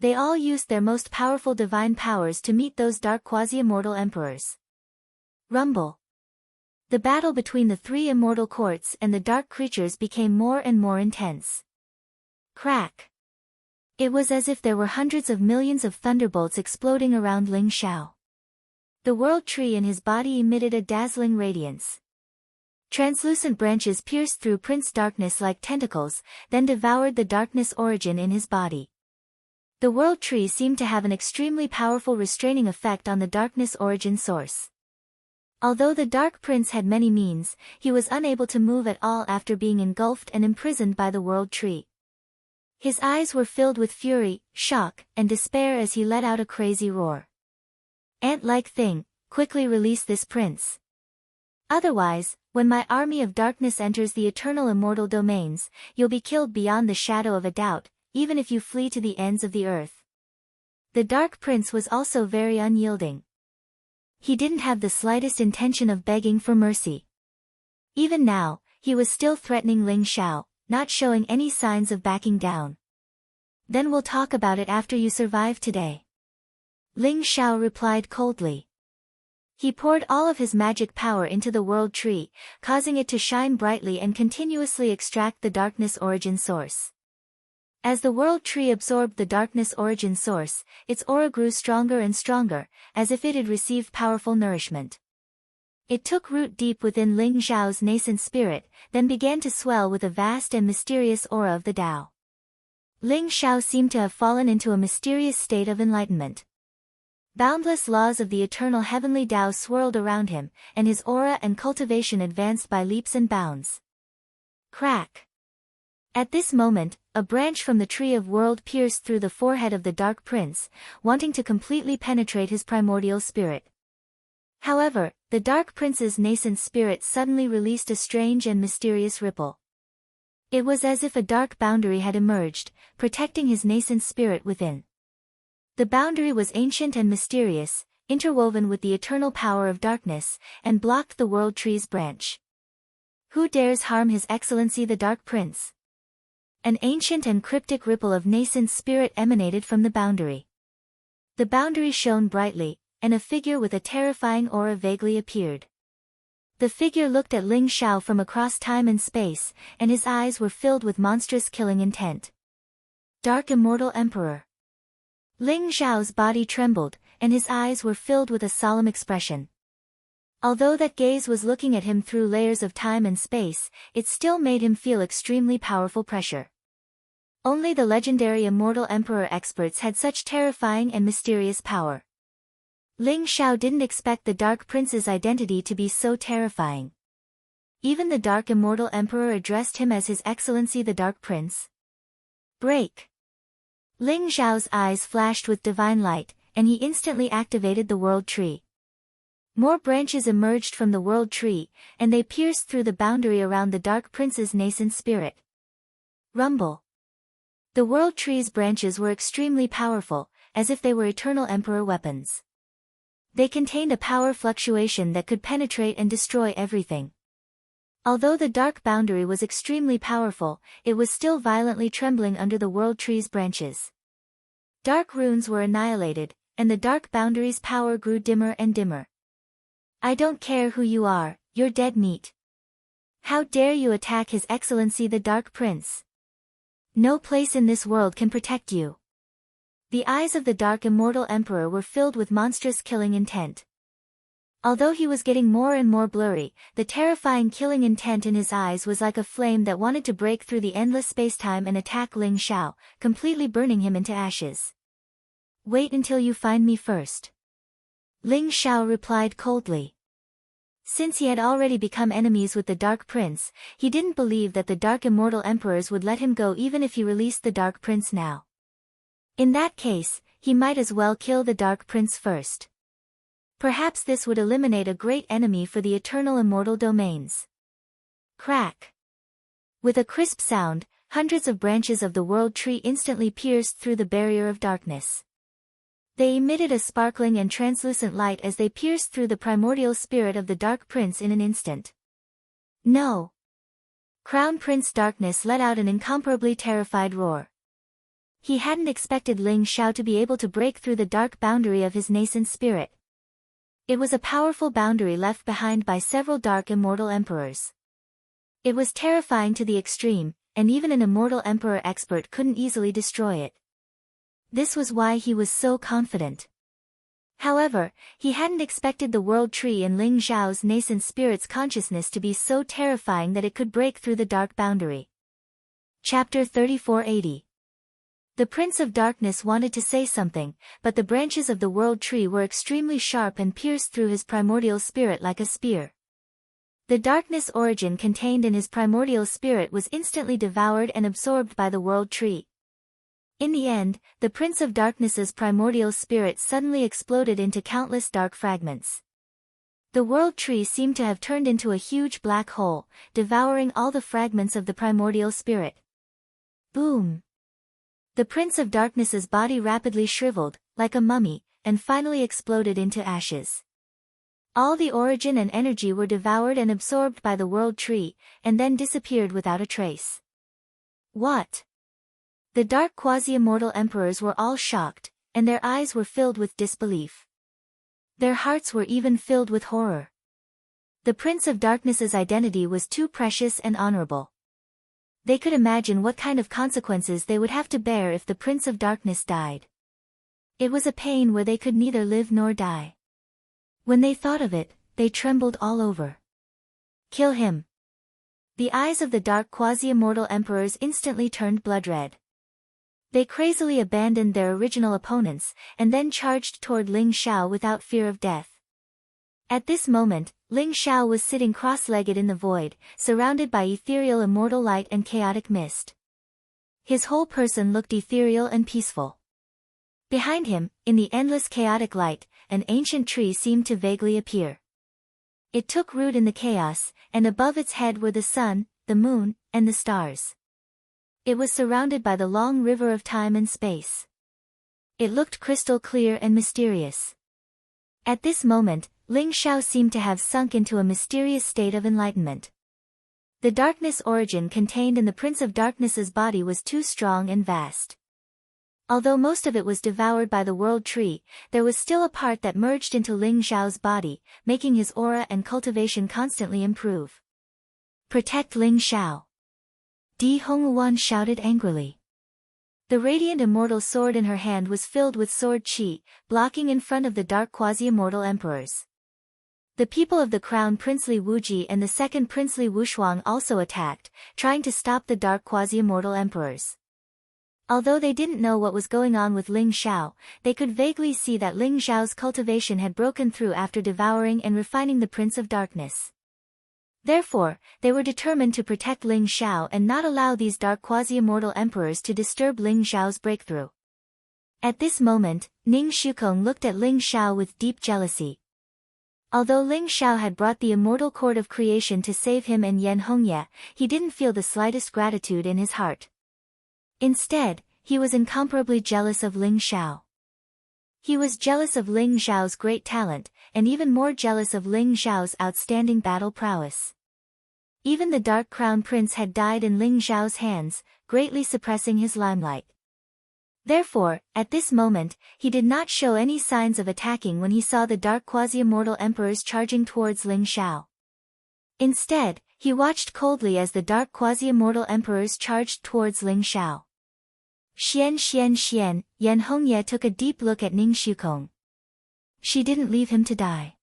A: They all used their most powerful divine powers to meet those dark quasi-immortal emperors. Rumble. The battle between the three immortal courts and the dark creatures became more and more intense. Crack. It was as if there were hundreds of millions of thunderbolts exploding around Ling Xiao. The world tree in his body emitted a dazzling radiance. Translucent branches pierced through Prince Darkness like tentacles, then devoured the darkness origin in his body. The world tree seemed to have an extremely powerful restraining effect on the darkness origin source. Although the Dark Prince had many means, he was unable to move at all after being engulfed and imprisoned by the world tree. His eyes were filled with fury, shock, and despair as he let out a crazy roar. Ant-like thing, quickly release this prince. Otherwise, when my army of darkness enters the eternal immortal domains, you'll be killed beyond the shadow of a doubt, even if you flee to the ends of the earth. The Dark Prince was also very unyielding. He didn't have the slightest intention of begging for mercy. Even now, he was still threatening Ling Xiao, not showing any signs of backing down. Then we'll talk about it after you survive today. Ling Xiao replied coldly. He poured all of his magic power into the world tree, causing it to shine brightly and continuously extract the darkness origin source. As the world tree absorbed the darkness origin source, its aura grew stronger and stronger, as if it had received powerful nourishment. It took root deep within Ling Xiao's nascent spirit, then began to swell with a vast and mysterious aura of the Tao. Ling Xiao seemed to have fallen into a mysterious state of enlightenment. Boundless laws of the eternal heavenly Tao swirled around him, and his aura and cultivation advanced by leaps and bounds. Crack. At this moment, a branch from the Tree of World pierced through the forehead of the Dark Prince, wanting to completely penetrate his primordial spirit. However, the Dark Prince's nascent spirit suddenly released a strange and mysterious ripple. It was as if a dark boundary had emerged, protecting his nascent spirit within. The boundary was ancient and mysterious, interwoven with the eternal power of darkness, and blocked the World Tree's branch. Who dares harm His Excellency the Dark Prince? An ancient and cryptic ripple of nascent spirit emanated from the boundary. The boundary shone brightly, and a figure with a terrifying aura vaguely appeared. The figure looked at Ling Xiao from across time and space, and his eyes were filled with monstrous killing intent. Dark Immortal Emperor. Ling Xiao's body trembled, and his eyes were filled with a solemn expression. Although that gaze was looking at him through layers of time and space, it still made him feel extremely powerful pressure. Only the legendary Immortal Emperor experts had such terrifying and mysterious power. Ling Xiao didn't expect the Dark Prince's identity to be so terrifying. Even the Dark Immortal Emperor addressed him as His Excellency the Dark Prince. Break. Ling Xiao's eyes flashed with divine light, and he instantly activated the World Tree. More branches emerged from the World Tree, and they pierced through the boundary around the Dark Prince's nascent spirit. Rumble. The World Tree's branches were extremely powerful, as if they were eternal Emperor weapons. They contained a power fluctuation that could penetrate and destroy everything. Although the dark boundary was extremely powerful, it was still violently trembling under the World Tree's branches. Dark runes were annihilated, and the dark boundary's power grew dimmer and dimmer. I don't care who you are, you're dead meat. How dare you attack His Excellency the Dark Prince? No place in this world can protect you. The eyes of the Dark Immortal Emperor were filled with monstrous killing intent. Although he was getting more and more blurry, the terrifying killing intent in his eyes was like a flame that wanted to break through the endless spacetime and attack Ling Xiao, completely burning him into ashes. Wait until you find me first. Ling Xiao replied coldly. Since he had already become enemies with the Dark Prince, he didn't believe that the Dark Immortal Emperors would let him go even if he released the Dark Prince now. In that case, he might as well kill the Dark Prince first. Perhaps this would eliminate a great enemy for the eternal immortal domains. Crack! With a crisp sound, hundreds of branches of the World Tree instantly pierced through the barrier of darkness. They emitted a sparkling and translucent light as they pierced through the primordial spirit of the Dark Prince in an instant. No! Crown Prince Darkness let out an incomparably terrified roar. He hadn't expected Ling Xiao to be able to break through the dark boundary of his nascent spirit. It was a powerful boundary left behind by several dark immortal emperors. It was terrifying to the extreme, and even an immortal emperor expert couldn't easily destroy it. This was why he was so confident. However, he hadn't expected the World Tree in Ling Xiao's nascent spirit's consciousness to be so terrifying that it could break through the dark boundary. Chapter 3480. The Prince of Darkness wanted to say something, but the branches of the World Tree were extremely sharp and pierced through his primordial spirit like a spear. The darkness origin contained in his primordial spirit was instantly devoured and absorbed by the World Tree. In the end, the Prince of Darkness's primordial spirit suddenly exploded into countless dark fragments. The World Tree seemed to have turned into a huge black hole, devouring all the fragments of the primordial spirit. Boom! The Prince of Darkness's body rapidly shriveled, like a mummy, and finally exploded into ashes. All the origin and energy were devoured and absorbed by the World Tree, and then disappeared without a trace. What? The dark quasi-immortal emperors were all shocked, and their eyes were filled with disbelief. Their hearts were even filled with horror. The Prince of Darkness's identity was too precious and honorable. They could imagine what kind of consequences they would have to bear if the Prince of Darkness died. It was a pain where they could neither live nor die. When they thought of it, they trembled all over. Kill him! The eyes of the dark quasi-immortal emperors instantly turned blood-red. They crazily abandoned their original opponents, and then charged toward Ling Xiao without fear of death. At this moment, Ling Xiao was sitting cross-legged in the void, surrounded by ethereal immortal light and chaotic mist. His whole person looked ethereal and peaceful. Behind him, in the endless chaotic light, an ancient tree seemed to vaguely appear. It took root in the chaos, and above its head were the sun, the moon, and the stars. It was surrounded by the long river of time and space. It looked crystal clear and mysterious. At this moment, Ling Xiao seemed to have sunk into a mysterious state of enlightenment. The darkness origin contained in the Prince of Darkness's body was too strong and vast. Although most of it was devoured by the World Tree, there was still a part that merged into Ling Xiao's body, making his aura and cultivation constantly improve. Protect Ling Xiao! Di Hongyuan shouted angrily. The radiant immortal sword in her hand was filled with sword qi, blocking in front of the dark quasi-immortal emperors. The people of the Crown Princely Wuji and the second Princely Wushuang also attacked, trying to stop the dark quasi-immortal emperors. Although they didn't know what was going on with Ling Xiao, they could vaguely see that Ling Xiao's cultivation had broken through after devouring and refining the Prince of Darkness. Therefore, they were determined to protect Ling Xiao and not allow these dark quasi-immortal emperors to disturb Ling Xiao's breakthrough. At this moment, Ning Shukong looked at Ling Xiao with deep jealousy. Although Ling Xiao had brought the immortal cord of creation to save him and Yan Hongye, he didn't feel the slightest gratitude in his heart. Instead, he was incomparably jealous of Ling Xiao. He was jealous of Ling Xiao's great talent, and even more jealous of Ling Xiao's outstanding battle prowess. Even the Dark Crown Prince had died in Ling Xiao's hands, greatly suppressing his limelight. Therefore, at this moment, he did not show any signs of attacking when he saw the dark quasi-immortal emperors charging towards Ling Xiao. Instead, he watched coldly as the dark quasi-immortal emperors charged towards Ling Xiao. Xian, Yan Hongye took a deep look at Ning Shukong. She didn't leave him to die.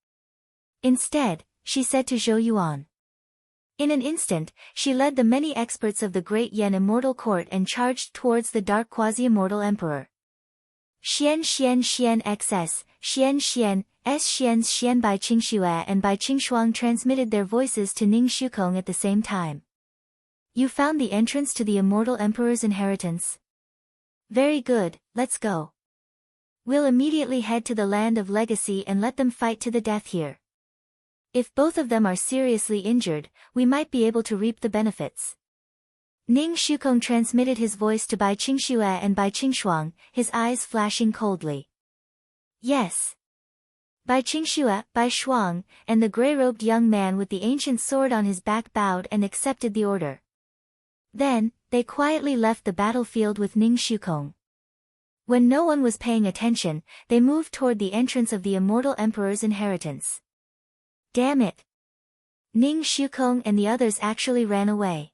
A: Instead, she said to Zhou Yuan. In an instant, she led the many experts of the Great Yan Immortal Court and charged towards the dark quasi-immortal emperor. Xian XS, Xian Bai Qingxue and Bai Qingshuang transmitted their voices to Ning Shukong at the same time. You found the entrance to the immortal emperor's inheritance? Very good, let's go. We'll immediately head to the land of legacy and let them fight to the death here. If both of them are seriously injured, we might be able to reap the benefits. Ning Shukong transmitted his voice to Bai Qingxue and Bai Qingshuang, his eyes flashing coldly. Yes. Bai Qingxue, Bai Shuang, and the gray-robed young man with the ancient sword on his back bowed and accepted the order. Then, they quietly left the battlefield with Ning Shukong. When no one was paying attention, they moved toward the entrance of the immortal emperor's inheritance. Damn it! Ning Shukong and the others actually ran away.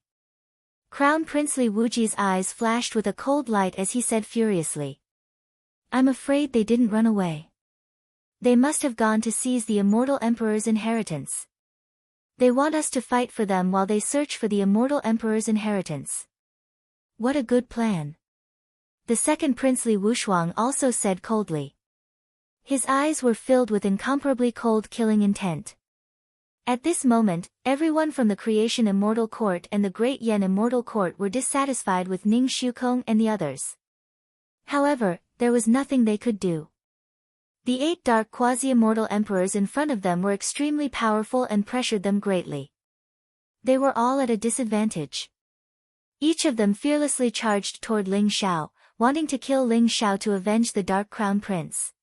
A: Crown Prince Li Wuji's eyes flashed with a cold light as he said furiously. I'm afraid they didn't run away. They must have gone to seize the immortal emperor's inheritance. They want us to fight for them while they search for the immortal emperor's inheritance. What a good plan. The second Prince Li Wushuang also said coldly. His eyes were filled with incomparably cold killing intent. At this moment, everyone from the Creation Immortal Court and the Great Yen Immortal Court were dissatisfied with Ning Shukong and the others. However, there was nothing they could do. The 8 dark quasi-immortal emperors in front of them were extremely powerful and pressured them greatly. They were all at a disadvantage. Each of them fearlessly charged toward Ling Xiao, wanting to kill Ling Xiao to avenge the Dark Crown Prince.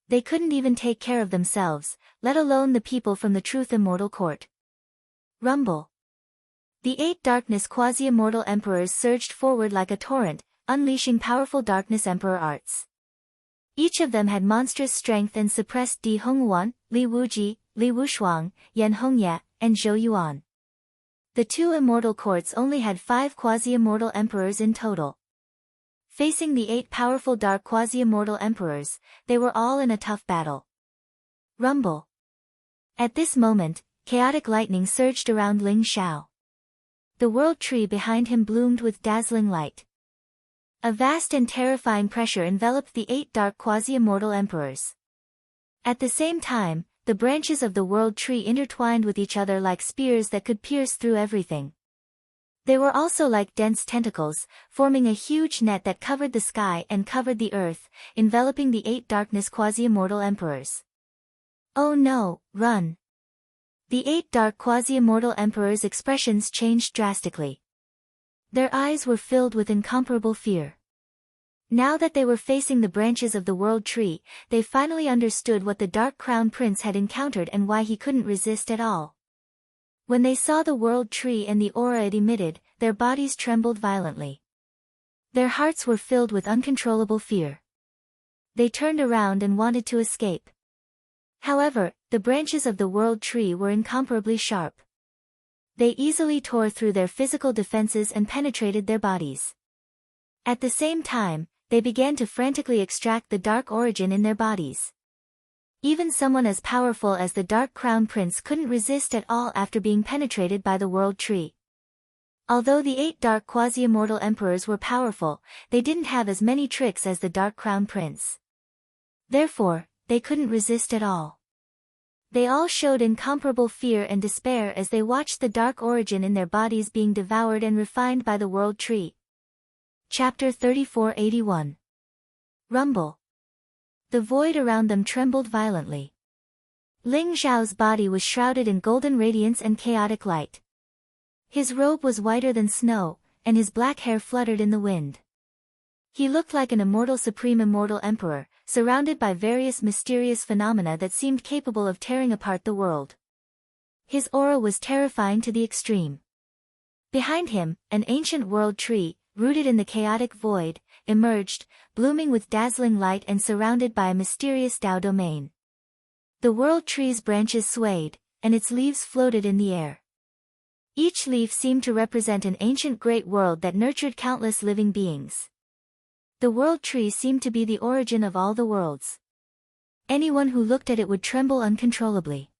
A: They couldn't even take care of themselves, let alone the people from the Truth Immortal Court. Rumble. The 8 darkness quasi-immortal emperors surged forward like a torrent, unleashing powerful darkness emperor arts. Each of them had monstrous strength and suppressed Di Hongguan, Li Wuji, Li Wushuang, Yan Hongye, and Zhou Yuan. The 2 immortal courts only had 5 quasi-immortal emperors in total. Facing the 8 powerful dark quasi-immortal emperors, they were all in a tough battle. Rumble. At this moment, chaotic lightning surged around Ling Xiao. The world tree behind him bloomed with dazzling light. A vast and terrifying pressure enveloped the 8 dark quasi-immortal emperors. At the same time, the branches of the world tree intertwined with each other like spears that could pierce through everything. They were also like dense tentacles, forming a huge net that covered the sky and covered the earth, enveloping the 8 darkness quasi-immortal emperors. Oh no, run! The 8 dark quasi-immortal emperors' expressions changed drastically. Their eyes were filled with incomparable fear. Now that they were facing the branches of the world tree, they finally understood what the Dark Crown Prince had encountered and why he couldn't resist at all. When they saw the world tree and the aura it emitted, their bodies trembled violently. Their hearts were filled with uncontrollable fear. They turned around and wanted to escape. However, the branches of the world tree were incomparably sharp. They easily tore through their physical defenses and penetrated their bodies. At the same time, they began to frantically extract the dark origin in their bodies. Even someone as powerful as the Dark Crown Prince couldn't resist at all after being penetrated by the world tree. Although the 8 dark quasi-immortal emperors were powerful, they didn't have as many tricks as the Dark Crown Prince. Therefore, they couldn't resist at all. They all showed incomparable fear and despair as they watched the dark origin in their bodies being devoured and refined by the world tree. Chapter 3481. Rumble. The void around them trembled violently. Ling Xiao's body was shrouded in golden radiance and chaotic light. His robe was whiter than snow, and his black hair fluttered in the wind. He looked like an immortal supreme immortal emperor, surrounded by various mysterious phenomena that seemed capable of tearing apart the world. His aura was terrifying to the extreme. Behind him, an ancient world tree, rooted in the chaotic void, emerged, blooming with dazzling light and surrounded by a mysterious Tao domain. The world tree's branches swayed, and its leaves floated in the air. Each leaf seemed to represent an ancient great world that nurtured countless living beings. The world tree seemed to be the origin of all the worlds. Anyone who looked at it would tremble uncontrollably.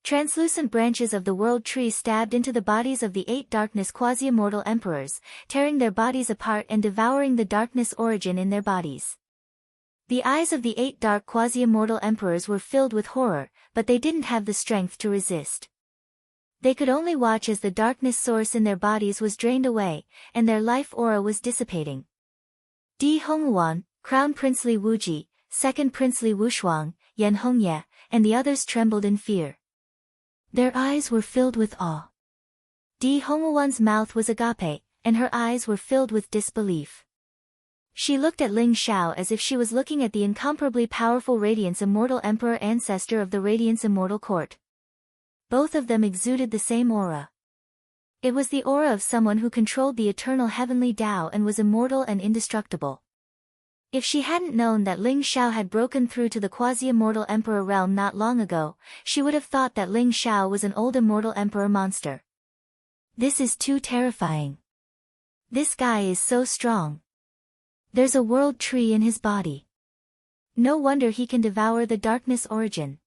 A: Translucent branches of the world tree stabbed into the bodies of the 8 darkness quasi-immortal emperors, tearing their bodies apart and devouring the darkness origin in their bodies. The eyes of the 8 dark quasi-immortal emperors were filled with horror, but they didn't have the strength to resist. They could only watch as the darkness source in their bodies was drained away, and their life aura was dissipating. Di Honghuan, Crown Princely Wuji, Second Princely Wushuang, Yan Hongye, and the others trembled in fear. Their eyes were filled with awe. Di Honghuan's mouth was agape, and her eyes were filled with disbelief. She looked at Ling Xiao as if she was looking at the incomparably powerful Radiance Immortal Emperor ancestor of the Radiance Immortal Court. Both of them exuded the same aura. It was the aura of someone who controlled the eternal heavenly Tao and was immortal and indestructible. If she hadn't known that Ling Xiao had broken through to the quasi-immortal emperor realm not long ago, she would have thought that Ling Xiao was an old immortal emperor monster. This is too terrifying. This guy is so strong. There's a world tree in his body. No wonder he can devour the darkness origin.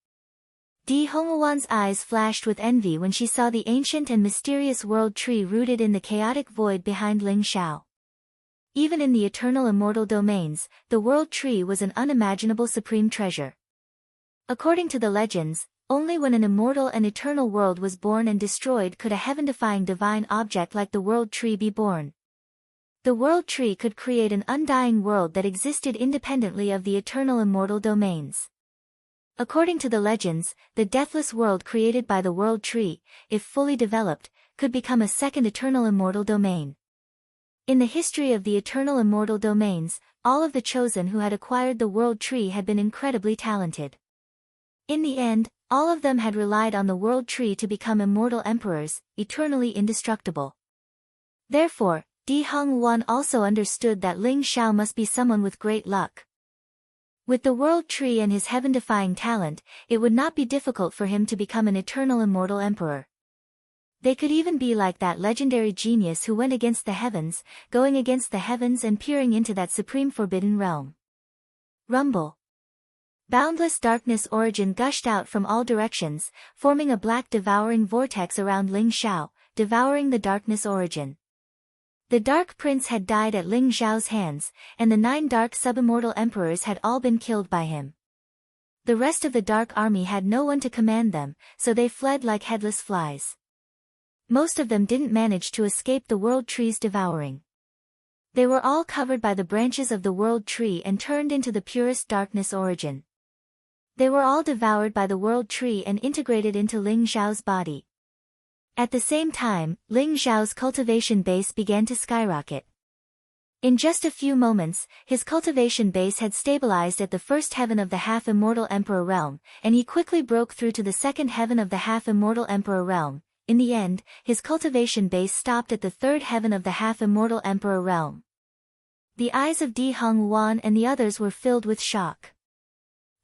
A: Di Honghuan's eyes flashed with envy when she saw the ancient and mysterious world tree rooted in the chaotic void behind Ling Xiao. Even in the eternal immortal domains, the world tree was an unimaginable supreme treasure. According to the legends, only when an immortal and eternal world was born and destroyed could a heaven-defying divine object like the world tree be born. The world tree could create an undying world that existed independently of the eternal immortal domains. According to the legends, the deathless world created by the world tree, if fully developed, could become a second eternal immortal domain. In the history of the eternal immortal domains, all of the chosen who had acquired the world tree had been incredibly talented. In the end, all of them had relied on the world tree to become immortal emperors, eternally indestructible. Therefore, Di Honghuan also understood that Ling Xiao must be someone with great luck. With the world tree and his heaven-defying talent, it would not be difficult for him to become an eternal immortal emperor. They could even be like that legendary genius who went against the heavens, going against the heavens and peering into that supreme forbidden realm. Rumble. Boundless darkness origin gushed out from all directions, forming a black devouring vortex around Ling Xiao, devouring the darkness origin. The Dark Prince had died at Ling Xiao's hands, and the 9 dark subimmortal emperors had all been killed by him. The rest of the Dark Army had no one to command them, so they fled like headless flies. Most of them didn't manage to escape the world tree's devouring. They were all covered by the branches of the world tree and turned into the purest darkness origin. They were all devoured by the world tree and integrated into Ling Xiao's body. At the same time, Ling Xiao's cultivation base began to skyrocket. In just a few moments, his cultivation base had stabilized at the first heaven of the half-immortal emperor realm, and he quickly broke through to the second heaven of the half-immortal emperor realm. In the end, his cultivation base stopped at the third heaven of the half-immortal emperor realm. The eyes of Di Honghuan and the others were filled with shock.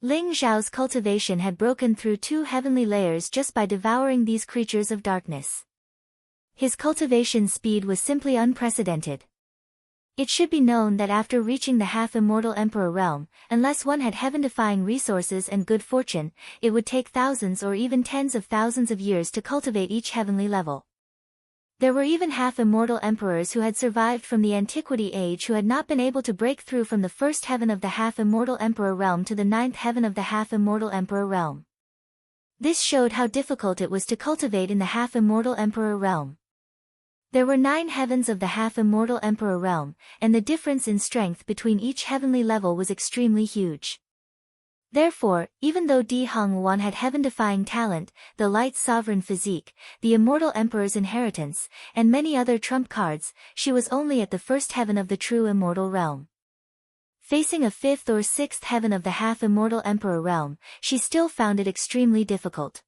A: Ling Xiao's cultivation had broken through 2 heavenly layers just by devouring these creatures of darkness. His cultivation speed was simply unprecedented. It should be known that after reaching the half-immortal emperor realm, unless one had heaven-defying resources and good fortune, it would take thousands or even tens of thousands of years to cultivate each heavenly level. There were even half-immortal emperors who had survived from the Antiquity Age who had not been able to break through from the first heaven of the half-immortal emperor realm to the 9th heaven of the half-immortal emperor realm. This showed how difficult it was to cultivate in the half-immortal emperor realm. There were 9 heavens of the half-immortal emperor realm, and the difference in strength between each heavenly level was extremely huge. Therefore, even though Di Honghuan had heaven-defying talent, the light sovereign physique, the immortal emperor's inheritance, and many other trump cards, she was only at the first heaven of the true immortal realm. Facing a 5th or 6th heaven of the half-immortal emperor realm, she still found it extremely difficult.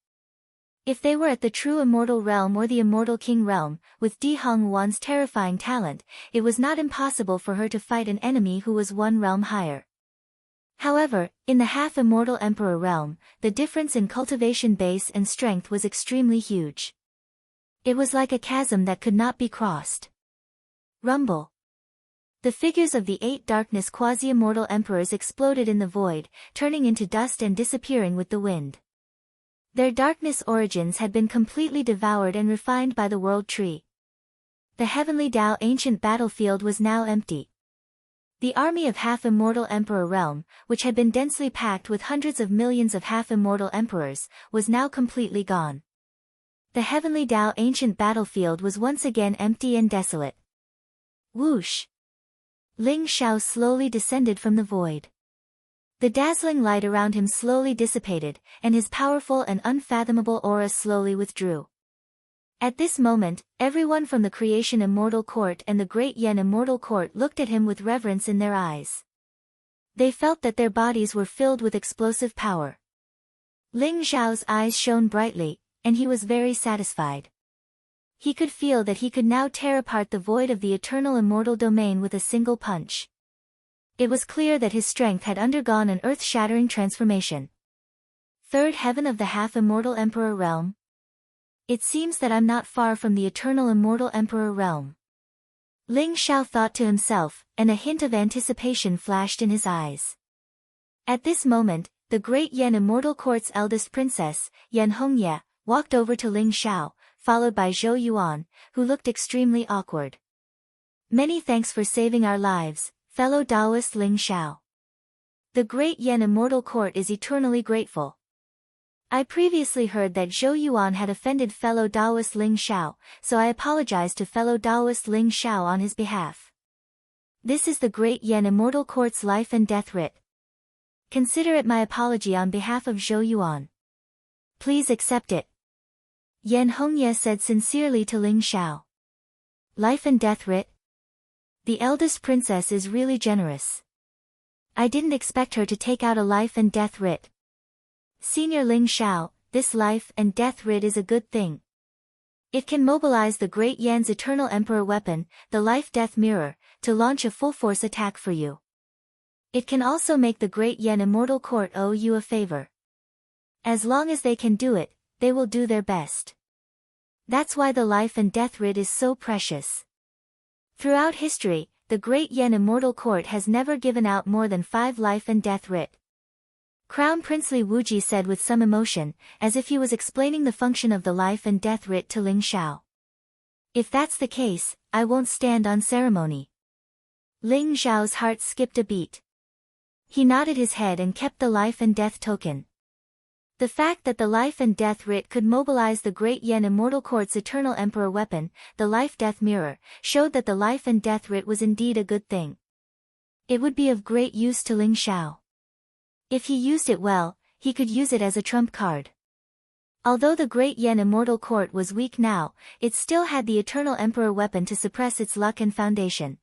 A: If they were at the true immortal realm or the immortal king realm, with Di Honghuan's terrifying talent, it was not impossible for her to fight an enemy who was 1 realm higher. However, in the half-immortal emperor realm, the difference in cultivation base and strength was extremely huge. It was like a chasm that could not be crossed. Rumble. The figures of the 8 darkness quasi-immortal emperors exploded in the void, turning into dust and disappearing with the wind. Their darkness origins had been completely devoured and refined by the world tree. The heavenly Tao ancient battlefield was now empty. The army of half-immortal emperor realm, which had been densely packed with hundreds of millions of half-immortal emperors, was now completely gone. The heavenly Tao ancient battlefield was once again empty and desolate. Whoosh! Ling Xiao slowly descended from the void. The dazzling light around him slowly dissipated, and his powerful and unfathomable aura slowly withdrew. At this moment, everyone from the Creation Immortal Court and the Great Yen Immortal Court looked at him with reverence in their eyes. They felt that their bodies were filled with explosive power. Ling Xiao's eyes shone brightly, and he was very satisfied. He could feel that he could now tear apart the void of the eternal immortal domain with a single punch. It was clear that his strength had undergone an earth-shattering transformation. Third heaven of the half-immortal emperor realm? It seems that I'm not far from the eternal immortal emperor realm. Ling Xiao thought to himself, and a hint of anticipation flashed in his eyes. At this moment, the great Yen Immortal Court's eldest princess, Yen Hongye, walked over to Ling Xiao, followed by Zhou Yuan, who looked extremely awkward. Many thanks for saving our lives, fellow Taoist Ling Xiao. The great Yen Immortal Court is eternally grateful. I previously heard that Zhou Yuan had offended fellow Taoist Ling Xiao, so I apologize to fellow Taoist Ling Xiao on his behalf. This is the great Yen Immortal Court's life and death writ. Consider it my apology on behalf of Zhou Yuan. Please accept it. Yen Hongye said sincerely to Ling Xiao. Life and death writ? The eldest princess is really generous. I didn't expect her to take out a life and death writ. Senior Ling Xiao, this life and death writ is a good thing. It can mobilize the great Yan's eternal emperor weapon, the life-death mirror, to launch a full-force attack for you. It can also make the great Yen Immortal Court owe you a favor. As long as they can do it, they will do their best. That's why the life and death writ is so precious. Throughout history, the great Yen Immortal Court has never given out more than 5 life and death writ. Crown Prince Li Wuji said with some emotion, as if he was explaining the function of the life and death writ to Ling Xiao. If that's the case, I won't stand on ceremony. Ling Xiao's heart skipped a beat. He nodded his head and kept the life and death token. The fact that the life and death writ could mobilize the great Yen Immortal Court's eternal emperor weapon, the life-death mirror, showed that the life and death writ was indeed a good thing. It would be of great use to Ling Xiao. If he used it well, he could use it as a trump card. Although the great Yen Immortal Court was weak now, it still had the eternal emperor weapon to suppress its luck and foundation.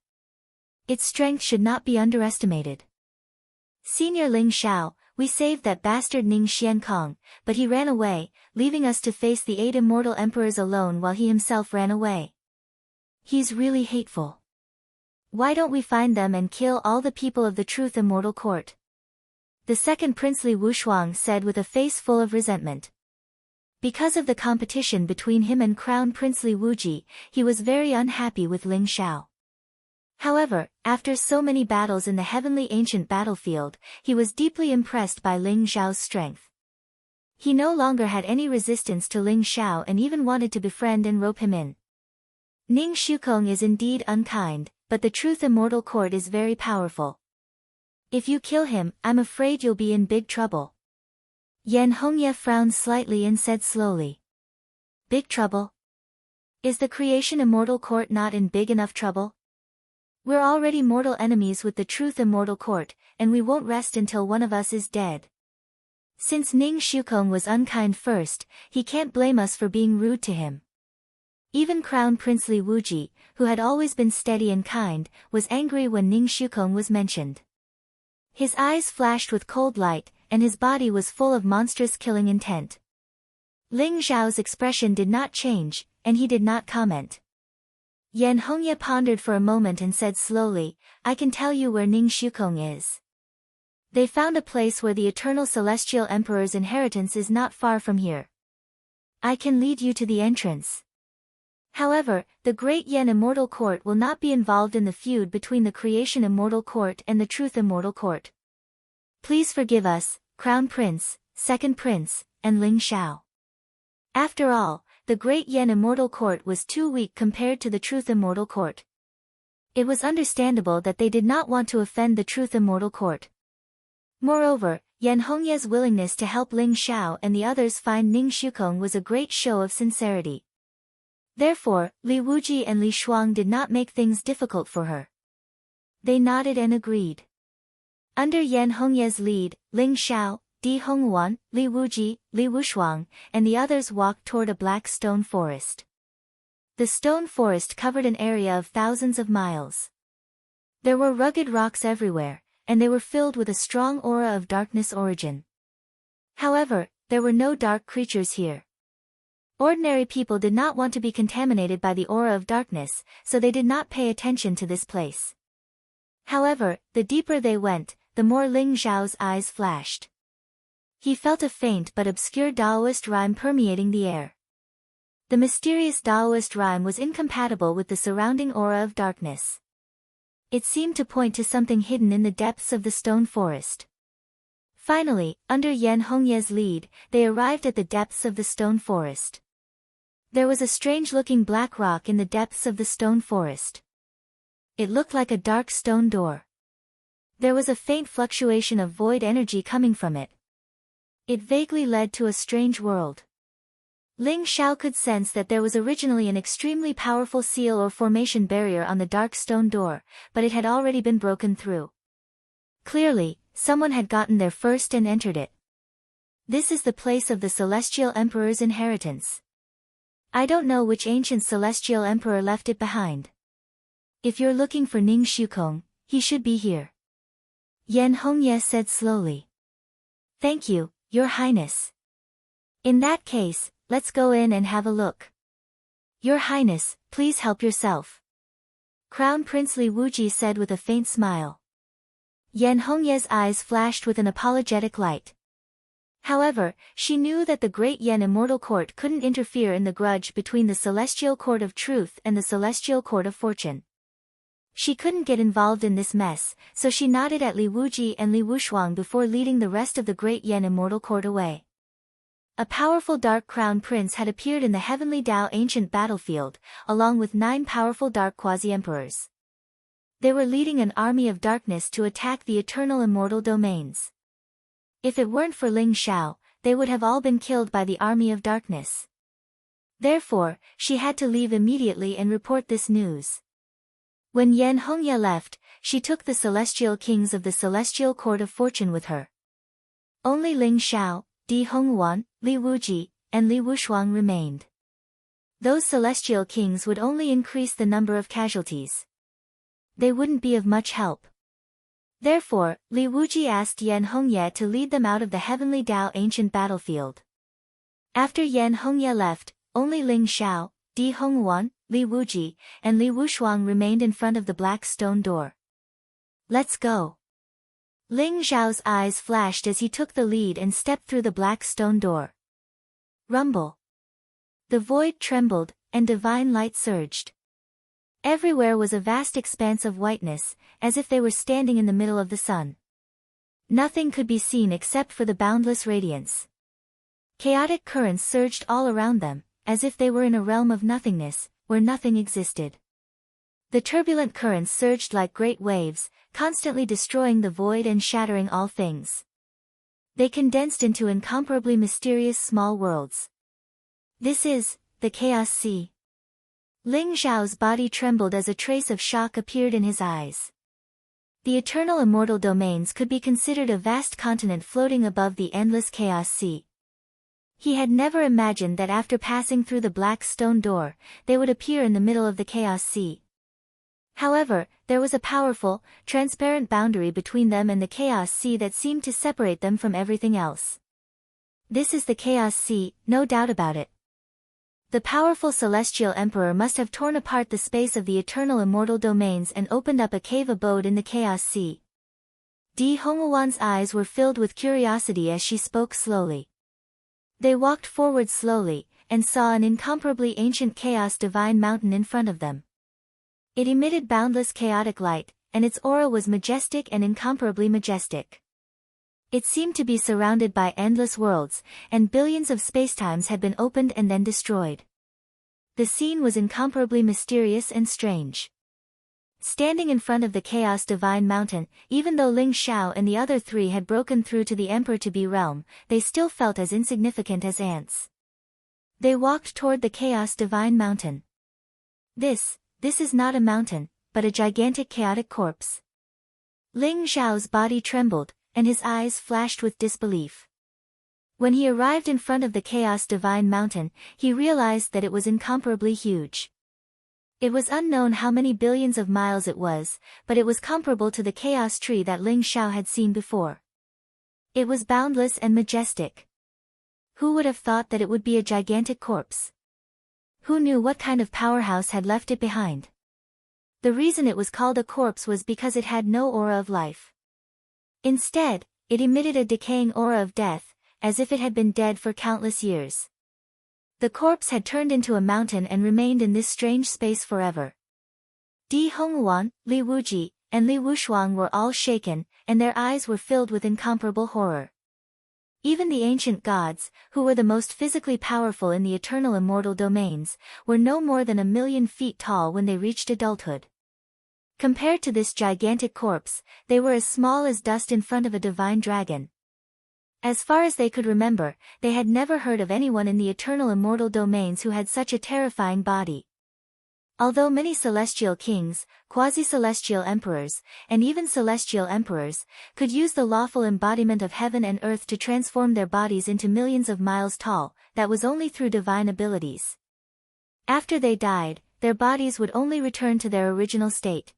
A: Its strength should not be underestimated. Senior Ling Xiao, we saved that bastard Ning Xiankong, but he ran away, leaving us to face the 8 immortal emperors alone while he himself ran away. He's really hateful. Why don't we find them and kill all the people of the Truth Immortal Court? The second Prince Li Wushuang said with a face full of resentment. Because of the competition between him and Crown Prince Li Wuji, he was very unhappy with Ling Xiao. However, after so many battles in the heavenly ancient battlefield, he was deeply impressed by Ling Xiao's strength. He no longer had any resistance to Ling Xiao and even wanted to befriend and rope him in. Ning Shukong is indeed unkind, but the Truth Immortal Court is very powerful. If you kill him, I'm afraid you'll be in big trouble. Yen Hongye frowned slightly and said slowly. Big trouble? Is the Creation Immortal Court not in big enough trouble? We're already mortal enemies with the Truth Immortal Court, and we won't rest until one of us is dead. Since Ning Shukong was unkind first, he can't blame us for being rude to him. Even Crown Prince Li Wuji, who had always been steady and kind, was angry when Ning Shukong was mentioned. His eyes flashed with cold light, and his body was full of monstrous killing intent. Ling Xiao's expression did not change, and he did not comment. Yen Hongye pondered for a moment and said slowly, I can tell you where Ning Shukong is. They found a place where the eternal celestial emperor's inheritance is not far from here. I can lead you to the entrance. However, the great Yen Immortal Court will not be involved in the feud between the Creation Immortal Court and the Truth Immortal Court. Please forgive us, Crown Prince, Second Prince, and Ling Xiao. After all, the great Yen Immortal Court was too weak compared to the Truth Immortal Court. It was understandable that they did not want to offend the Truth Immortal Court. Moreover, Yan Hongye's willingness to help Ling Xiao and the others find Ning Shukong was a great show of sincerity. Therefore, Li Wuji and Li Shuang did not make things difficult for her. They nodded and agreed. Under Yan Hongye's lead, Ling Xiao, Di Hongwan, Li Wuji, Li Wushuang, and the others walked toward a black stone forest. The stone forest covered an area of thousands of miles. There were rugged rocks everywhere, and they were filled with a strong aura of darkness origin. However, there were no dark creatures here. Ordinary people did not want to be contaminated by the aura of darkness, so they did not pay attention to this place. However, the deeper they went, the more Ling Xiao's eyes flashed. He felt a faint but obscure Taoist rhyme permeating the air. The mysterious Taoist rhyme was incompatible with the surrounding aura of darkness. It seemed to point to something hidden in the depths of the stone forest. Finally, under Yan Hongye's lead, they arrived at the depths of the stone forest. There was a strange-looking black rock in the depths of the stone forest. It looked like a dark stone door. There was a faint fluctuation of void energy coming from it. It vaguely led to a strange world. Ling Xiao could sense that there was originally an extremely powerful seal or formation barrier on the dark stone door, but it had already been broken through. Clearly, someone had gotten there first and entered it. This is the place of the Celestial Emperor's inheritance. I don't know which ancient Celestial Emperor left it behind. If you're looking for Ning Shukong, he should be here. Yan Hongye said slowly. Thank you, Your Highness. In that case, let's go in and have a look. Your Highness, please help yourself. Crown Prince Li Wuji said with a faint smile. Yan Hongye's eyes flashed with an apologetic light. However, she knew that the great Yan Immortal Court couldn't interfere in the grudge between the Celestial Court of Truth and the Celestial Court of Fortune. She couldn't get involved in this mess, so she nodded at Li Wuji and Li Wushuang before leading the rest of the great Yan Immortal Court away. A powerful Dark Crown Prince had appeared in the Heavenly Tao ancient battlefield, along with 9 powerful Dark Quasi-Emperors. They were leading an army of darkness to attack the eternal immortal domains. If it weren't for Ling Xiao, they would have all been killed by the army of darkness. Therefore, she had to leave immediately and report this news. When Yan Hongye left, she took the celestial kings of the Celestial Court of Fortune with her. Only Ling Xiao, Di Hongwan, Li Wuji, and Li Wushuang remained. Those celestial kings would only increase the number of casualties. They wouldn't be of much help. Therefore, Li Wuji asked Yan Hongye to lead them out of the Heavenly Tao ancient battlefield. After Yan Hongye left, only Ling Xiao, Di Hongwan, Li Wuji, and Li Wushuang remained in front of the black stone door. Let's go. Ling Xiao's eyes flashed as he took the lead and stepped through the black stone door. Rumble. The void trembled, and divine light surged. Everywhere was a vast expanse of whiteness, as if they were standing in the middle of the sun. Nothing could be seen except for the boundless radiance. Chaotic currents surged all around them, as if they were in a realm of nothingness, where nothing existed. The turbulent currents surged like great waves, constantly destroying the void and shattering all things. They condensed into incomparably mysterious small worlds. This is the Chaos Sea. Ling Xiao's body trembled as a trace of shock appeared in his eyes. The eternal immortal domains could be considered a vast continent floating above the endless Chaos Sea. He had never imagined that after passing through the black stone door, they would appear in the middle of the Chaos Sea. However, there was a powerful, transparent boundary between them and the Chaos Sea that seemed to separate them from everything else. This is the Chaos Sea, no doubt about it. The powerful Celestial Emperor must have torn apart the space of the eternal immortal domains and opened up a cave abode in the Chaos Sea. Di Hongwan's eyes were filled with curiosity as she spoke slowly. They walked forward slowly, and saw an incomparably ancient chaos divine mountain in front of them. It emitted boundless chaotic light, and its aura was majestic and incomparably majestic. It seemed to be surrounded by endless worlds, and billions of spacetimes had been opened and then destroyed. The scene was incomparably mysterious and strange. Standing in front of the Chaos Divine Mountain, even though Ling Xiao and the other three had broken through to the Emperor-to-be realm, they still felt as insignificant as ants. They walked toward the Chaos Divine Mountain. This is not a mountain, but a gigantic chaotic corpse. Ling Xiao's body trembled, and his eyes flashed with disbelief. When he arrived in front of the Chaos Divine Mountain, he realized that it was incomparably huge. It was unknown how many billions of miles it was, but it was comparable to the chaos tree that Ling Xiao had seen before. It was boundless and majestic. Who would have thought that it would be a gigantic corpse? Who knew what kind of powerhouse had left it behind? The reason it was called a corpse was because it had no aura of life. Instead, it emitted a decaying aura of death, as if it had been dead for countless years. The corpse had turned into a mountain and remained in this strange space forever. Di Honghuan, Li Wuji, and Li Wushuang were all shaken, and their eyes were filled with incomparable horror. Even the ancient gods, who were the most physically powerful in the eternal immortal domains, were no more than 1,000,000 feet tall when they reached adulthood. Compared to this gigantic corpse, they were as small as dust in front of a divine dragon. As far as they could remember, they had never heard of anyone in the eternal immortal domains who had such a terrifying body. Although many celestial kings, quasi-celestial emperors, and even celestial emperors, could use the lawful embodiment of heaven and earth to transform their bodies into millions of miles tall, that was only through divine abilities. After they died, their bodies would only return to their original state.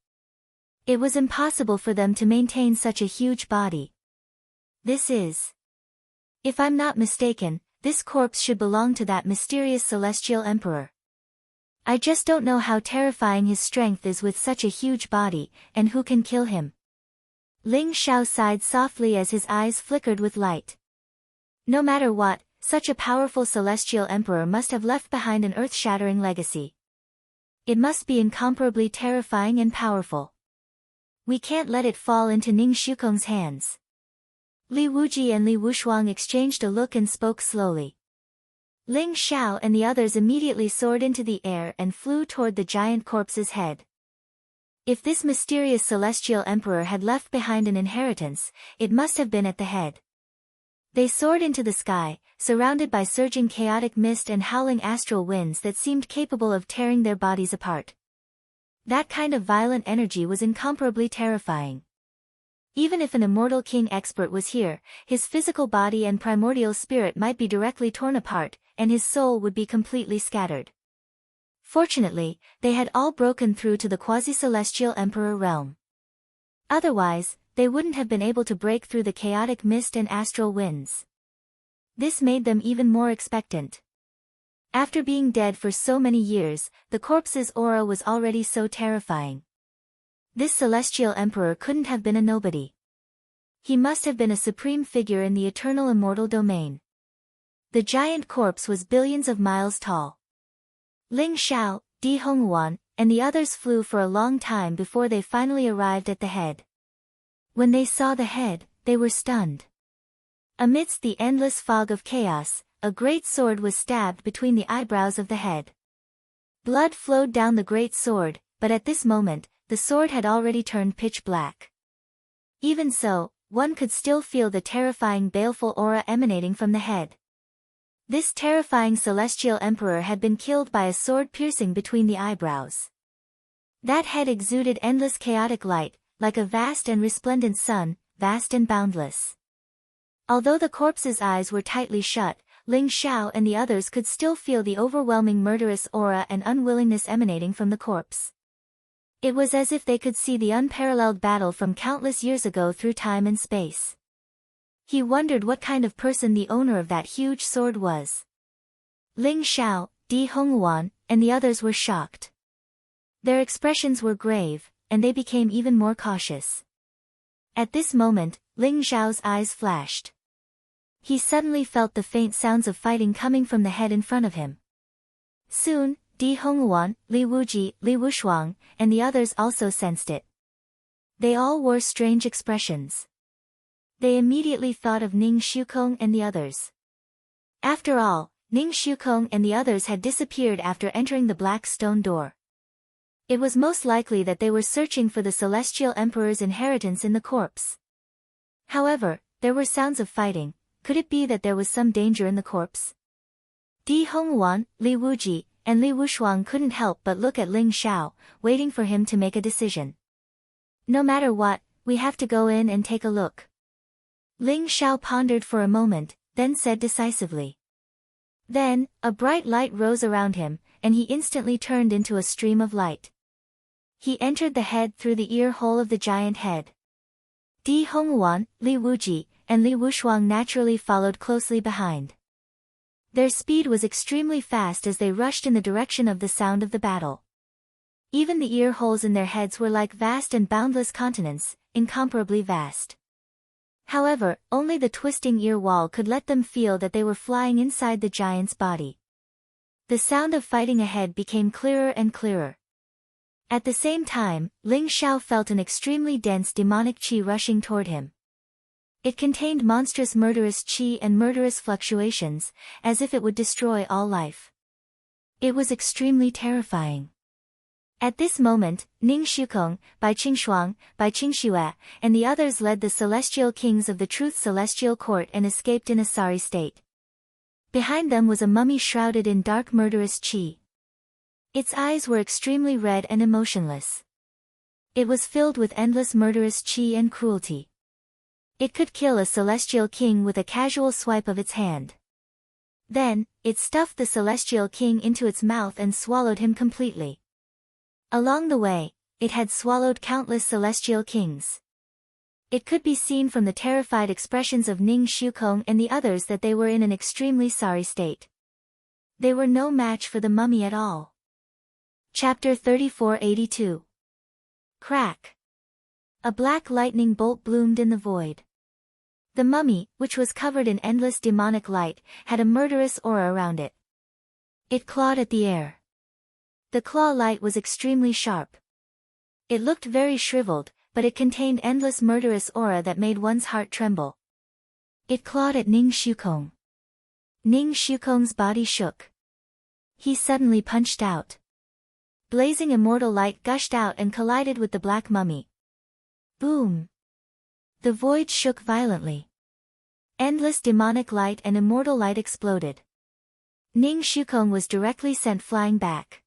A: It was impossible for them to maintain such a huge body. If I'm not mistaken, this corpse should belong to that mysterious celestial emperor. I just don't know how terrifying his strength is with such a huge body, and who can kill him. Ling Xiao sighed softly as his eyes flickered with light. No matter what, such a powerful celestial emperor must have left behind an earth-shattering legacy. It must be incomparably terrifying and powerful. We can't let it fall into Ning Shukong's hands. Li Wuji and Li Wushuang exchanged a look and spoke slowly. Ling Xiao and the others immediately soared into the air and flew toward the giant corpse's head. If this mysterious celestial emperor had left behind an inheritance, it must have been at the head. They soared into the sky, surrounded by surging chaotic mist and howling astral winds that seemed capable of tearing their bodies apart. That kind of violent energy was incomparably terrifying. Even if an immortal king expert was here, his physical body and primordial spirit might be directly torn apart, and his soul would be completely scattered. Fortunately, they had all broken through to the quasi-celestial emperor realm. Otherwise, they wouldn't have been able to break through the chaotic mist and astral winds. This made them even more expectant. After being dead for so many years, the corpse's aura was already so terrifying. This celestial emperor couldn't have been a nobody. He must have been a supreme figure in the eternal immortal domain. The giant corpse was billions of miles tall. Ling Xiao, Di Honghuan, and the others flew for a long time before they finally arrived at the head. When they saw the head, they were stunned. Amidst the endless fog of chaos, a great sword was stabbed between the eyebrows of the head. Blood flowed down the great sword, but at this moment, the sword had already turned pitch black. Even so, one could still feel the terrifying baleful aura emanating from the head. This terrifying celestial emperor had been killed by a sword piercing between the eyebrows. That head exuded endless chaotic light, like a vast and resplendent sun, vast and boundless. Although the corpse's eyes were tightly shut, Ling Xiao and the others could still feel the overwhelming murderous aura and unwillingness emanating from the corpse. It was as if they could see the unparalleled battle from countless years ago through time and space. He wondered what kind of person the owner of that huge sword was. Ling Xiao, Di Honghuan, and the others were shocked. Their expressions were grave, and they became even more cautious. At this moment, Ling Xiao's eyes flashed. He suddenly felt the faint sounds of fighting coming from the head in front of him. Soon, Di Honghuan, Li Wuji, Li Wushuang, and the others also sensed it. They all wore strange expressions. They immediately thought of Ning Shukong and the others. After all, Ning Shukong and the others had disappeared after entering the black stone door. It was most likely that they were searching for the Celestial Emperor's inheritance in the corpse. However, there were sounds of fighting. Could it be that there was some danger in the corpse? Di Hongwan, Li Wuji, and Li Wushuang couldn't help but look at Ling Xiao, waiting for him to make a decision. No matter what, we have to go in and take a look. Ling Xiao pondered for a moment, then said decisively. Then, a bright light rose around him, and he instantly turned into a stream of light. He entered the head through the ear hole of the giant head. Di Hongwan, Li Wuji, and Li Wushuang naturally followed closely behind. Their speed was extremely fast as they rushed in the direction of the sound of the battle. Even the ear holes in their heads were like vast and boundless continents, incomparably vast. However, only the twisting ear wall could let them feel that they were flying inside the giant's body. The sound of fighting ahead became clearer and clearer. At the same time, Ling Xiao felt an extremely dense demonic qi rushing toward him. It contained monstrous murderous qi and murderous fluctuations, as if it would destroy all life. It was extremely terrifying. At this moment, Ning Shukong, Bai Qingshuang, Bai Qingxue, and the others led the celestial kings of the Truth Celestial Court and escaped in a sorry state. Behind them was a mummy shrouded in dark murderous qi. Its eyes were extremely red and emotionless. It was filled with endless murderous qi and cruelty. It could kill a celestial king with a casual swipe of its hand. Then, it stuffed the celestial king into its mouth and swallowed him completely. Along the way, it had swallowed countless celestial kings. It could be seen from the terrified expressions of Ning Shukong and the others that they were in an extremely sorry state. They were no match for the mummy at all. Chapter 3482. Crack. A black lightning bolt bloomed in the void. The mummy, which was covered in endless demonic light, had a murderous aura around it. It clawed at the air. The claw light was extremely sharp. It looked very shriveled, but it contained endless murderous aura that made one's heart tremble. It clawed at Ning Shukong. Ning Shukong's body shook. He suddenly punched out. Blazing immortal light gushed out and collided with the black mummy. Boom! The void shook violently. Endless demonic light and immortal light exploded. Ning Shukong was directly sent flying back.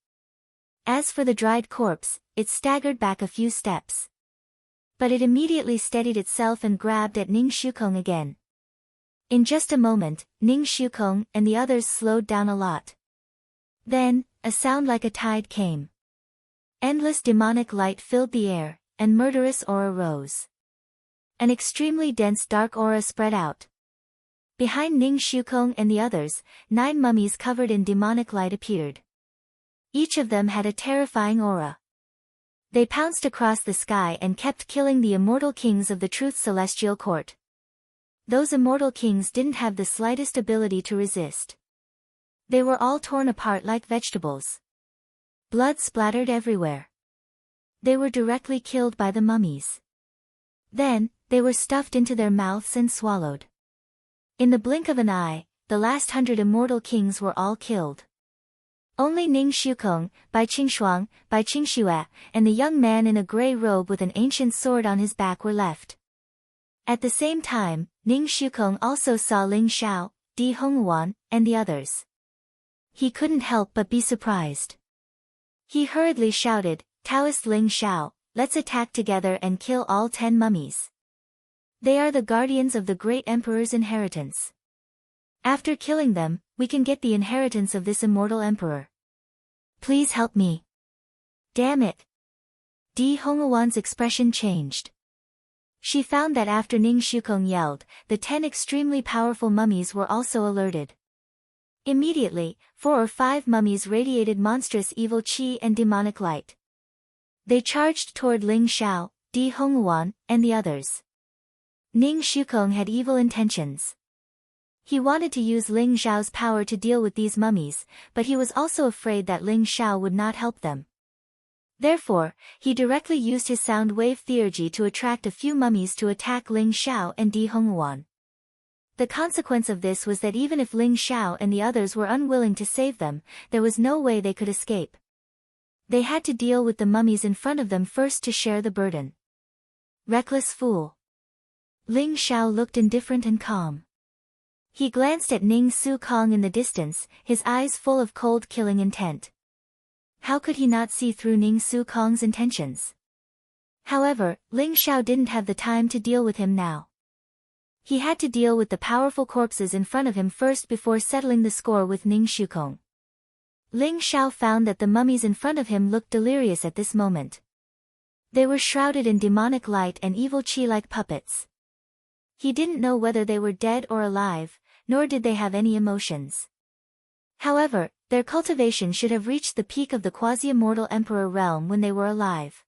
A: As for the dried corpse, it staggered back a few steps. But it immediately steadied itself and grabbed at Ning Shukong again. In just a moment, Ning Shukong and the others slowed down a lot. Then, a sound like a tide came. Endless demonic light filled the air, and murderous aura rose. An extremely dense dark aura spread out. Behind Ning Shukong and the others, 9 mummies covered in demonic light appeared. Each of them had a terrifying aura. They pounced across the sky and kept killing the immortal kings of the Truth Celestial Court. Those immortal kings didn't have the slightest ability to resist. They were all torn apart like vegetables. Blood splattered everywhere. They were directly killed by the mummies. Then, they were stuffed into their mouths and swallowed. In the blink of an eye, the last 100 immortal kings were all killed. Only Ning Shukong, Bai Qingshuang, Bai Qingxue, and the young man in a grey robe with an ancient sword on his back were left. At the same time, Ning Shukong also saw Ling Xiao, Di Hongwan, and the others. He couldn't help but be surprised. He hurriedly shouted, "Taoist Ling Xiao, let's attack together and kill all 10 mummies. They are the guardians of the great emperor's inheritance. After killing them, we can get the inheritance of this immortal emperor. Please help me." Damn it! Di Hongwan's expression changed. She found that after Ning Shukong yelled, the 10 extremely powerful mummies were also alerted. Immediately, 4 or 5 mummies radiated monstrous evil qi and demonic light. They charged toward Ling Xiao, Di Hongwan, and the others. Ning Shukong had evil intentions. He wanted to use Ling Xiao's power to deal with these mummies, but he was also afraid that Ling Xiao would not help them. Therefore, he directly used his sound wave theurgy to attract a few mummies to attack Ling Xiao and Di Hongwan. The consequence of this was that even if Ling Xiao and the others were unwilling to save them, there was no way they could escape. They had to deal with the mummies in front of them first to share the burden. Reckless fool. Ling Xiao looked indifferent and calm. He glanced at Ning Su Kong in the distance, his eyes full of cold killing intent. How could he not see through Ning Su Kong's intentions? However, Ling Xiao didn't have the time to deal with him now. He had to deal with the powerful corpses in front of him first before settling the score with Ning Su Kong. Ling Xiao found that the mummies in front of him looked delirious at this moment. They were shrouded in demonic light and evil qi like puppets. He didn't know whether they were dead or alive, nor did they have any emotions. However, their cultivation should have reached the peak of the quasi-immortal emperor realm when they were alive.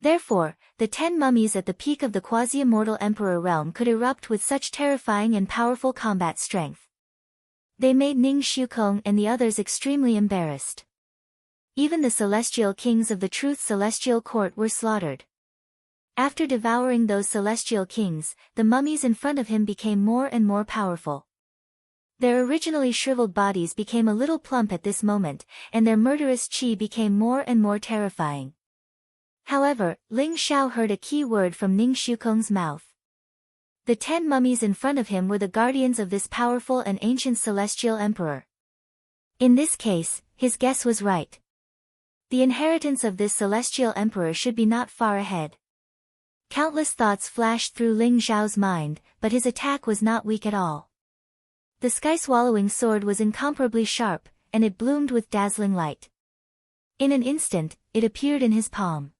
A: Therefore, the 10 mummies at the peak of the quasi-immortal emperor realm could erupt with such terrifying and powerful combat strength. They made Ning Shukong and the others extremely embarrassed. Even the celestial kings of the Truth Celestial Court were slaughtered. After devouring those celestial kings, the mummies in front of him became more and more powerful. Their originally shriveled bodies became a little plump at this moment, and their murderous qi became more and more terrifying. However, Ling Xiao heard a key word from Ning Shukong's mouth. The 10 mummies in front of him were the guardians of this powerful and ancient celestial emperor. In this case, his guess was right. The inheritance of this celestial emperor should be not far ahead. Countless thoughts flashed through Ling Xiao's mind, but his attack was not weak at all. The sky-swallowing sword was incomparably sharp, and it bloomed with dazzling light. In an instant, it appeared in his palm.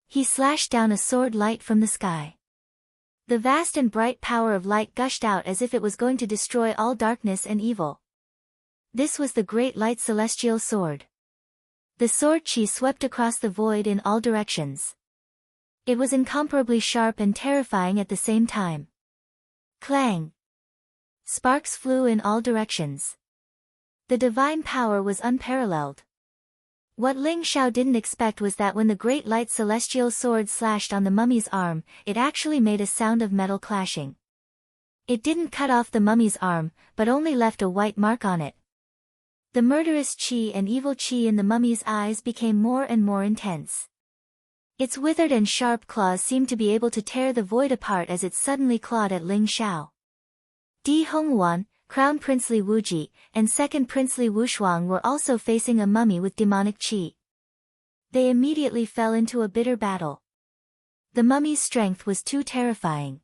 A: He slashed down a sword light from the sky. The vast and bright power of light gushed out as if it was going to destroy all darkness and evil. This was the great light celestial sword. The sword qi swept across the void in all directions. It was incomparably sharp and terrifying at the same time. Clang! Sparks flew in all directions. The divine power was unparalleled. What Ling Xiao didn't expect was that when the great light celestial sword slashed on the mummy's arm, it actually made a sound of metal clashing. It didn't cut off the mummy's arm, but only left a white mark on it. The murderous qi and evil qi in the mummy's eyes became more and more intense. Its withered and sharp claws seemed to be able to tear the void apart as it suddenly clawed at Ling Xiao. Di Hongwan, Crown Prince Li Wuji, and Second Prince Li Wushuang were also facing a mummy with demonic qi. They immediately fell into a bitter battle. The mummy's strength was too terrifying.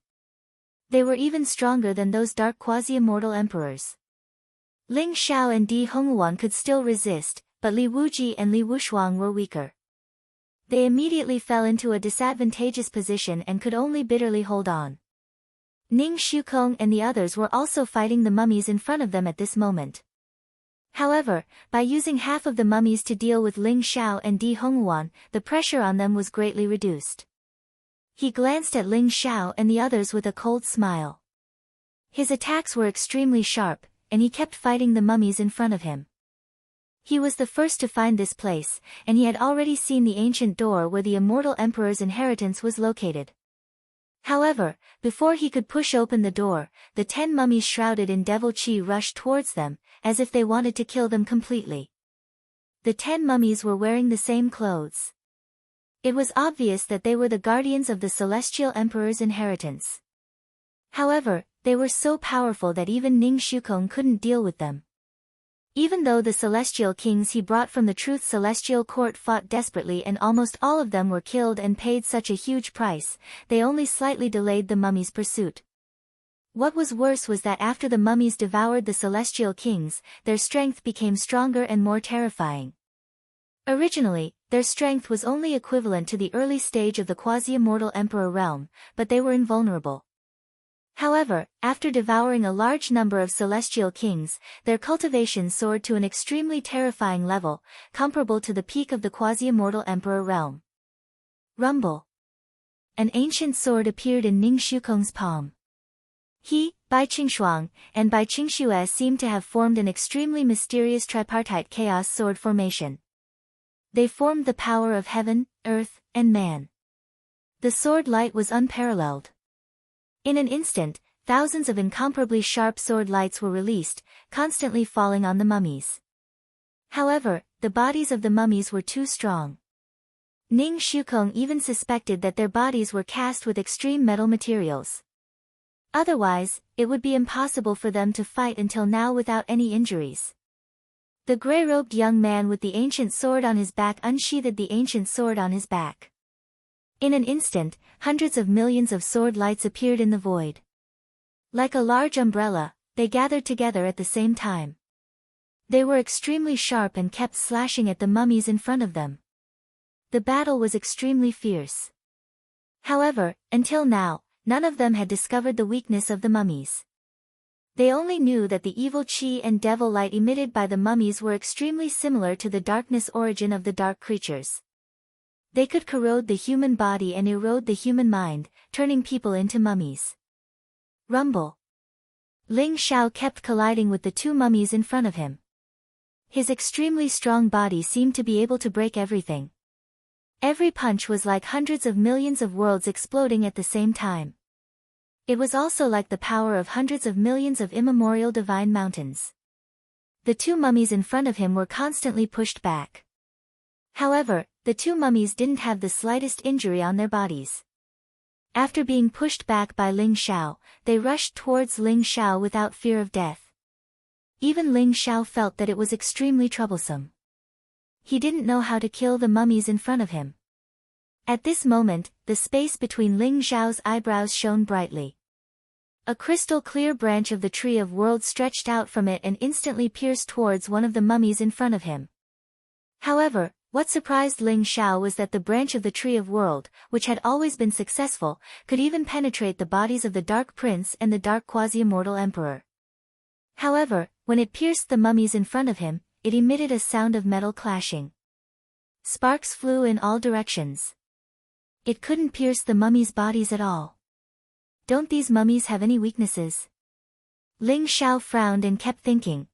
A: They were even stronger than those dark quasi-immortal emperors. Ling Xiao and Di Hongwan could still resist, but Li Wuji and Li Wushuang were weaker. They immediately fell into a disadvantageous position and could only bitterly hold on. Ning Shukong and the others were also fighting the mummies in front of them at this moment. However, by using half of the mummies to deal with Ling Xiao and Di Hongwan, the pressure on them was greatly reduced. He glanced at Ling Xiao and the others with a cold smile. His attacks were extremely sharp, and he kept fighting the mummies in front of him. He was the first to find this place, and he had already seen the ancient door where the immortal emperor's inheritance was located. However, before he could push open the door, the 10 mummies shrouded in devil qi rushed towards them, as if they wanted to kill them completely. The 10 mummies were wearing the same clothes. It was obvious that they were the guardians of the celestial emperor's inheritance. However, they were so powerful that even Ning Shukong couldn't deal with them. Even though the celestial kings he brought from the Truth Celestial Court fought desperately and almost all of them were killed and paid such a huge price, they only slightly delayed the mummies' pursuit. What was worse was that after the mummies devoured the celestial kings, their strength became stronger and more terrifying. Originally, their strength was only equivalent to the early stage of the quasi-immortal emperor realm, but they were invulnerable. However, after devouring a large number of celestial kings, their cultivation soared to an extremely terrifying level, comparable to the peak of the quasi-immortal emperor realm. Rumble. An ancient sword appeared in Ning Shukong's palm. He, Bai Qingshuang, and Bai Qingxue seemed to have formed an extremely mysterious tripartite chaos sword formation. They formed the power of heaven, earth, and man. The sword light was unparalleled. In an instant, thousands of incomparably sharp sword lights were released, constantly falling on the mummies. However, the bodies of the mummies were too strong. Ning Shukong even suspected that their bodies were cast with extreme metal materials. Otherwise, it would be impossible for them to fight until now without any injuries. The gray-robed young man with the ancient sword on his back unsheathed the ancient sword on his back. In an instant, hundreds of millions of sword lights appeared in the void. Like a large umbrella, they gathered together at the same time. They were extremely sharp and kept slashing at the mummies in front of them. The battle was extremely fierce. However, until now, none of them had discovered the weakness of the mummies. They only knew that the evil chi and devil light emitted by the mummies were extremely similar to the darkness origin of the dark creatures. They could corrode the human body and erode the human mind, turning people into mummies. Rumble. Ling Xiao kept colliding with the two mummies in front of him. His extremely strong body seemed to be able to break everything. Every punch was like hundreds of millions of worlds exploding at the same time. It was also like the power of hundreds of millions of immemorial divine mountains. The two mummies in front of him were constantly pushed back. However, the two mummies didn't have the slightest injury on their bodies. After being pushed back by Ling Xiao, they rushed towards Ling Xiao without fear of death. Even Ling Xiao felt that it was extremely troublesome. He didn't know how to kill the mummies in front of him. At this moment, the space between Ling Xiao's eyebrows shone brightly. A crystal-clear branch of the Tree of Worlds stretched out from it and instantly pierced towards one of the mummies in front of him. However, what surprised Ling Xiao was that the branch of the Tree of World, which had always been successful, could even penetrate the bodies of the Dark Prince and the Dark Quasi-Immortal Emperor. However, when it pierced the mummies in front of him, it emitted a sound of metal clashing. Sparks flew in all directions. It couldn't pierce the mummies' bodies at all. Don't these mummies have any weaknesses? Ling Xiao frowned and kept thinking.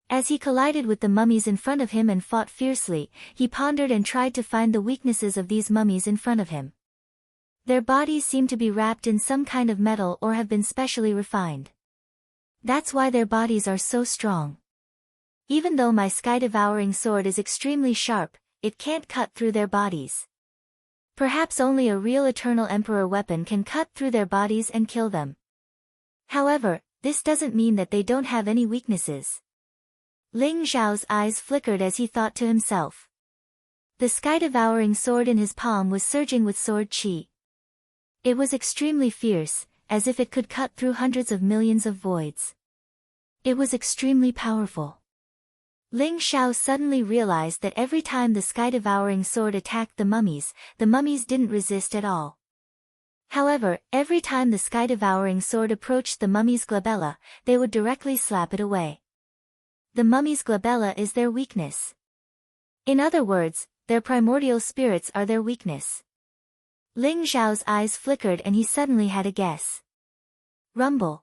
A: As he collided with the mummies in front of him and fought fiercely, he pondered and tried to find the weaknesses of these mummies in front of him. Their bodies seem to be wrapped in some kind of metal or have been specially refined. That's why their bodies are so strong. Even though my sky-devouring sword is extremely sharp, it can't cut through their bodies. Perhaps only a real eternal emperor weapon can cut through their bodies and kill them. However, this doesn't mean that they don't have any weaknesses. Ling Xiao's eyes flickered as he thought to himself. The sky-devouring sword in his palm was surging with sword chi. It was extremely fierce, as if it could cut through hundreds of millions of voids. It was extremely powerful. Ling Xiao suddenly realized that every time the sky-devouring sword attacked the mummies didn't resist at all. However, every time the sky-devouring sword approached the mummy's glabella, they would directly slap it away. The mummy's glabella is their weakness. In other words, their primordial spirits are their weakness. Ling Xiao's eyes flickered and he suddenly had a guess. Rumble.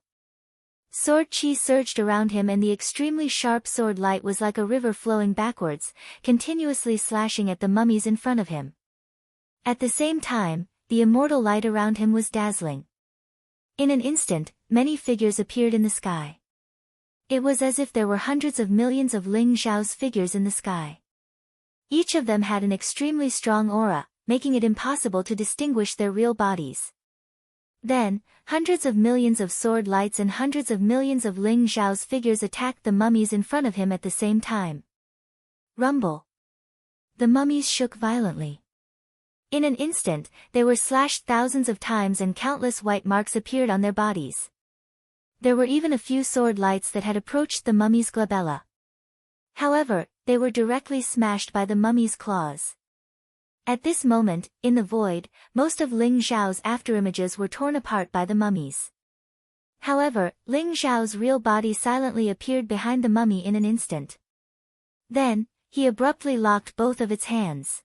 A: Sword chi surged around him and the extremely sharp sword light was like a river flowing backwards, continuously slashing at the mummies in front of him. At the same time, the immortal light around him was dazzling. In an instant, many figures appeared in the sky. It was as if there were hundreds of millions of Ling Xiao's figures in the sky. Each of them had an extremely strong aura, making it impossible to distinguish their real bodies. Then, hundreds of millions of sword lights and hundreds of millions of Ling Xiao's figures attacked the mummies in front of him at the same time. Rumble. The mummies shook violently. In an instant, they were slashed thousands of times and countless white marks appeared on their bodies. There were even a few sword lights that had approached the mummy's glabella. However, they were directly smashed by the mummy's claws. At this moment, in the void, most of Ling Xiao's afterimages were torn apart by the mummies. However, Ling Xiao's real body silently appeared behind the mummy in an instant. Then, he abruptly locked both of its hands.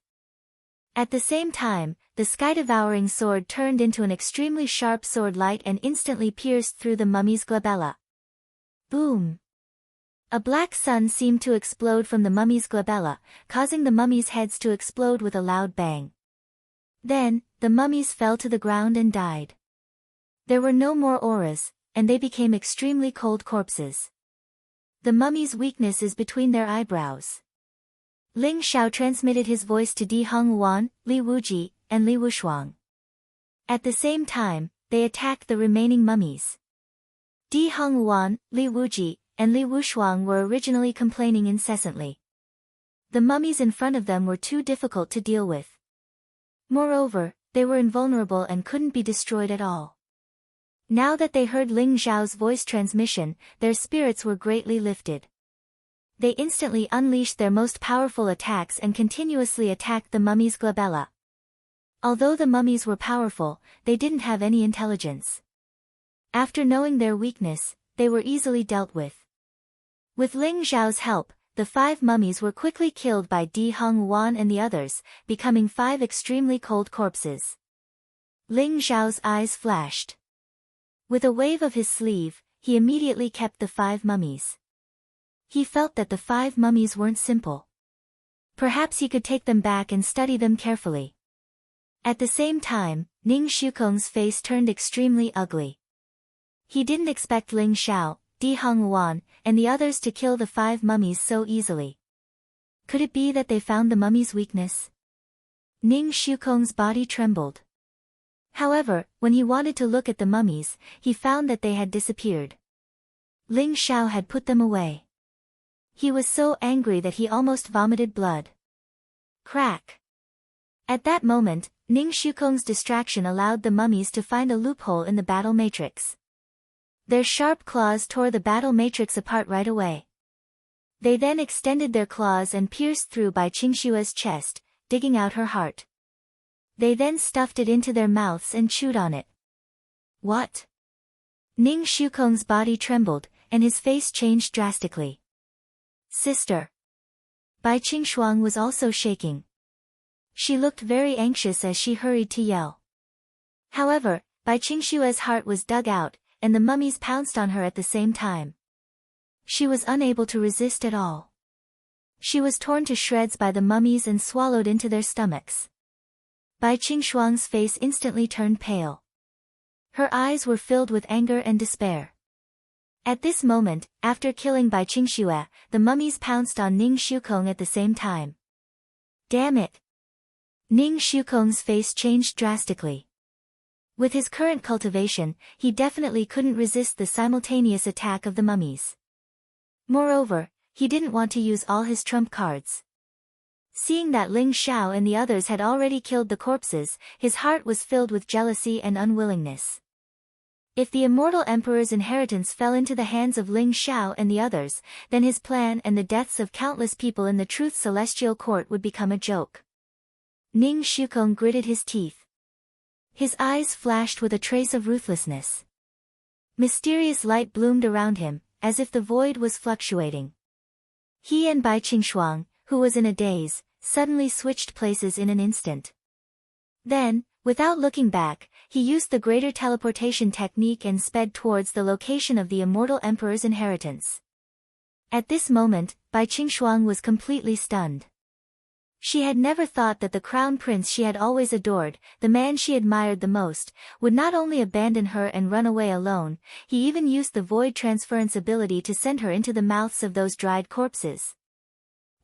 A: At the same time, the sky-devouring sword turned into an extremely sharp sword light and instantly pierced through the mummy's glabella. Boom! A black sun seemed to explode from the mummy's glabella, causing the mummies' heads to explode with a loud bang. Then, the mummies fell to the ground and died. There were no more auras, and they became extremely cold corpses. The mummy's weakness is between their eyebrows. Ling Xiao transmitted his voice to Di Hongwan, Li Wuji, and Li Wushuang. At the same time, they attacked the remaining mummies. Di Hongwan, Li Wuji, and Li Wushuang were originally complaining incessantly. The mummies in front of them were too difficult to deal with. Moreover, they were invulnerable and couldn't be destroyed at all. Now that they heard Ling Xiao's voice transmission, their spirits were greatly lifted. They instantly unleashed their most powerful attacks and continuously attacked the mummies' glabella. Although the mummies were powerful, they didn't have any intelligence. After knowing their weakness, they were easily dealt with. With Ling Xiao's help, the 5 mummies were quickly killed by Di Hongwan and the others, becoming 5 extremely cold corpses. Ling Xiao's eyes flashed. With a wave of his sleeve, he immediately kept the 5 mummies. He felt that the 5 mummies weren't simple. Perhaps he could take them back and study them carefully. At the same time, Ning Shukong's face turned extremely ugly. He didn't expect Ling Xiao, Di Hongwan, and the others to kill the 5 mummies so easily. Could it be that they found the mummy's weakness? Ning Shukong's body trembled. However, when he wanted to look at the mummies, he found that they had disappeared. Ling Xiao had put them away. He was so angry that he almost vomited blood. Crack! At that moment, Ning Shukong's distraction allowed the mummies to find a loophole in the battle matrix. Their sharp claws tore the battle matrix apart right away. They then extended their claws and pierced through Bai Qingshua's chest, digging out her heart. They then stuffed it into their mouths and chewed on it. What? Ning Shukong's body trembled, and his face changed drastically. Sister! Bai Qingshuang was also shaking. She looked very anxious as she hurried to yell. However, Bai Qingshua's heart was dug out, and the mummies pounced on her at the same time. She was unable to resist at all. She was torn to shreds by the mummies and swallowed into their stomachs. Bai Qingshuang's face instantly turned pale. Her eyes were filled with anger and despair. At this moment, after killing Bai Qingxue, the mummies pounced on Ning Shukong at the same time. Damn it! Ning Shukong's face changed drastically. With his current cultivation, he definitely couldn't resist the simultaneous attack of the mummies. Moreover, he didn't want to use all his trump cards. Seeing that Ling Xiao and the others had already killed the corpses, his heart was filled with jealousy and unwillingness. If the immortal emperor's inheritance fell into the hands of Ling Xiao and the others, then his plan and the deaths of countless people in the Truth Celestial Court would become a joke. Ning Shukong gritted his teeth. His eyes flashed with a trace of ruthlessness. Mysterious light bloomed around him, as if the void was fluctuating. He and Bai Qingshuang, who was in a daze, suddenly switched places in an instant. Then, without looking back, he used the greater teleportation technique and sped towards the location of the immortal emperor's inheritance. At this moment, Bai Qingshuang was completely stunned. She had never thought that the crown prince she had always adored, the man she admired the most, would not only abandon her and run away alone, he even used the void transference ability to send her into the mouths of those dried corpses.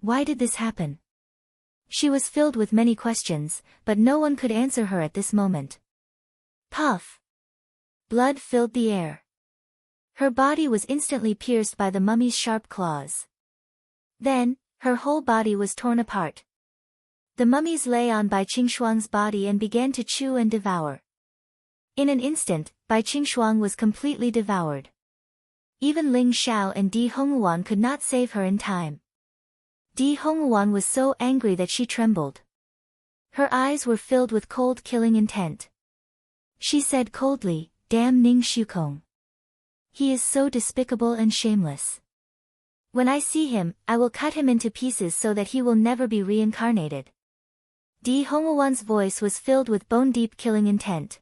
A: Why did this happen? She was filled with many questions, but no one could answer her at this moment. Puff! Blood filled the air. Her body was instantly pierced by the mummy's sharp claws. Then, her whole body was torn apart. The mummies lay on Bai Qingshuang's body and began to chew and devour. In an instant, Bai Qingshuang was completely devoured. Even Ling Xiao and Di Hongwan could not save her in time. Di Hongwan was so angry that she trembled. Her eyes were filled with cold killing intent. She said coldly, "Damn Ning Shukong. He is so despicable and shameless. When I see him, I will cut him into pieces so that he will never be reincarnated." Di Hongwan's voice was filled with bone-deep killing intent.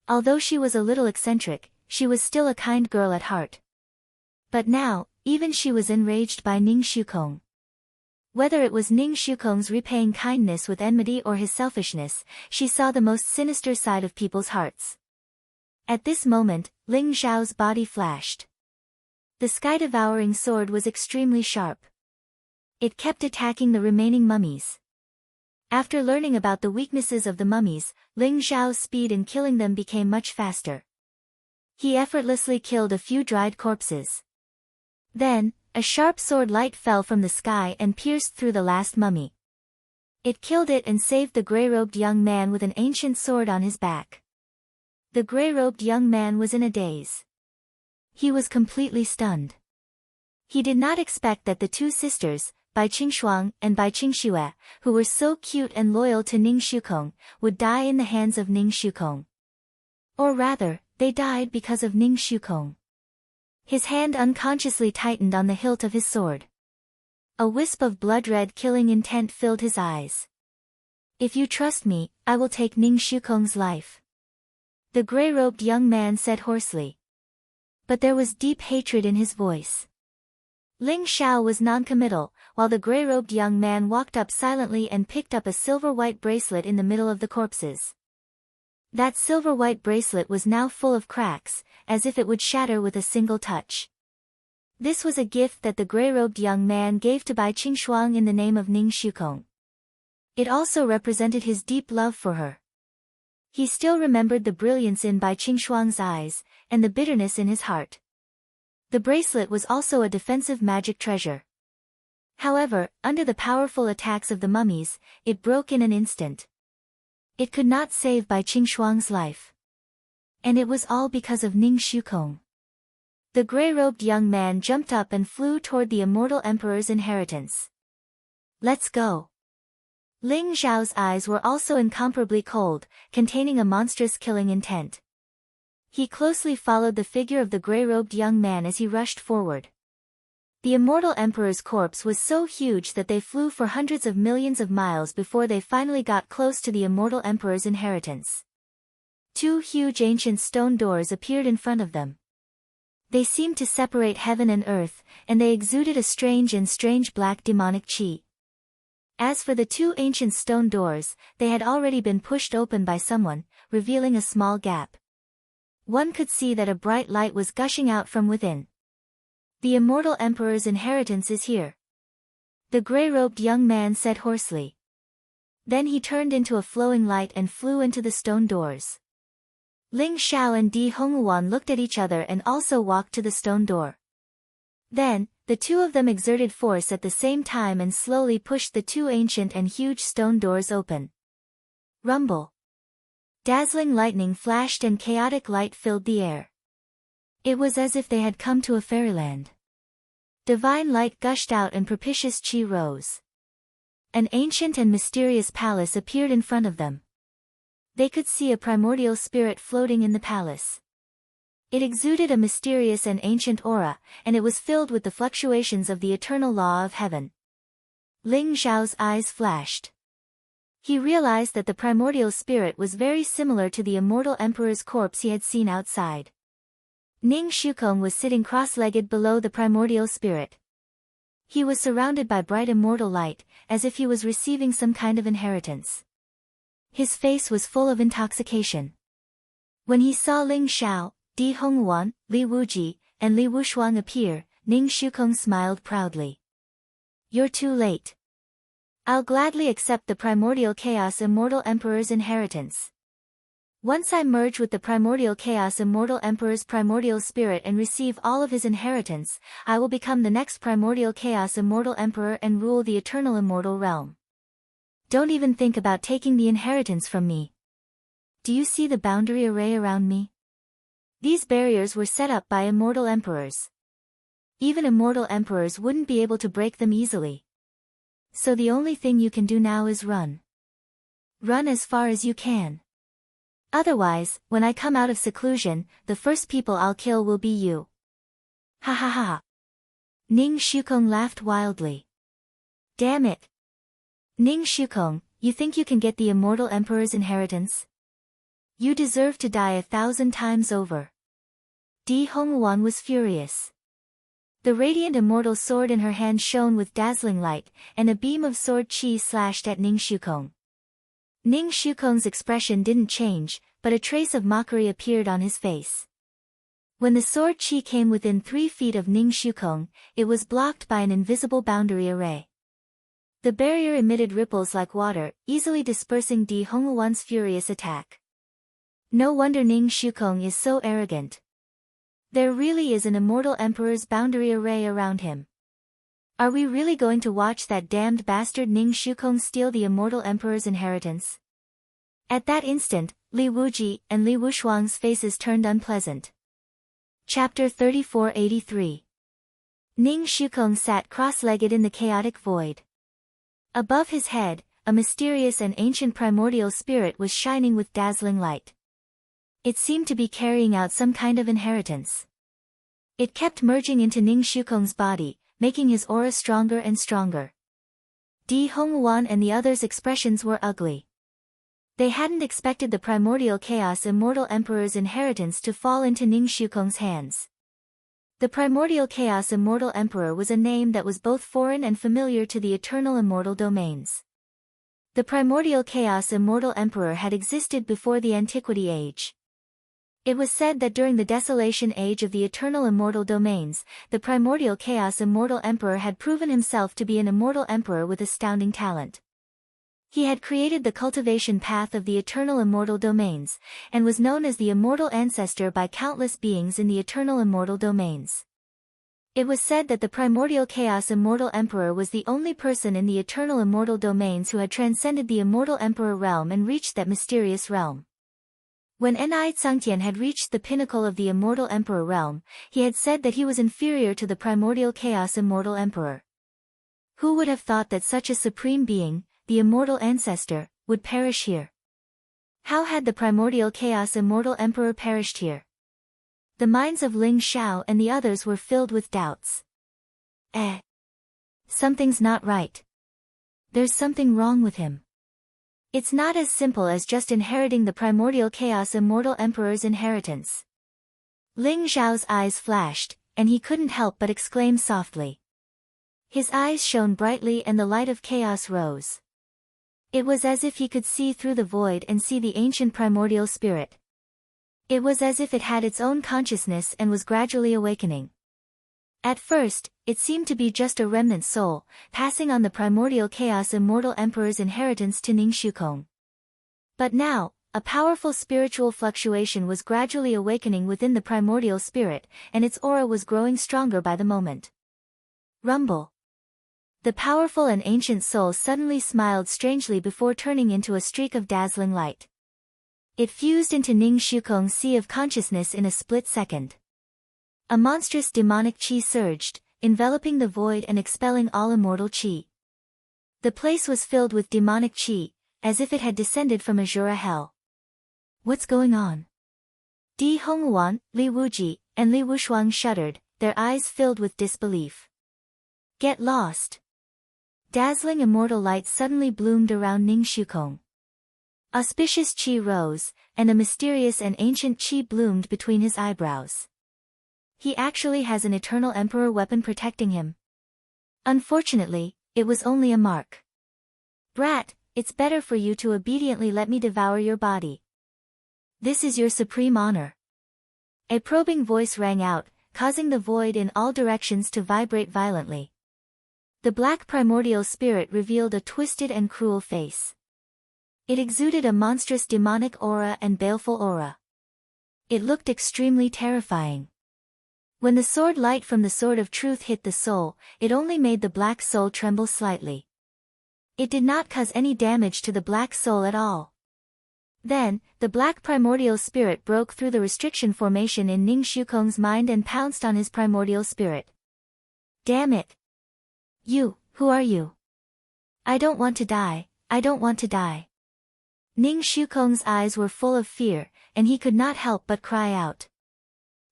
A: Although she was a little eccentric, she was still a kind girl at heart. But now, even she was enraged by Ning Shukong. Whether it was Ning Shukong's repaying kindness with enmity or his selfishness, she saw the most sinister side of people's hearts. At this moment, Ling Xiao's body flashed. The sky-devouring sword was extremely sharp. It kept attacking the remaining mummies. After learning about the weaknesses of the mummies, Ling Xiao's speed in killing them became much faster. He effortlessly killed a few dried corpses. Then, a sharp sword light fell from the sky and pierced through the last mummy. It killed it and saved the gray-robed young man with an ancient sword on his back. The gray-robed young man was in a daze. He was completely stunned. He did not expect that the two sisters, Bai Qingshuang and Bai Qingxue, who were so cute and loyal to Ning Shukong, would die in the hands of Ning Shukong. Or rather, they died because of Ning Shukong. His hand unconsciously tightened on the hilt of his sword. A wisp of blood-red killing intent filled his eyes. If you trust me, I will take Ning Shukong's life. The gray-robed young man said hoarsely. But there was deep hatred in his voice. Ling Xiao was non-committal, while the gray-robed young man walked up silently and picked up a silver-white bracelet in the middle of the corpses. That silver-white bracelet was now full of cracks, as if it would shatter with a single touch. This was a gift that the gray-robed young man gave to Bai Qingshuang in the name of Ning Shukong. It also represented his deep love for her. He still remembered the brilliance in Bai Qingshuang's eyes, and the bitterness in his heart. The bracelet was also a defensive magic treasure. However, under the powerful attacks of the mummies, it broke in an instant. It could not save Bai Qingshuang's life. And it was all because of Ning Shukong. The gray-robed young man jumped up and flew toward the immortal emperor's inheritance. Let's go. Ling Xiao's eyes were also incomparably cold, containing a monstrous killing intent. He closely followed the figure of the gray-robed young man as he rushed forward. The immortal emperor's corpse was so huge that they flew for hundreds of millions of miles before they finally got close to the immortal emperor's inheritance. Two huge ancient stone doors appeared in front of them. They seemed to separate heaven and earth, and they exuded a strange black demonic qi. As for the two ancient stone doors, they had already been pushed open by someone, revealing a small gap. One could see that a bright light was gushing out from within. The immortal emperor's inheritance is here. The gray-robed young man said hoarsely. Then he turned into a flowing light and flew into the stone doors. Ling Xiao and Di Hongguan looked at each other and also walked to the stone door. Then, the two of them exerted force at the same time and slowly pushed the two ancient and huge stone doors open. Rumble. Dazzling lightning flashed and chaotic light filled the air. It was as if they had come to a fairyland. Divine light gushed out and propitious qi rose. An ancient and mysterious palace appeared in front of them. They could see a primordial spirit floating in the palace. It exuded a mysterious and ancient aura, and it was filled with the fluctuations of the eternal law of heaven. Ling Xiao's eyes flashed. He realized that the primordial spirit was very similar to the immortal emperor's corpse he had seen outside. Ning Shukong was sitting cross-legged below the primordial spirit. He was surrounded by bright immortal light, as if he was receiving some kind of inheritance. His face was full of intoxication. When he saw Ling Xiao, Di Hongguan, Li Wuji, and Li Wushuang appear, Ning Shukong smiled proudly. You're too late. I'll gladly accept the primordial chaos immortal emperor's inheritance. Once I merge with the primordial chaos immortal emperor's primordial spirit and receive all of his inheritance, I will become the next primordial chaos immortal emperor and rule the eternal immortal realm. Don't even think about taking the inheritance from me. Do you see the boundary array around me? These barriers were set up by immortal emperors. Even immortal emperors wouldn't be able to break them easily. So the only thing you can do now is run. Run as far as you can. Otherwise, when I come out of seclusion, the first people I'll kill will be you. Ha ha ha. Ning Shukong laughed wildly. Damn it. Ning Shukong, you think you can get the immortal emperor's inheritance? You deserve to die 1,000 times over. Di Hongguan was furious. The radiant immortal sword in her hand shone with dazzling light, and a beam of sword qi slashed at Ning Shukong. Ning Shukong's expression didn't change, but a trace of mockery appeared on his face. When the sword qi came within 3 feet of Ning Shukong, it was blocked by an invisible boundary array. The barrier emitted ripples like water, easily dispersing Di Hongwan's furious attack. No wonder Ning Shukong is so arrogant. There really is an immortal emperor's boundary array around him. Are we really going to watch that damned bastard Ning Shukong steal the immortal emperor's inheritance? At that instant, Li Wuji and Li Wushuang's faces turned unpleasant. Chapter 3483. Ning Shukong sat cross-legged in the chaotic void. Above his head, a mysterious and ancient primordial spirit was shining with dazzling light. It seemed to be carrying out some kind of inheritance. It kept merging into Ning Shukong's body, making his aura stronger and stronger. Di Hongwan and the others' expressions were ugly. They hadn't expected the primordial chaos immortal emperor's inheritance to fall into Ning Shukong's hands. The primordial chaos immortal emperor was a name that was both foreign and familiar to the eternal immortal domains. The primordial chaos immortal emperor had existed before the antiquity age. It was said that during the desolation age of the eternal immortal domains, the primordial chaos immortal emperor had proven himself to be an immortal emperor with astounding talent. He had created the cultivation path of the eternal immortal domains, and was known as the immortal ancestor by countless beings in the eternal immortal domains. It was said that the primordial chaos immortal emperor was the only person in the eternal immortal domains who had transcended the immortal emperor realm and reached that mysterious realm. When Enai Tsangtian had reached the pinnacle of the immortal emperor realm, he had said that he was inferior to the primordial chaos immortal emperor. Who would have thought that such a supreme being, the immortal ancestor, would perish here? How had the primordial chaos immortal emperor perished here? The minds of Ling Xiao and the others were filled with doubts. Something's not right. There's something wrong with him. It's not as simple as just inheriting the primordial chaos immortal emperor's inheritance. Ling Xiao's eyes flashed, and he couldn't help but exclaim softly. His eyes shone brightly and the light of chaos rose. It was as if he could see through the void and see the ancient primordial spirit. It was as if it had its own consciousness and was gradually awakening. At first, it seemed to be just a remnant soul, passing on the primordial chaos immortal emperor's inheritance to Ning Shukong. But now, a powerful spiritual fluctuation was gradually awakening within the primordial spirit, and its aura was growing stronger by the moment. Rumble. The powerful and ancient soul suddenly smiled strangely before turning into a streak of dazzling light. It fused into Ning Shukong's sea of consciousness in a split second. A monstrous demonic qi surged, enveloping the void and expelling all immortal qi. The place was filled with demonic qi, as if it had descended from Azura hell. What's going on? Di Hongwan, Li Wuji, and Li Wushuang shuddered, their eyes filled with disbelief. Get lost. Dazzling immortal light suddenly bloomed around Ning Shukong. Auspicious qi rose, and a mysterious and ancient qi bloomed between his eyebrows. He actually has an eternal emperor weapon protecting him. Unfortunately, it was only a mark. Brat, it's better for you to obediently let me devour your body. This is your supreme honor. A probing voice rang out, causing the void in all directions to vibrate violently. The black primordial spirit revealed a twisted and cruel face. It exuded a monstrous demonic aura and baleful aura. It looked extremely terrifying. When the sword light from the sword of truth hit the soul, it only made the black soul tremble slightly. It did not cause any damage to the black soul at all. Then, the black primordial spirit broke through the restriction formation in Ning Shukong's mind and pounced on his primordial spirit. Damn it! Who are you? I don't want to die, I don't want to die. Ning Shukong's eyes were full of fear, and he could not help but cry out.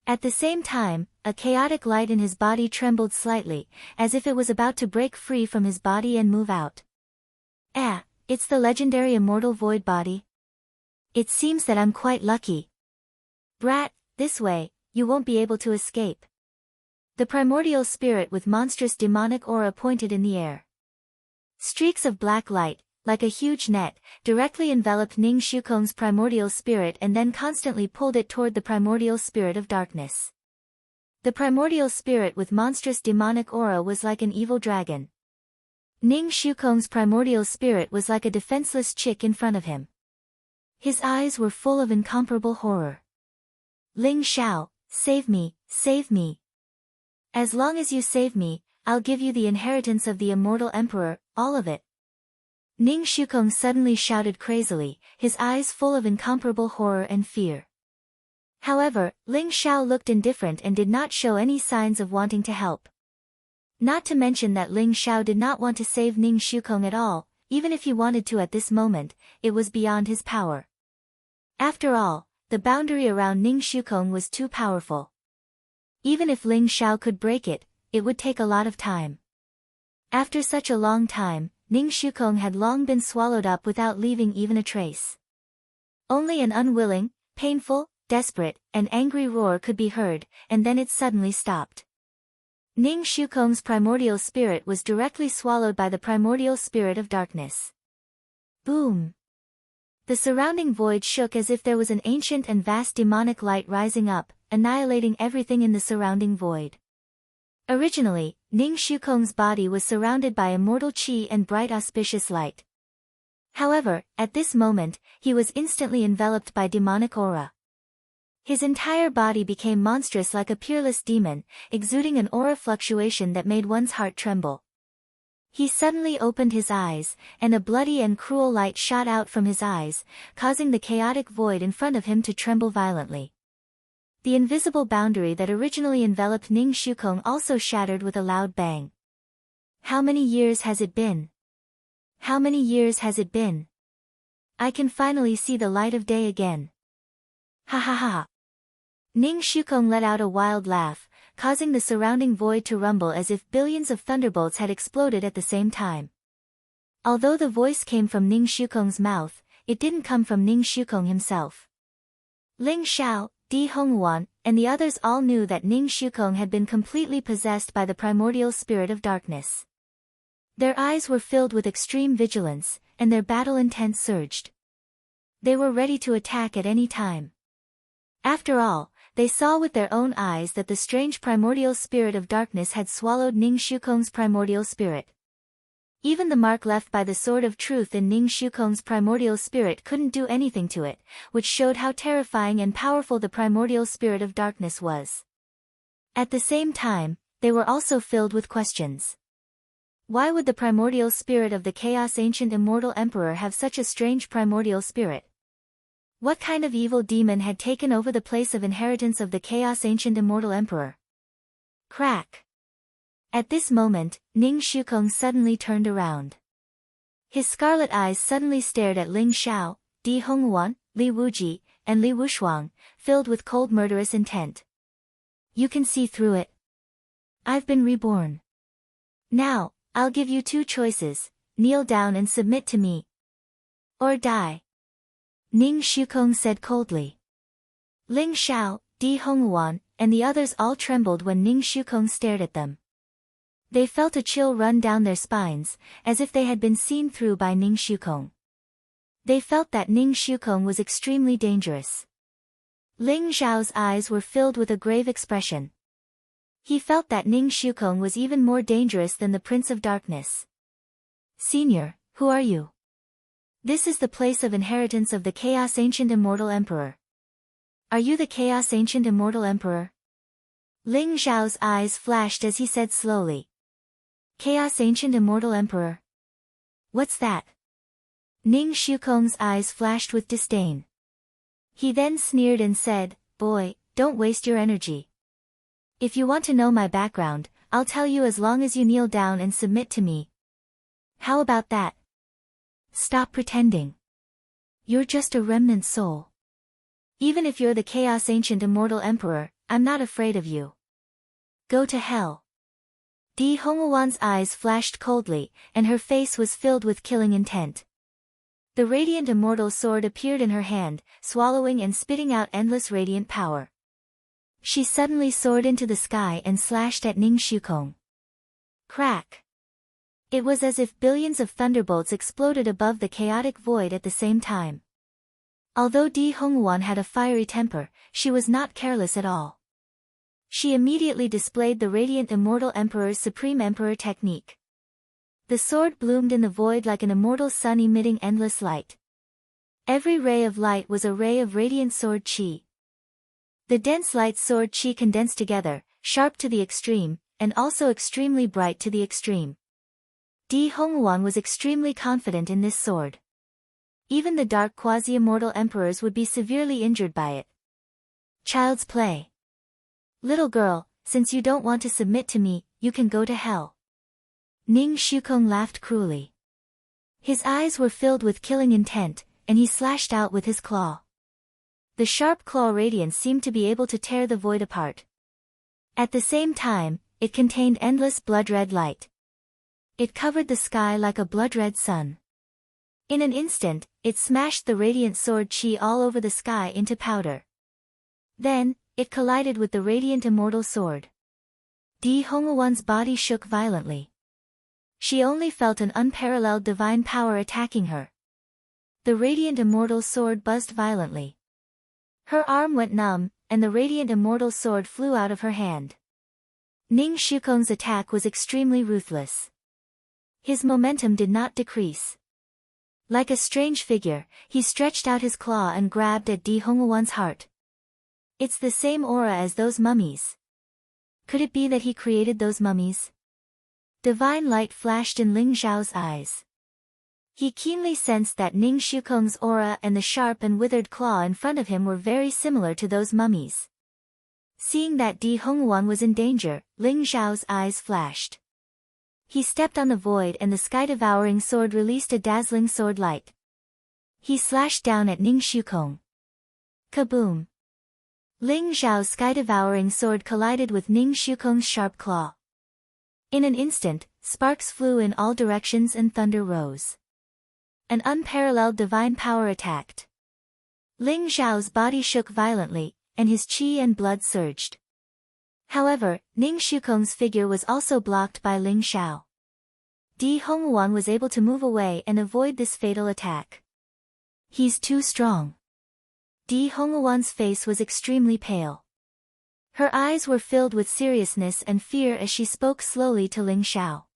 A: At the same time, a chaotic light in his body trembled slightly, as if it was about to break free from his body and move out. It's the legendary immortal void body. It seems that I'm quite lucky. Brat, this way, you won't be able to escape. The primordial spirit with monstrous demonic aura pointed in the air. Streaks of black light, like a huge net, directly enveloped Ning Shukong's primordial spirit and then constantly pulled it toward the primordial spirit of darkness. The primordial spirit with monstrous demonic aura was like an evil dragon. Ning Shukong's primordial spirit was like a defenseless chick in front of him. His eyes were full of incomparable horror. Ling Xiao, save me, save me. As long as you save me, I'll give you the inheritance of the immortal emperor, all of it. Ning Shukong suddenly shouted crazily, his eyes full of incomparable horror and fear. However, Ling Xiao looked indifferent and did not show any signs of wanting to help. Not to mention that Ling Xiao did not want to save Ning Shukong at all, even if he wanted to at this moment, it was beyond his power. After all, the boundary around Ning Shukong was too powerful. Even if Ling Xiao could break it, it would take a lot of time. After such a long time, Ning Shukong had long been swallowed up without leaving even a trace. Only an unwilling, painful, desperate, and angry roar could be heard, and then it suddenly stopped. Ning Shukong's primordial spirit was directly swallowed by the primordial spirit of darkness. Boom! The surrounding void shook as if there was an ancient and vast demonic light rising up, annihilating everything in the surrounding void. Originally, Ning Shukong's body was surrounded by immortal qi and bright auspicious light. However, at this moment, he was instantly enveloped by demonic aura. His entire body became monstrous like a peerless demon, exuding an aura fluctuation that made one's heart tremble. He suddenly opened his eyes, and a bloody and cruel light shot out from his eyes, causing the chaotic void in front of him to tremble violently. The invisible boundary that originally enveloped Ning Shukong also shattered with a loud bang. How many years has it been? How many years has it been? I can finally see the light of day again. Ha ha ha. Ning Shukong let out a wild laugh, causing the surrounding void to rumble as if billions of thunderbolts had exploded at the same time. Although the voice came from Ning Shukong's mouth, it didn't come from Ning Shukong himself. Ling Xiao, Di Honghuan, and the others all knew that Ning Shukong had been completely possessed by the primordial spirit of darkness. Their eyes were filled with extreme vigilance, and their battle intent surged. They were ready to attack at any time. After all, they saw with their own eyes that the strange primordial spirit of darkness had swallowed Ning Shukong's primordial spirit. Even the mark left by the sword of truth in Ning Shukong's primordial spirit couldn't do anything to it, which showed how terrifying and powerful the primordial spirit of darkness was. At the same time, they were also filled with questions. Why would the primordial spirit of the Chaos Ancient Immortal Emperor have such a strange primordial spirit? What kind of evil demon had taken over the place of inheritance of the Chaos Ancient Immortal Emperor? Crack! At this moment, Ning Shukong suddenly turned around. His scarlet eyes suddenly stared at Ling Xiao, Di Honghuan, Li Wuji, and Li Wushuang, filled with cold murderous intent. You can see through it. I've been reborn. Now, I'll give you two choices, kneel down and submit to me. Or die. Ning Shukong said coldly. Ling Xiao, Di Honghuan, and the others all trembled when Ning Shukong stared at them. They felt a chill run down their spines, as if they had been seen through by Ning Shukong. They felt that Ning Shukong was extremely dangerous. Ling Xiao's eyes were filled with a grave expression. He felt that Ning Shukong was even more dangerous than the Prince of Darkness. Senior, who are you? This is the place of inheritance of the Chaos Ancient Immortal Emperor. Are you the Chaos Ancient Immortal Emperor? Ling Xiao's eyes flashed as he said slowly. Chaos Ancient Immortal Emperor? What's that? Ning Shukong's eyes flashed with disdain. He then sneered and said, Boy, don't waste your energy. If you want to know my background, I'll tell you as long as you kneel down and submit to me. How about that? Stop pretending. You're just a remnant soul. Even if you're the Chaos Ancient Immortal Emperor, I'm not afraid of you. Go to hell. Di Honghuan's eyes flashed coldly, and her face was filled with killing intent. The radiant immortal sword appeared in her hand, swallowing and spitting out endless radiant power. She suddenly soared into the sky and slashed at Ning Shukong. Crack! It was as if billions of thunderbolts exploded above the chaotic void at the same time. Although Di Honghuan had a fiery temper, she was not careless at all. She immediately displayed the radiant immortal emperor's supreme emperor technique. The sword bloomed in the void like an immortal sun emitting endless light. Every ray of light was a ray of radiant sword chi. The dense light sword chi condensed together, sharp to the extreme, and also extremely bright to the extreme. Di Hongwon was extremely confident in this sword. Even the dark quasi-immortal emperors would be severely injured by it. Child's play. Little girl, since you don't want to submit to me, you can go to hell. Ning Shukong laughed cruelly. His eyes were filled with killing intent, and he slashed out with his claw. The sharp claw radiance seemed to be able to tear the void apart. At the same time, it contained endless blood-red light. It covered the sky like a blood-red sun. In an instant, it smashed the radiant sword chi all over the sky into powder. Then, it collided with the radiant immortal sword. Di Hongwon's body shook violently. She only felt an unparalleled divine power attacking her. The radiant immortal sword buzzed violently. Her arm went numb, and the radiant immortal sword flew out of her hand. Ning Shukong's attack was extremely ruthless. His momentum did not decrease. Like a strange figure, he stretched out his claw and grabbed at Di Hongwon's heart. It's the same aura as those mummies. Could it be that he created those mummies? Divine light flashed in Ling Zhao's eyes. He keenly sensed that Ning Shukong's aura and the sharp and withered claw in front of him were very similar to those mummies. Seeing that Di Hongwon was in danger, Ling Zhao's eyes flashed. He stepped on the void and the sky-devouring sword released a dazzling sword light. He slashed down at Ning Shukong. Kaboom! Ling Zhao's sky-devouring sword collided with Ning Shukong's sharp claw. In an instant, sparks flew in all directions and thunder rose. An unparalleled divine power attacked. Ling Zhao's body shook violently, and his qi and blood surged. However, Ning Shukong's figure was also blocked by Ling Zhao. Di Hongwon was able to move away and avoid this fatal attack. He's too strong. Di Hongwon's face was extremely pale. Her eyes were filled with seriousness and fear as she spoke slowly to Ling Zhao.